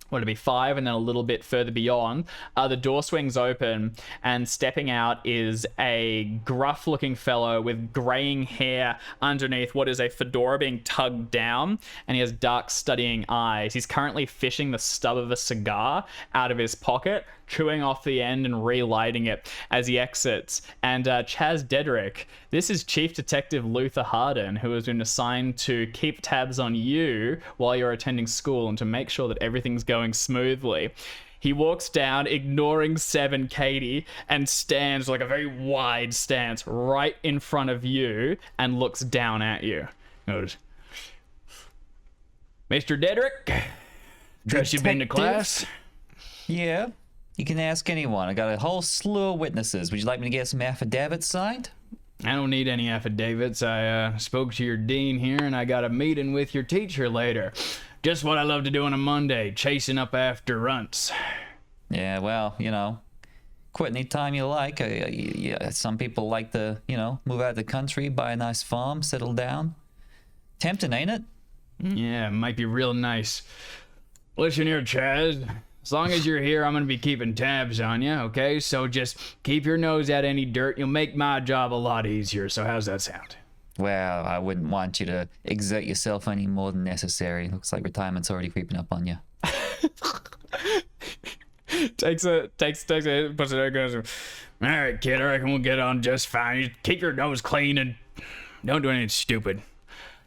Speaker 3: what would it be, 5, and then a little bit further beyond, the door swings open, and stepping out is a gruff-looking fellow with graying hair underneath what is a fedora being tugged down, and he has dark, studying eyes. He's currently fishing the stub of a cigar out of his pocket, chewing off the end and relighting it as he exits. And Chaz Dedrick, this is Chief Detective Luther Harden, who has been assigned to keep tabs on you while you're attending school and to make sure that everything's going smoothly. He walks down, ignoring Seb and Katie, and stands like a very wide stance right in front of you and looks down at you. Goes, Mr. Dedrick, trust you've been to
Speaker 4: Detective?
Speaker 3: class?
Speaker 4: Yeah. You can ask anyone. I got a whole slew of witnesses. Would you like me to get some affidavits signed?
Speaker 3: I don't need any affidavits. I spoke to your dean here, and I got a meeting with your teacher later. Just what I love to do on a Monday, chasing up after runts.
Speaker 4: Yeah, well, quit any time you like. Yeah, some people like to, move out of the country, buy a nice farm, settle down. Tempting, ain't it?
Speaker 3: Yeah, might be real nice. Listen here, Chaz. As long as you're here, I'm going to be keeping tabs on you, okay? So just keep your nose out any dirt. You'll make my job a lot easier. So how's that sound?
Speaker 4: Well, I wouldn't want you to exert yourself any more than necessary. Looks like retirement's already creeping up on you.
Speaker 3: Takes it, puts it there, goes, all right, kid, I reckon we'll get on just fine. You keep your nose clean and don't do anything stupid.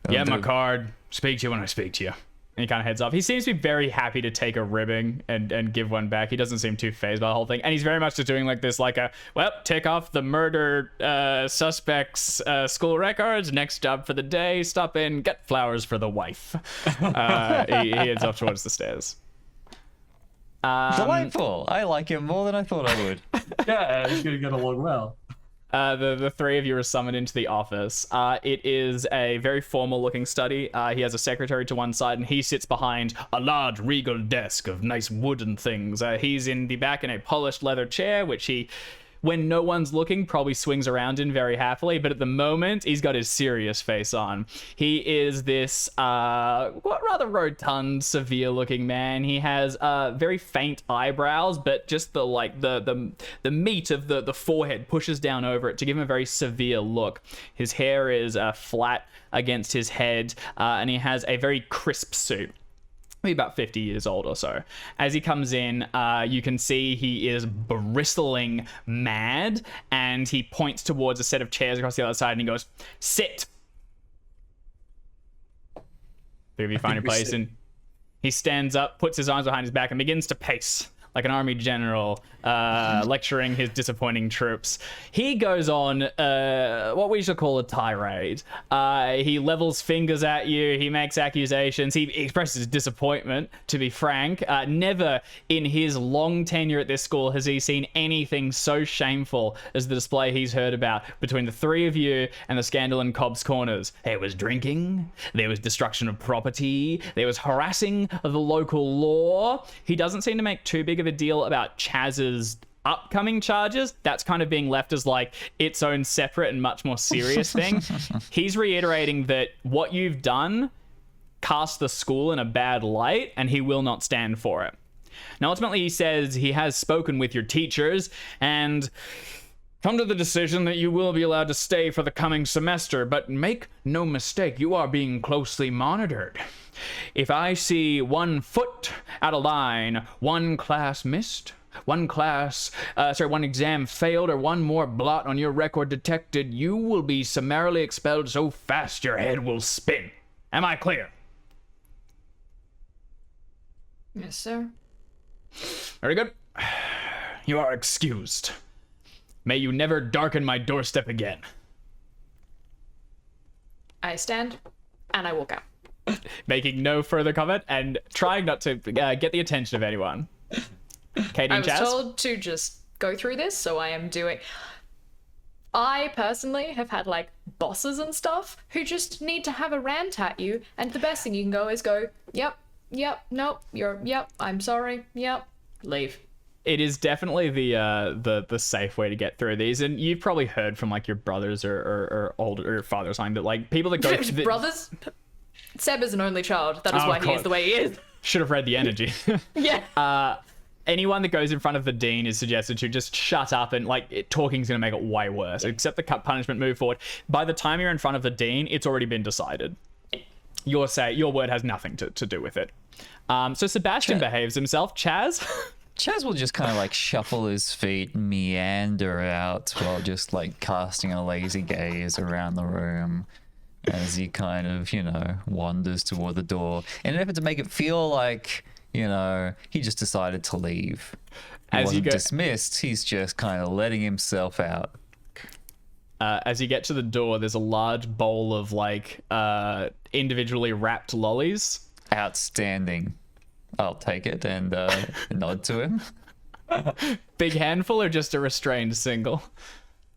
Speaker 3: You have my card. Speak to you when I speak to you. And he kind of heads off. He seems to be very happy to take a ribbing and give one back. He doesn't seem too fazed by the whole thing. And he's very much just doing like this, tick off the murder suspect's school records. Next job for the day. Stop in, get flowers for the wife. He heads off towards the stairs.
Speaker 4: Delightful. I like him more than I thought I would.
Speaker 1: Yeah, he's gonna get along well.
Speaker 3: The three of you are summoned into the office. It is a very formal looking study. He has a secretary to one side and he sits behind a large regal desk of nice wooden things. He's in the back in a polished leather chair, which he, when no one's looking, probably swings around in very happily, but at the moment he's got his serious face on. He is this rather rotund, severe looking man. He has very faint eyebrows, but just the meat of the forehead pushes down over it to give him a very severe look. His hair is flat against his head, and he has a very crisp suit. Maybe about 50 years old or so. As he comes in, you can see he is bristling mad, and he points towards a set of chairs across the other side, and he goes, "Sit." Three of you find your place, and he stands up, puts his arms behind his back, and begins to pace like an army general, lecturing his disappointing troops. He goes on what we should call a tirade. He levels fingers at you, he makes accusations, he expresses disappointment, to be frank. Never in his long tenure at this school has he seen anything so shameful as the display he's heard about between the three of you and the scandal in Cobb's Corners. There was drinking, there was destruction of property, there was harassing of the local law. He doesn't seem to make too big of a deal about Chaz's upcoming charges. That's kind of being left as like its own separate and much more serious thing. He's reiterating that what you've done casts the school in a bad light, and he will not stand for it. Now, ultimately, he says he has spoken with your teachers and come to the decision that you will be allowed to stay for the coming semester, but make no mistake, you are being closely monitored. If I see 1 foot out of line, 1 class missed, one exam failed, or 1 more blot on your record detected, you will be summarily expelled so fast your head will spin. Am I clear?
Speaker 5: Yes, sir.
Speaker 3: Very good. You are excused. May you never darken my doorstep again.
Speaker 5: I stand and I walk out.
Speaker 3: Making no further comment and trying not to get the attention of anyone. Katie
Speaker 5: I
Speaker 3: and
Speaker 5: was
Speaker 3: Chaz?
Speaker 5: told to just go through this, so I am doing... I personally have had, bosses and stuff who just need to have a rant at you, and the best thing you can go is go, yep, nope, I'm sorry, yep, leave.
Speaker 3: It is definitely the safe way to get through these, and you've probably heard from your brothers or older or father or something that people that go through
Speaker 5: Brothers? Seb is an only child. That is why he is the way he is.
Speaker 3: Should have read the energy.
Speaker 5: Yeah.
Speaker 3: Anyone that goes in front of the dean is suggested to just shut up, and talking's going to make it way worse. Accept the punishment, move forward. By the time you're in front of the dean, it's already been decided. Your word has nothing to do with it. So Sebastian behaves himself. Chaz?
Speaker 4: Chaz will just kind of shuffle his feet, meander out while just casting a lazy gaze around the room as he kind of, wanders toward the door in an effort to make it feel like, he just decided to leave. He wasn't dismissed, he's just kind of letting himself out.
Speaker 3: As you get to the door, there's a large bowl of individually wrapped lollies.
Speaker 4: Outstanding. I'll take it and nod to him.
Speaker 3: Big handful or just a restrained single?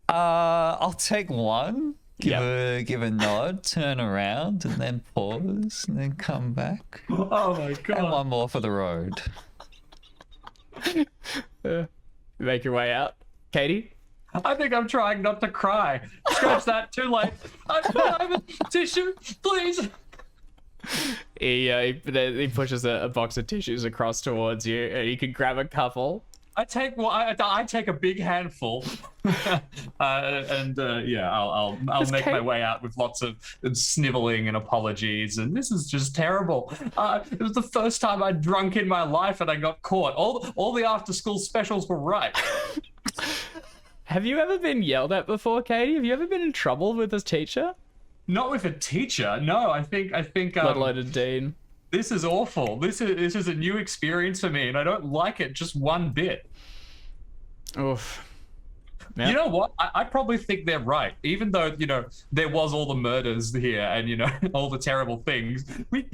Speaker 4: I'll take one.
Speaker 3: Yep.
Speaker 4: Give a nod, turn around, and then pause, and then come back.
Speaker 1: Oh my
Speaker 4: And
Speaker 1: god.
Speaker 4: one more for the road.
Speaker 3: Make your way out. Katie?
Speaker 1: I think I'm trying not to cry. Scratch that. Too late. I have a tissue, please.
Speaker 3: He pushes a box of tissues across towards you. You can grab a couple.
Speaker 1: I take I take a big handful, yeah, I'll make my way out with lots of sniveling and apologies. And this is just terrible. It was the first time I'd drunk in my life, and I got caught. All the after school specials were right.
Speaker 3: Have you ever been yelled at before, Katie? Have you ever been in trouble with a teacher?
Speaker 1: Not with a teacher. No, I think.
Speaker 3: Let alone a dean.
Speaker 1: This is awful. This is a new experience for me, and I don't like it just one bit.
Speaker 3: Oof. Yep.
Speaker 1: You know what? I probably think they're right. Even though, there was all the murders here and, all the terrible things. We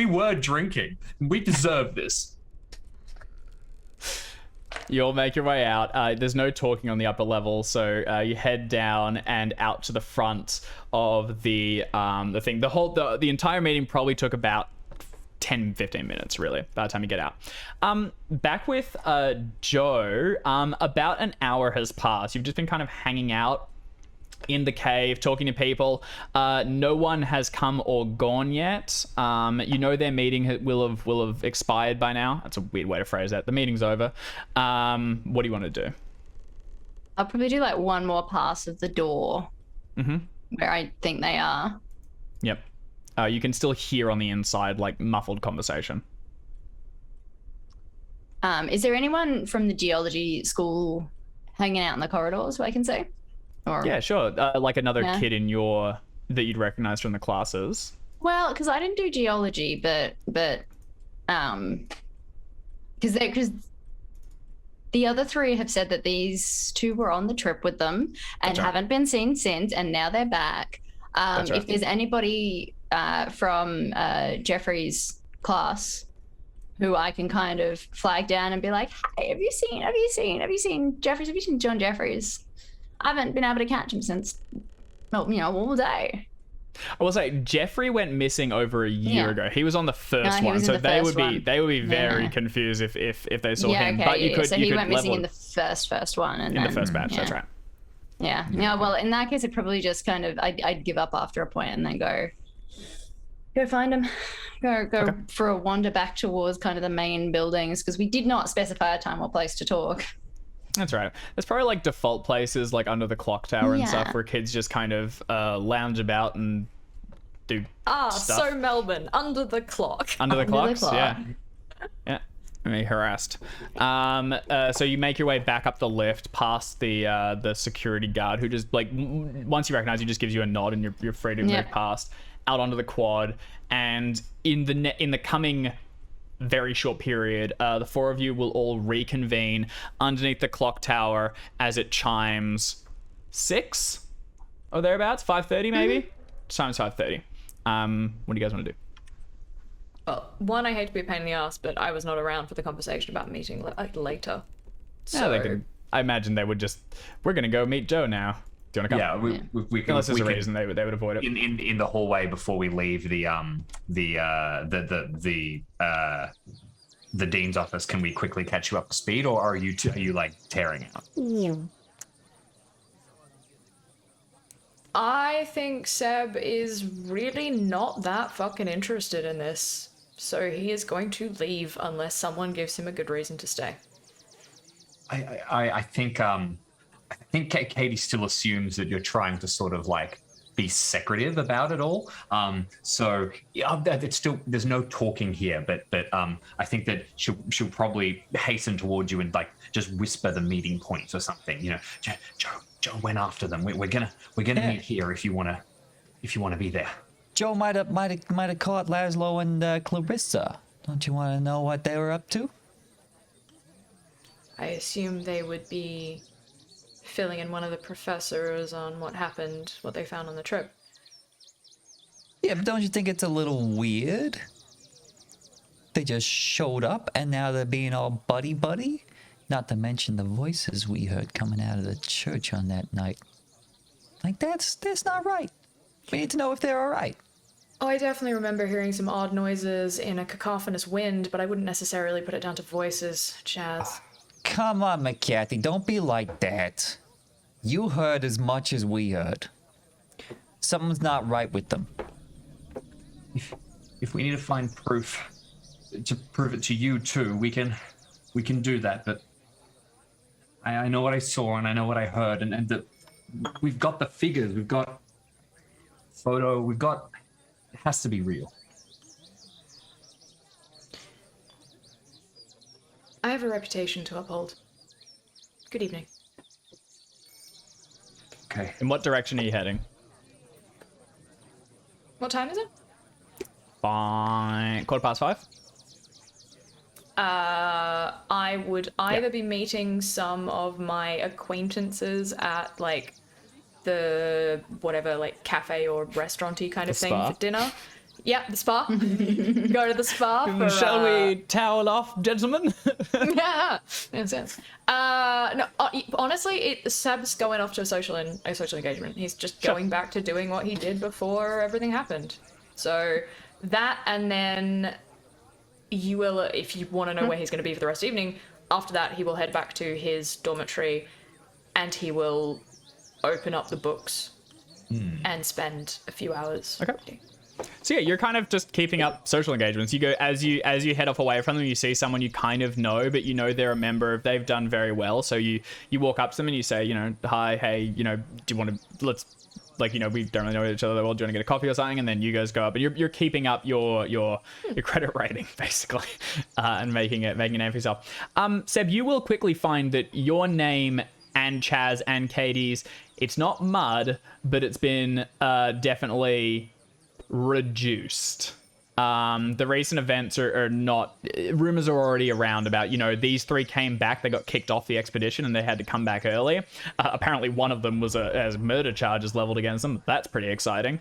Speaker 1: were drinking. We deserve this.
Speaker 3: You all make your way out. There's no talking on the upper level, so you head down and out to the front of the thing. The entire meeting probably took about 10-15 minutes, really, by the time you get out. Back with Joe, about an hour has passed. You've just been kind of hanging out in the cave, talking to people. No one has come or gone yet. Their meeting will have expired by now. That's a weird way to phrase that. The meeting's over. What do you want to do?
Speaker 2: I'll probably do like one more pass of the door where I think they are.
Speaker 3: Yep. You can still hear on the inside, like, muffled conversation.
Speaker 2: Is there anyone from the geology school hanging out in the corridors who I can see? Or
Speaker 3: Yeah, sure. Like another kid that you'd recognize from the classes.
Speaker 2: Well, because I didn't do geology, but because the other three have said that these two were on the trip with them and haven't been seen since, and now they're back. If there's anybody from Jeffrey's class who I can kind of flag down and be like, hey, have you seen Jeffries? Have you seen John Jeffries? I haven't been able to catch him since, all day.
Speaker 3: I will say Jeffrey went missing over a year ago. He was on the first one, so they would be very confused if they saw him.
Speaker 2: Okay,
Speaker 3: but you could
Speaker 2: so he went missing in the first one, and
Speaker 3: in
Speaker 2: then,
Speaker 3: the first batch. That's right.
Speaker 2: Yeah. Well, in that case, it probably just kind of I'd give up after a point and then go find him, go for a wander back towards kind of the main buildings, because we did not specify a time or place to talk.
Speaker 3: That's right. There's probably like default places like under the clock tower and stuff where kids just kind of lounge about and do stuff.
Speaker 5: So Melbourne, under the clock.
Speaker 3: Under the clocks,
Speaker 2: clock.
Speaker 3: yeah. I mean, harassed. So you make your way back up the lift past the security guard, who just like once you recognize you, just gives you a nod and you're free to move past, out onto the quad. And in the coming very short period, the four of you will all reconvene underneath the clock tower as it chimes 6 or thereabouts, 5:30 maybe. Chimes 5:30. What do you guys want to do?
Speaker 5: Well, one, I hate to be a pain in the ass, but I was not around for the conversation about meeting later. So
Speaker 3: I imagine they would just, we're gonna go meet Joe now. Do you want to come?
Speaker 1: Yeah, we can.
Speaker 3: Unless there's a reason they would avoid it.
Speaker 1: In the hallway before we leave the dean's office. Can we quickly catch you up to speed, or are you like tearing out?
Speaker 5: I think Seb is really not that fucking interested in this, so he is going to leave unless someone gives him a good reason to stay.
Speaker 1: I think Katie still assumes that you're trying to sort of like be secretive about it all. So yeah, it's still, there's no talking here, but I think that she'll probably hasten towards you and like just whisper the meeting points or something. Joe went after them. We're gonna meet here if you wanna be there.
Speaker 4: Joe might have caught Laszlo and Clarissa. Don't you want to know what they were up to?
Speaker 5: I assume they would be filling in one of the professors on what happened, what they found on the trip.
Speaker 4: Yeah, but don't you think it's a little weird? They just showed up and now they're being all buddy-buddy? Not to mention the voices we heard coming out of the church on that night. Like, that's not right. We need to know if they're all right.
Speaker 5: Oh, I definitely remember hearing some odd noises in a cacophonous wind, but I wouldn't necessarily put it down to voices, Chaz.
Speaker 4: Come on, McCarthy, don't be like that. You heard as much as we heard. Something's not right with them.
Speaker 1: If we need to find proof to prove it to you too, we can do that. But I know what I saw and I know what I heard, and we've got the figures, we've got photo, it has to be real.
Speaker 5: I have a reputation to uphold. Good evening.
Speaker 1: Okay.
Speaker 3: In what direction are you heading?
Speaker 5: What time is it?
Speaker 3: Fine. 5:15?
Speaker 5: I would either be meeting some of my acquaintances at, like, the whatever, like, cafe or restaurant-y kind of thing
Speaker 3: spa?
Speaker 5: for dinner. Yeah, the spa. Go to the spa for,
Speaker 3: Shall we towel off, gentlemen?
Speaker 5: Yeah, makes sense. No, honestly, Seb's going off to a social engagement. He's just going back to doing what he did before everything happened. So that, and then you will, if you want to know where he's going to be for the rest of the evening, after that he will head back to his dormitory, and he will open up the books and spend a few hours.
Speaker 3: Okay. So yeah, you're kind of just keeping up social engagements. You go as you head off away from them, you see someone you kind of know, but you know they're a member of, they've done very well. So you walk up to them and you say, hi, hey, do you want to, let's, like, we don't really know each other that well, do you want to get a coffee or something? And then you guys go up and you're keeping up your credit rating basically, and making a name for yourself. Seb, you will quickly find that your name and Chaz and Katie's, it's not mud, but it's been definitely reduced. The recent events are not, rumors are already around about, these three came back, they got kicked off the expedition and they had to come back early. Apparently one of them has murder charges leveled against them. That's pretty exciting.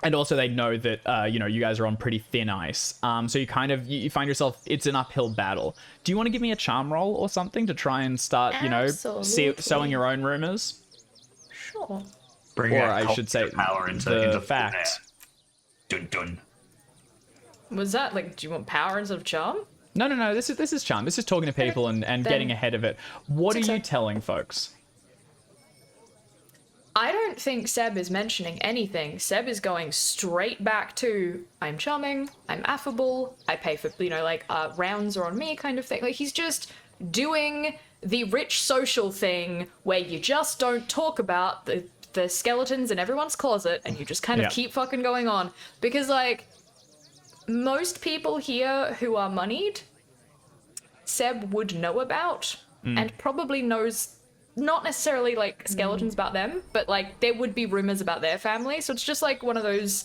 Speaker 3: And also they know that, you guys are on pretty thin ice. So you you find yourself, it's an uphill battle. Do you want to give me a charm roll or something to try and start, sowing your own rumors?
Speaker 5: Sure.
Speaker 1: Bring
Speaker 3: Or
Speaker 1: out
Speaker 3: I should say
Speaker 1: power into
Speaker 3: the facts.
Speaker 1: Dun dun.
Speaker 5: Was that, like, do you want power instead of charm?
Speaker 3: No. This is charm. This is talking to people and getting ahead of it. What are you telling folks?
Speaker 5: I don't think Seb is mentioning anything. Seb is going straight back to, I'm charming, I'm affable, I pay for, rounds are on me kind of thing. Like, he's just doing the rich social thing where you just don't talk about the skeletons in everyone's closet and you just kind of keep fucking going on. Because, like, most people here who are moneyed, Seb would know about and probably knows, not necessarily, like, skeletons about them, but, like, there would be rumors about their family. So it's just, like, one of those,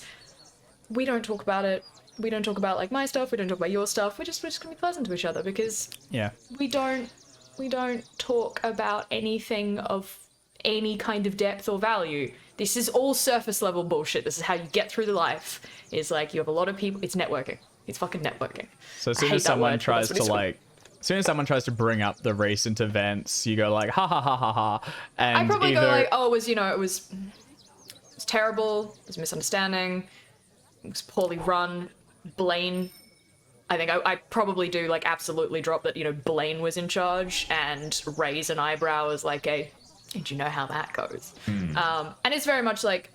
Speaker 5: we don't talk about it. We don't talk about, like, my stuff. We don't talk about your stuff. We're just gonna be pleasant to each other because we don't talk about anything of any kind of depth or value. This is all surface level bullshit. This is how you get through the life. It's like you have a lot of people. It's networking. It's fucking networking.
Speaker 3: So as soon as someone tries to bring up the recent events, you go like, ha ha ha ha ha. And
Speaker 5: I probably go like, oh, it was terrible. It was a misunderstanding. It was poorly run. Blaine. I think I probably do, like, absolutely drop that, Blaine was in charge and raise an eyebrow as like a, did you know how that goes? And it's very much like,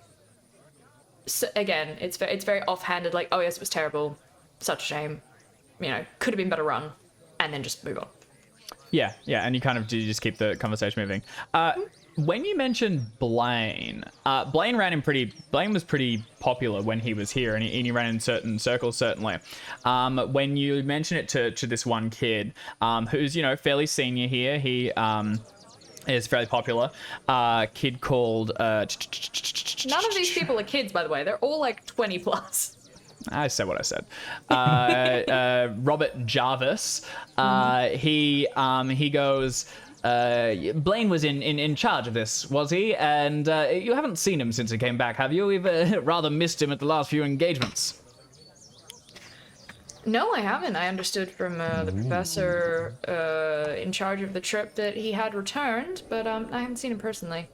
Speaker 5: so again, it's very offhanded, like, oh yes, it was terrible, such a shame, could have been better run, and then just move on.
Speaker 3: Yeah, and you kind of do just keep the conversation moving. When you mentioned Blaine, Blaine was pretty popular when he was here, and he ran in certain circles, certainly. When you mention it to this one kid, who's, fairly senior here, he is fairly popular, kid called... None
Speaker 5: of these people are kids, by the way. They're all, like, 20 plus.
Speaker 3: I said what I said. Robert Jarvis, he goes... Blaine was in charge of this, was he? And you haven't seen him since he came back, have you? We've rather missed him at the last few engagements.
Speaker 5: No, I haven't. I understood from the professor in charge of the trip that he had returned, but I haven't seen him personally.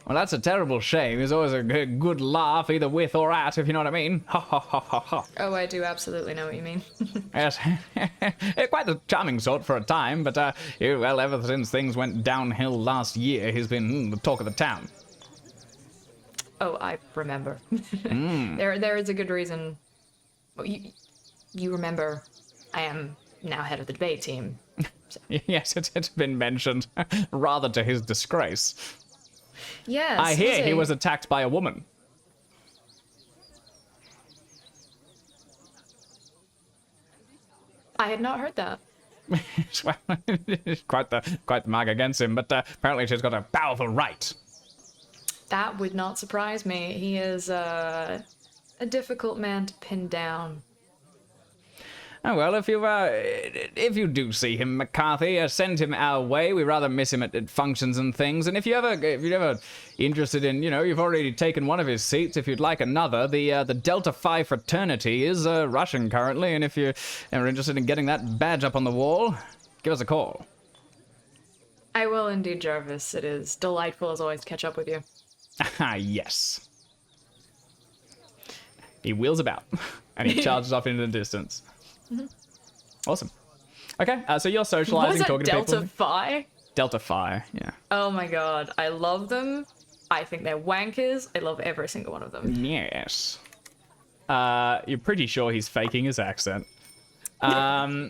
Speaker 3: Well, that's a terrible shame. There's always a good laugh, either with or at, if you know what I mean. Ha ha ha ha ha.
Speaker 5: Oh, I do absolutely know what you mean.
Speaker 3: Yes, quite the charming sort for a time, but well, ever since things went downhill last year, he's been the talk of the town.
Speaker 5: Oh, I remember. There is a good reason. Well, you remember I am now head of the debate team. So.
Speaker 3: Yes, it's been mentioned, rather to his disgrace.
Speaker 5: Yes.
Speaker 3: I hear he was attacked by a woman.
Speaker 5: I had not heard that.
Speaker 3: quite the mark against him, but apparently she's got a powerful right.
Speaker 5: That would not surprise me. He is a difficult man to pin down.
Speaker 3: Oh well, if you do see him, McCarthy, send him our way. We rather miss him at functions and things. And if you're ever interested in, you've already taken one of his seats. If you'd like another, the Delta Phi fraternity is rushing currently. And if you're ever interested in getting that badge up on the wall, give us a call.
Speaker 5: I will indeed, Jarvis. It is delightful as always to catch up with you.
Speaker 3: Ah, yes. He wheels about and he charges off into the distance. Awesome. Okay, so you're socializing, talking to people.
Speaker 5: Delta Phi?
Speaker 3: Delta Phi, yeah.
Speaker 5: Oh my god, I love them. I think they're wankers. I love every single one of them.
Speaker 3: Yes. You're pretty sure he's faking his accent. All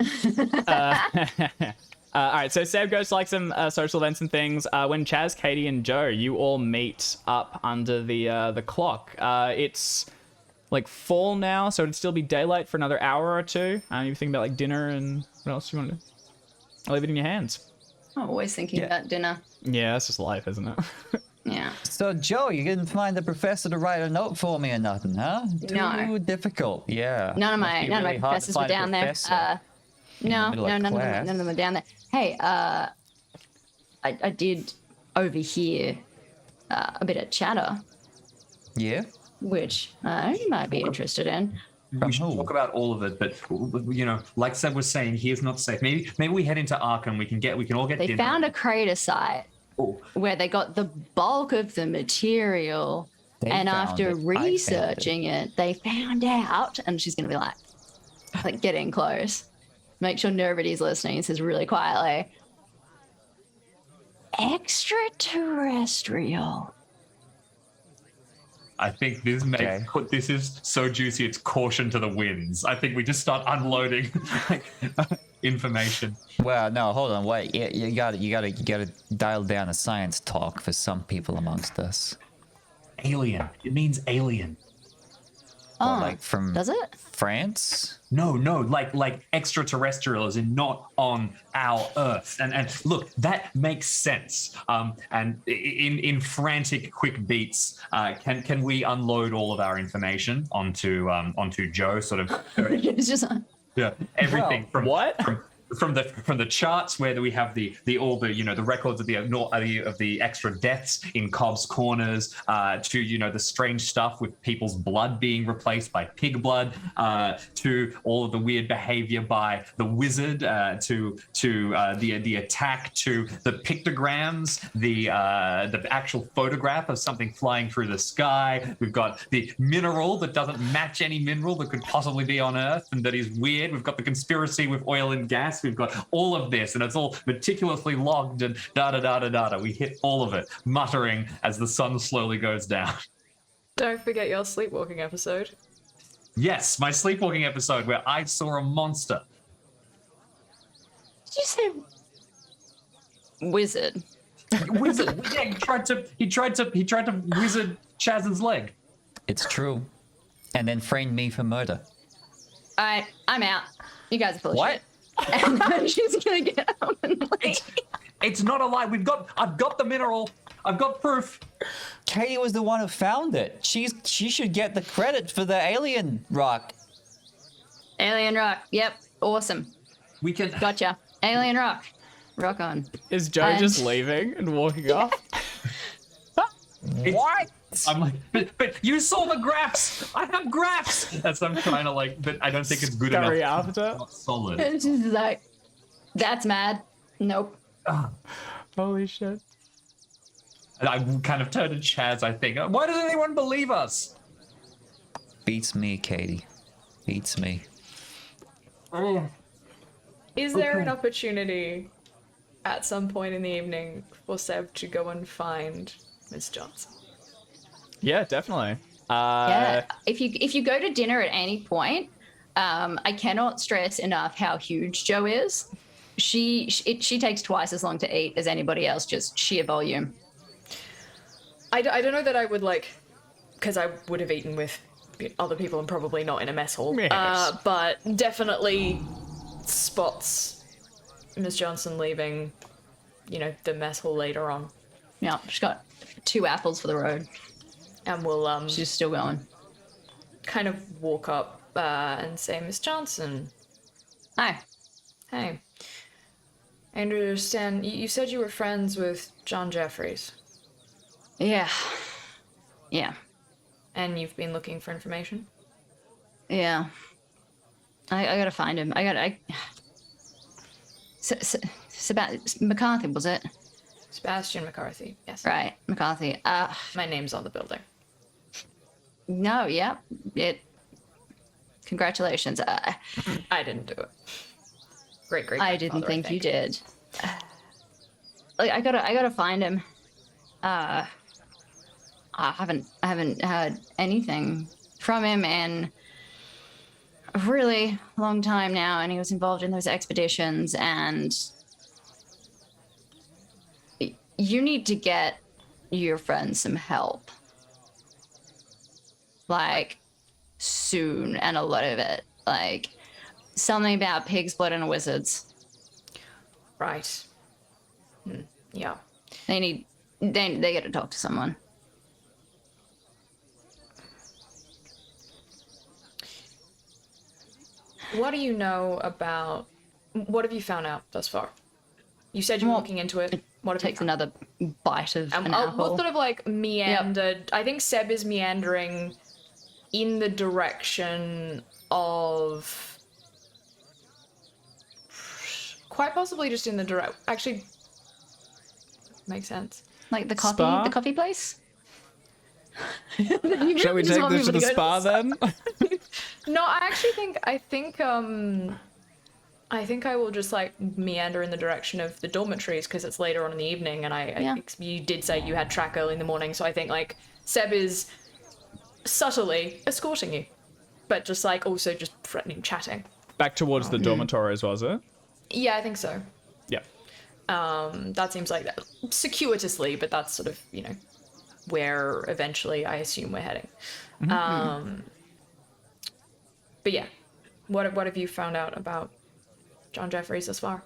Speaker 3: right, so Seb goes to like some social events and things. When Chaz, Katie, and Joe, you all meet up under the clock. It's like fall now, so it'd still be daylight for another hour or two. You think about like dinner and what else you want to do? I'll leave it in your hands.
Speaker 2: I'm always thinking about dinner.
Speaker 3: Yeah, that's just life, isn't it?
Speaker 2: Yeah.
Speaker 4: So, Joe, you didn't find the professor to write a note for me or nothing, huh?
Speaker 2: No.
Speaker 4: Too difficult. Yeah.
Speaker 2: None of my
Speaker 4: Must be really hard to
Speaker 2: professors were
Speaker 4: find a
Speaker 2: down there.
Speaker 4: professor in the
Speaker 2: No,
Speaker 4: middle of
Speaker 2: none of
Speaker 4: class.
Speaker 2: them are down there. Hey, I did overhear a bit of chatter,
Speaker 4: Yeah.
Speaker 2: which you might be interested in.
Speaker 1: We should talk about all of it, but like Seb was saying, he is not safe. Maybe we head into Arkham. We can all get
Speaker 2: They
Speaker 1: dinner.
Speaker 2: found a crater site where they got the bulk of the material, and after researching it, they found out. And she's gonna be like getting close. Make sure nobody's listening. He says really quietly, extraterrestrial.
Speaker 1: I think this is so juicy. It's caution to the winds. I think we just start unloading information.
Speaker 4: Well, no, hold on, wait. You gotta dial down the science talk for some people amongst us.
Speaker 1: Alien. It means alien.
Speaker 2: Oh,
Speaker 4: Like from
Speaker 2: does it?
Speaker 4: France?
Speaker 1: No, like extraterrestrial as in not on our Earth. And look, that makes sense. And in frantic quick beats, can we unload all of our information onto Joe? Sort of.
Speaker 2: It's just
Speaker 1: Everything from
Speaker 3: what?
Speaker 1: From the charts where we have the records of the extra deaths in Cobb's Corners to the strange stuff with people's blood being replaced by pig blood to all of the weird behavior by the wizard to the attack to the pictograms, the actual photograph of something flying through the sky. We've got the mineral that doesn't match any mineral that could possibly be on Earth and that is weird. We've got the conspiracy with oil and gas. We've got all of this, and it's all meticulously logged and da-da-da-da-da. We hit all of it, muttering as the sun slowly goes down.
Speaker 5: Don't forget your sleepwalking episode.
Speaker 1: Yes, my sleepwalking episode where I saw a monster.
Speaker 2: Did you say wizard?
Speaker 1: Wizard. Yeah, he tried to wizard Chaz's leg.
Speaker 4: It's true. And then framed me for murder.
Speaker 2: All right, I'm out. You guys are full of
Speaker 4: What?
Speaker 2: shit. And then she's gonna get up and leave.
Speaker 1: It's not a lie. I've got the mineral. I've got proof.
Speaker 4: Katie was the one who found it. She should get the credit for the alien rock.
Speaker 2: Alien rock. Yep, awesome.
Speaker 1: We can.
Speaker 2: Gotcha. Alien rock. Rock on.
Speaker 3: Is Joe just leaving and walking off?
Speaker 1: What? I'm like, but you saw the graphs. I have graphs. As I'm trying to like, but I don't think it's good
Speaker 3: Scurry
Speaker 1: enough.
Speaker 3: after.
Speaker 1: It's not solid.
Speaker 2: It's just like, that's mad. Nope.
Speaker 3: Holy shit.
Speaker 1: And I kind of turned to Chaz. I think, why does anyone believe us?
Speaker 4: Beats me, Katie. Beats me.
Speaker 5: Is there an opportunity at some point in the evening for Seb to go and find Miss Johnson?
Speaker 3: Yeah, definitely.
Speaker 2: Yeah. If you go to dinner at any point, I cannot stress enough how huge Jo is. She takes twice as long to eat as anybody else, just sheer volume.
Speaker 5: I don't know that I would like, because I would have eaten with other people and probably not in a mess hall.
Speaker 3: Yes.
Speaker 5: But definitely spots Miss Johnson leaving, the mess hall later on.
Speaker 2: Yeah, she's got 2 apples for the road.
Speaker 5: And we'll
Speaker 2: She's still going.
Speaker 5: kind of walk up and say, Miss Johnson,
Speaker 2: Hi.
Speaker 5: hey. I understand, you said you were friends with John Jeffries,
Speaker 2: Yeah. Yeah.
Speaker 5: and you've been looking for information?
Speaker 2: Yeah. I gotta find him. McCarthy, was it?
Speaker 5: Sebastian McCarthy, yes.
Speaker 2: Right, McCarthy.
Speaker 5: My name's on the building.
Speaker 2: No, yeah. Congratulations.
Speaker 5: I didn't do it. Great.
Speaker 2: I didn't think you did. I gotta find him. I haven't heard anything from him in a really long time now, and he was involved in those expeditions, and you need to get your friend some help. Like, soon, and a lot of it. Like, something about pig's blood and wizards.
Speaker 5: Right. Yeah.
Speaker 2: They get to talk to someone.
Speaker 5: What do you know about... What have you found out thus far? You said you were
Speaker 2: Well,
Speaker 5: looking into it. What have you
Speaker 2: Takes
Speaker 5: found?
Speaker 2: another bite of an apple.
Speaker 5: What sort of like meandered? I think Seb is meandering in the direction of... Quite possibly just in the direct... Actually, makes sense.
Speaker 2: Like the coffee,
Speaker 3: Spa?
Speaker 2: the coffee place.
Speaker 3: Shall we
Speaker 2: Just
Speaker 3: take
Speaker 2: want
Speaker 3: this to
Speaker 2: people
Speaker 3: the
Speaker 2: go
Speaker 3: spa then?
Speaker 5: No, I actually think I think I will just like meander in the direction of the dormitories because it's later on in the evening, and
Speaker 2: Yeah.
Speaker 5: you did say you had track early in the morning, so I think like Seb is subtly escorting you, but just like also just threatening, chatting.
Speaker 3: Back towards the dormitories, was it?
Speaker 5: Yeah, I think so.
Speaker 3: Yeah.
Speaker 5: That seems like that circuitously, but that's sort of where eventually I assume we're heading. But yeah, what have you found out about John Jeffries thus far?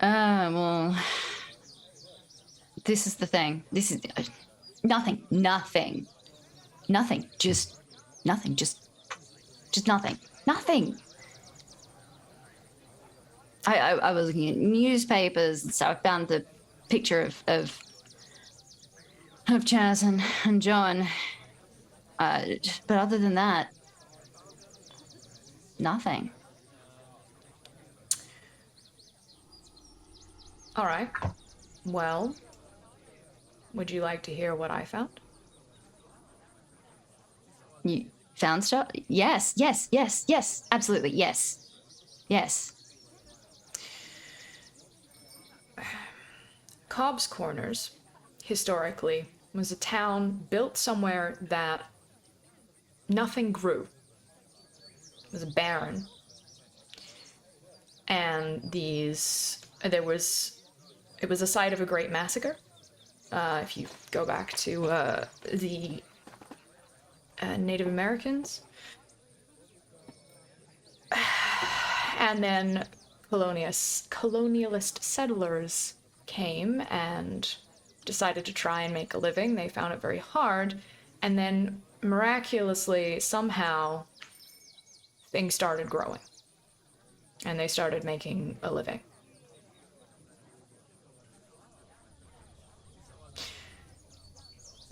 Speaker 2: Well, this is the thing. This is nothing. Just nothing. Just nothing. Nothing. I was looking at newspapers and so I found the picture of Chaz and John. But other than that, nothing.
Speaker 5: All right. Well, would you like to hear what I found?
Speaker 2: You found stuff? Yes. Absolutely, yes.
Speaker 5: Cobb's Corners, historically, was a town built somewhere that nothing grew. It was barren. And it was a site of a great massacre. If you go back to the Native Americans. And then colonialist settlers came and decided to try and make a living. They found it very hard. And then miraculously, somehow, things started growing. And they started making a living.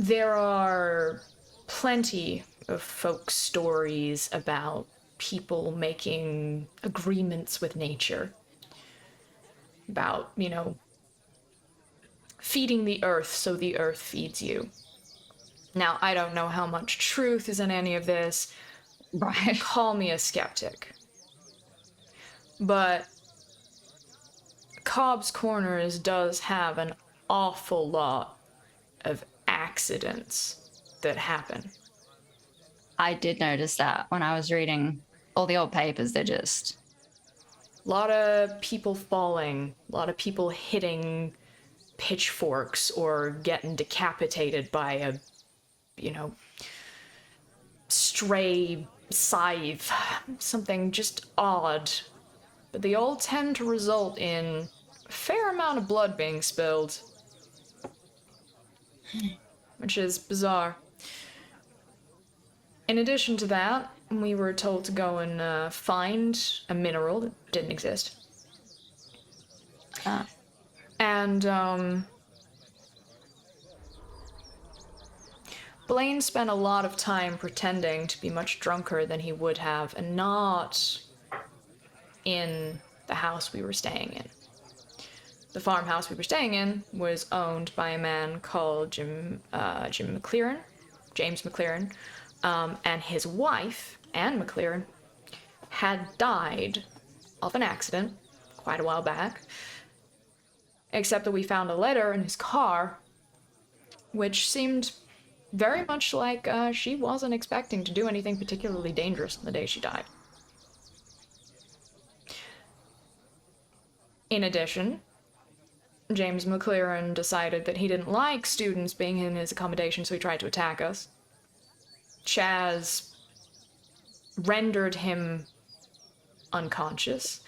Speaker 5: There are plenty of folk stories about people making agreements with nature. About, feeding the earth so the earth feeds you. Now, I don't know how much truth is in any of this.
Speaker 2: Right.
Speaker 5: Call me a skeptic. But Cobb's Corners does have an awful lot of accidents that happen.
Speaker 2: I did notice that when I was reading all the old papers. They're just...
Speaker 5: A lot of people falling, a lot of people hitting pitchforks or getting decapitated by a, stray scythe. Something just odd. But they all tend to result in a fair amount of blood being spilled. Which is bizarre. In addition to that, we were told to go and find a mineral that didn't exist. And, Blaine spent a lot of time pretending to be much drunker than he would have, and not in the house we were staying in. The farmhouse we were staying in was owned by a man called James McLaren, and his wife, Anne McLaren, had died of an accident quite a while back, except that we found a letter in his car, which seemed very much like she wasn't expecting to do anything particularly dangerous on the day she died. In addition, James McLaren decided that he didn't like students being in his accommodation, so he tried to attack us. Chaz rendered him unconscious,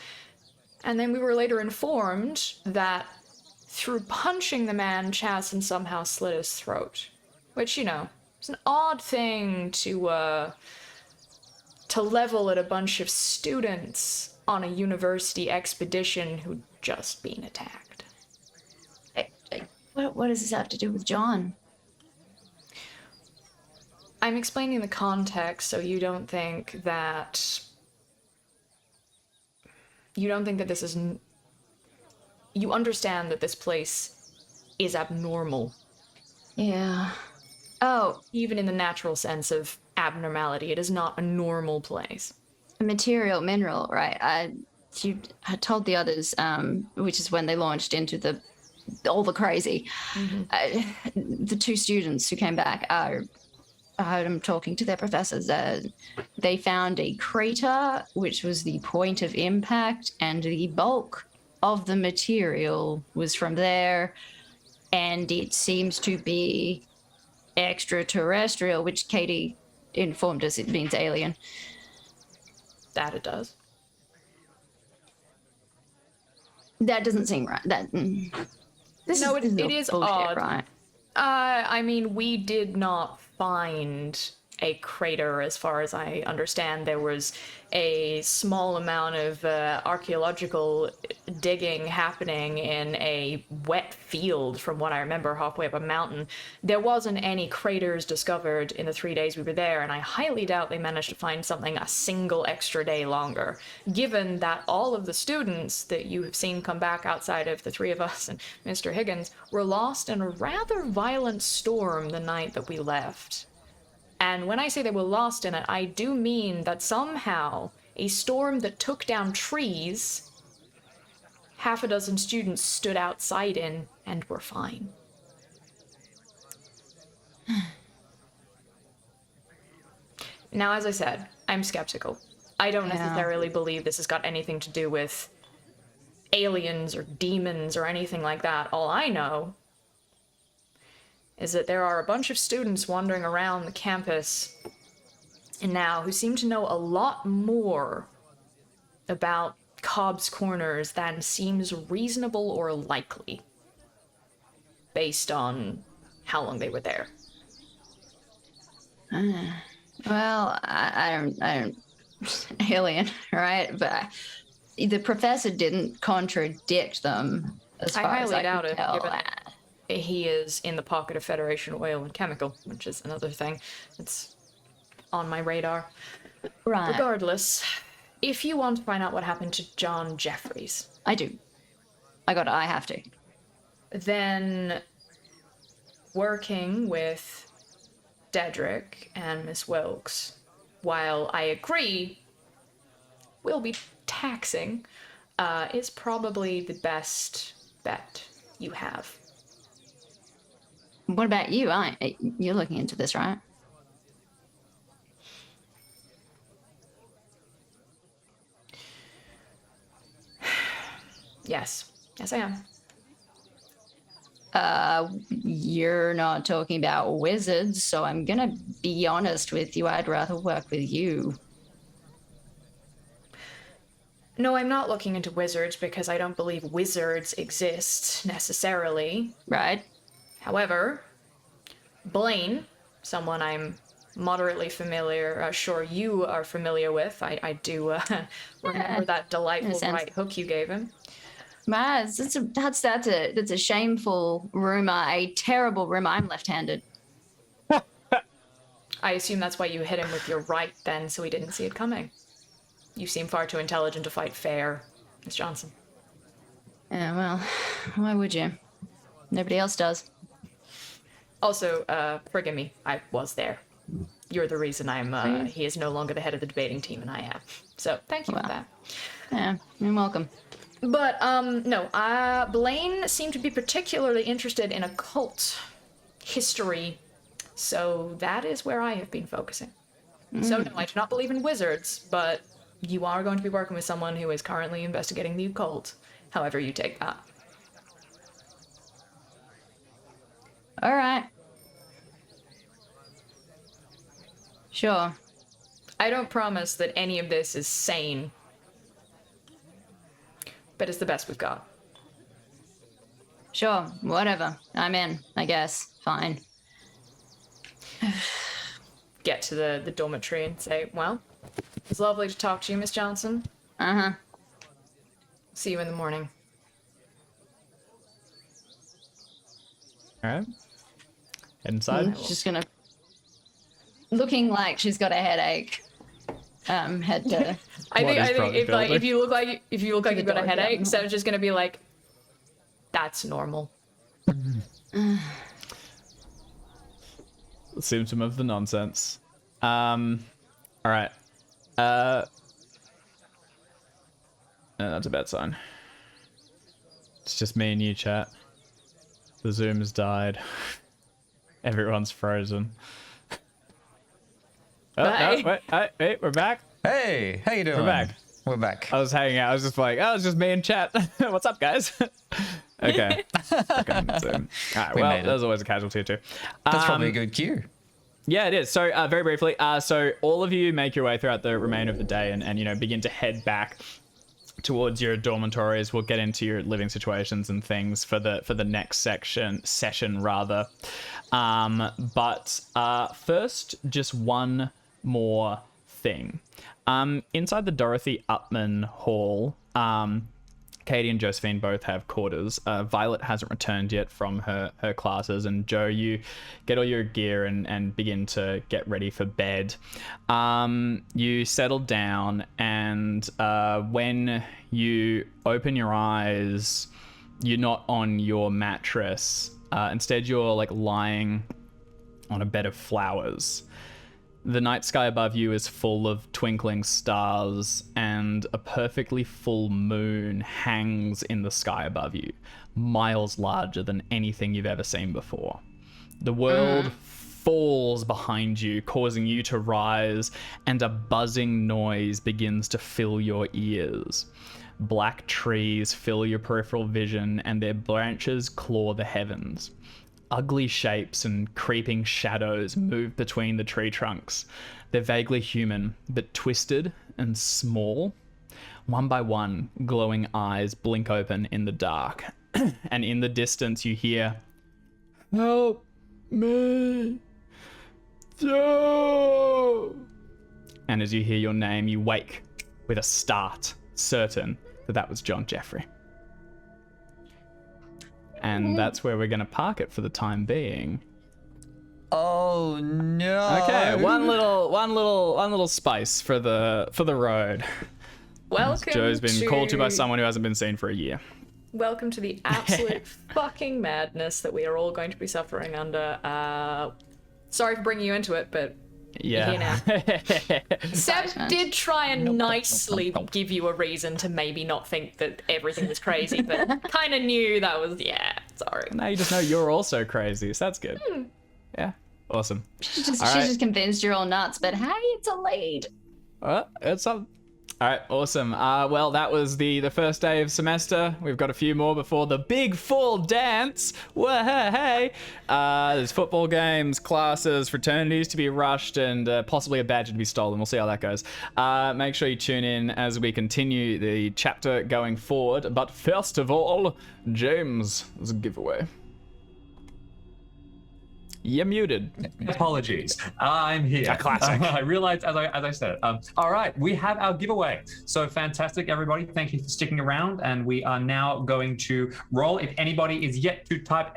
Speaker 5: and then we were later informed that through punching the man, Chaz had somehow slit his throat. Which, is an odd thing to level at a bunch of students on a university expedition who'd just been attacked.
Speaker 2: What does this have to do with John?
Speaker 5: I'm explaining the context so you don't think that this is... You understand that this place is abnormal.
Speaker 2: Yeah. Oh,
Speaker 5: Even in the natural sense of abnormality, it is not a normal place.
Speaker 2: mineral, right? You had told the others, which is when they launched into all the crazy.
Speaker 5: Mm-hmm.
Speaker 2: The two students who came back, I heard them talking to their professors. They found a crater, which was the point of impact, and the bulk of the material was from there, and it seems to be extraterrestrial, which Katie informed us it means alien.
Speaker 5: That it does.
Speaker 2: That doesn't seem right. This
Speaker 5: It is
Speaker 2: bullshit,
Speaker 5: odd.
Speaker 2: right?
Speaker 5: I mean, we did not find a crater, as far as I understand. There was a small amount of archaeological digging happening in a wet field, from what I remember, halfway up a mountain. There wasn't any craters discovered in the 3 days we were there, and I highly doubt they managed to find something a single extra day longer, given that all of the students that you have seen come back outside of the three of us and Mr. Higgins were lost in a rather violent storm the night that we left. And when I say they were lost in it, I do mean that somehow a storm that took down trees, half a dozen students stood outside in and were fine. Now, as I said, I'm skeptical. I don't necessarily believe this has got anything to do with aliens or demons or anything like that. All I know is that there are a bunch of students wandering around the campus now who seem to know a lot more about Cobb's Corners than seems reasonable or likely, based on how long they were there.
Speaker 2: Well, I don't alien, right? But the professor didn't contradict them as
Speaker 5: I
Speaker 2: far as
Speaker 5: highly
Speaker 2: I
Speaker 5: doubt
Speaker 2: could
Speaker 5: it,
Speaker 2: tell.
Speaker 5: given he is in the pocket of Federation Oil and Chemical, which is another thing that's on my radar.
Speaker 2: Right.
Speaker 5: Regardless, if you want to find out what happened to John Jeffries,
Speaker 2: I do. I have to.
Speaker 5: then working with Dedrick and Miss Wilkes, while I agree will be taxing, is probably the best bet you have.
Speaker 2: What about you? You're looking into this, right?
Speaker 5: Yes. Yes, I am.
Speaker 2: You're not talking about wizards, so I'm gonna be honest with you. I'd rather work with you.
Speaker 5: No, I'm not looking into wizards because I don't believe wizards exist necessarily.
Speaker 2: Right?
Speaker 5: However, Blaine, someone I'm moderately sure you are familiar with. I do remember that delightful right hook you gave him.
Speaker 2: That's a shameful rumor, a terrible rumor. I'm left-handed.
Speaker 5: I assume that's why you hit him with your right then, so he didn't see it coming. You seem far too intelligent to fight fair, Miss Johnson.
Speaker 2: Yeah, well, why would you? Nobody else does.
Speaker 5: Also, forgive me, I was there. You're the reason he is no longer the head of the debating team and I am. So, thank you for that.
Speaker 2: Yeah, you're welcome.
Speaker 5: But, no, Blaine seemed to be particularly interested in occult history, so that is where I have been focusing. So, no, I do not believe in wizards, but you are going to be working with someone who is currently investigating the occult, however you take that.
Speaker 2: All right. Sure.
Speaker 5: I don't promise that any of this is sane, but it's the best we've got.
Speaker 2: Sure, whatever. I'm in, I guess. Fine.
Speaker 5: Get to the dormitory and say, well, it's lovely to talk to you, Miss Johnson.
Speaker 2: Uh-huh.
Speaker 5: See you in the morning.
Speaker 3: All right. Head inside.
Speaker 2: She's just gonna... Looking like she's got a headache. Head to...
Speaker 5: I think if you look like
Speaker 2: the
Speaker 5: you've got a
Speaker 2: door,
Speaker 5: headache,
Speaker 2: yeah.
Speaker 5: so it's just gonna be like, that's normal.
Speaker 3: Symptom of the nonsense. All right. No, that's a bad sign. It's just me and you, chat. The Zoom has died. Everyone's frozen. Oh, no, wait, we're back.
Speaker 4: Hey, how you doing?
Speaker 3: We're back.
Speaker 4: We're back.
Speaker 3: I was hanging out. I was just like, oh, it's just me and chat. What's up, guys? Okay. Zoom. All right,
Speaker 4: We
Speaker 3: well,
Speaker 4: made it.
Speaker 3: there's always a casualty too.
Speaker 4: That's probably a good cue.
Speaker 3: Yeah, it is. So very briefly, so all of you make your way throughout the remainder of the day and begin to head back towards your dormitories. We'll get into your living situations and things for the next session rather. But first, just one more thing. Inside the Dorothy Upman Hall, Katie and Josephine both have quarters. Violet hasn't returned yet from her classes, and Joe, you get all your gear and begin to get ready for bed. You settle down, and when you open your eyes, you're not on your mattress. Instead, you're like lying on a bed of flowers. The night sky above you is full of twinkling stars, and a perfectly full moon hangs in the sky above you, miles larger than anything you've ever seen before. The world falls behind you, causing you to rise, and a buzzing noise begins to fill your ears. Black trees fill your peripheral vision, and their branches claw the heavens. Ugly shapes and creeping shadows move between the tree trunks. They're vaguely human, but twisted and small. One by one, glowing eyes blink open in the dark. And in the distance, you hear, "Help me, Joe!" And as you hear your name, you wake with a start, certain that was John Jeffrey. and that's where we're going to park it for the time being.
Speaker 4: Oh no.
Speaker 3: Okay, one little spice for the road.
Speaker 5: Welcome
Speaker 3: Joe's been called to by someone who hasn't been seen for a year.
Speaker 5: Welcome to the absolute fucking madness that we are all going to be suffering under. Sorry for bringing you into it, but
Speaker 3: Yeah.
Speaker 5: you're here now. Seb
Speaker 2: Excitement.
Speaker 5: did try and nicely give you a reason to maybe not think that everything was crazy, but kind of knew that was, sorry.
Speaker 3: Now you just know you're also crazy, so that's good. Yeah, awesome.
Speaker 2: She's just,
Speaker 3: All
Speaker 2: she's
Speaker 3: right.
Speaker 2: just convinced you're all nuts, but hey, it's a lead.
Speaker 3: It's up. All right, awesome. Well, that was the first day of semester. We've got a few more before the big fall dance. Hey. There's football games, classes, fraternities to be rushed, and possibly a badge to be stolen. We'll see how that goes. Make sure you tune in as we continue the chapter going forward. But first of all, James, there's a giveaway. You're muted.
Speaker 1: Apologies. I'm here.
Speaker 3: A classic.
Speaker 1: I realized as I said. All right, we have our giveaway. So fantastic, everybody. Thank you for sticking around. And we are now going to roll. If anybody is yet to type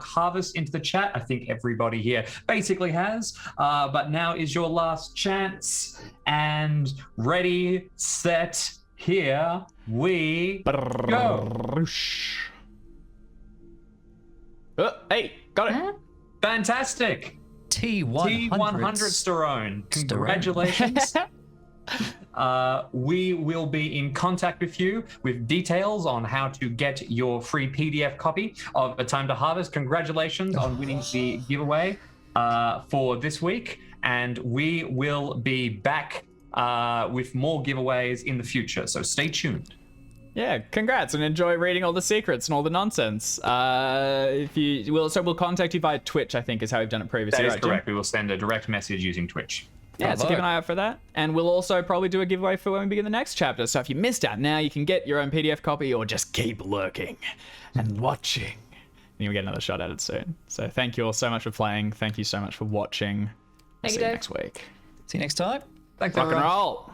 Speaker 1: !harvest into the chat, I think everybody here basically has. But now is your last chance. And ready, set, here we go.
Speaker 3: Hey, got it.
Speaker 2: Huh?
Speaker 1: Fantastic.
Speaker 4: T100
Speaker 1: Sterone. Congratulations. We will be in contact with you with details on how to get your free PDF copy of A Time to Harvest. Congratulations on winning the giveaway for this week. And we will be back with more giveaways in the future. So stay tuned.
Speaker 3: Yeah, congrats and enjoy reading all the secrets and all the nonsense. We'll contact you via Twitch, I think is how we've done it previously.
Speaker 1: That is
Speaker 3: right, Jim?
Speaker 1: correct. We will send a direct message using Twitch.
Speaker 3: Yeah, so keep an eye out for that. And we'll also probably do a giveaway for when we begin the next chapter. So if you missed out now, you can get your own PDF copy or just keep lurking and watching. And you'll get another shot at it soon. So thank you all so much for playing. Thank you so much for watching.
Speaker 5: Thank you,
Speaker 3: See you
Speaker 5: Dave.
Speaker 3: next week.
Speaker 4: See you next time.
Speaker 1: Thanks,
Speaker 3: Rock and
Speaker 1: everyone.
Speaker 3: roll.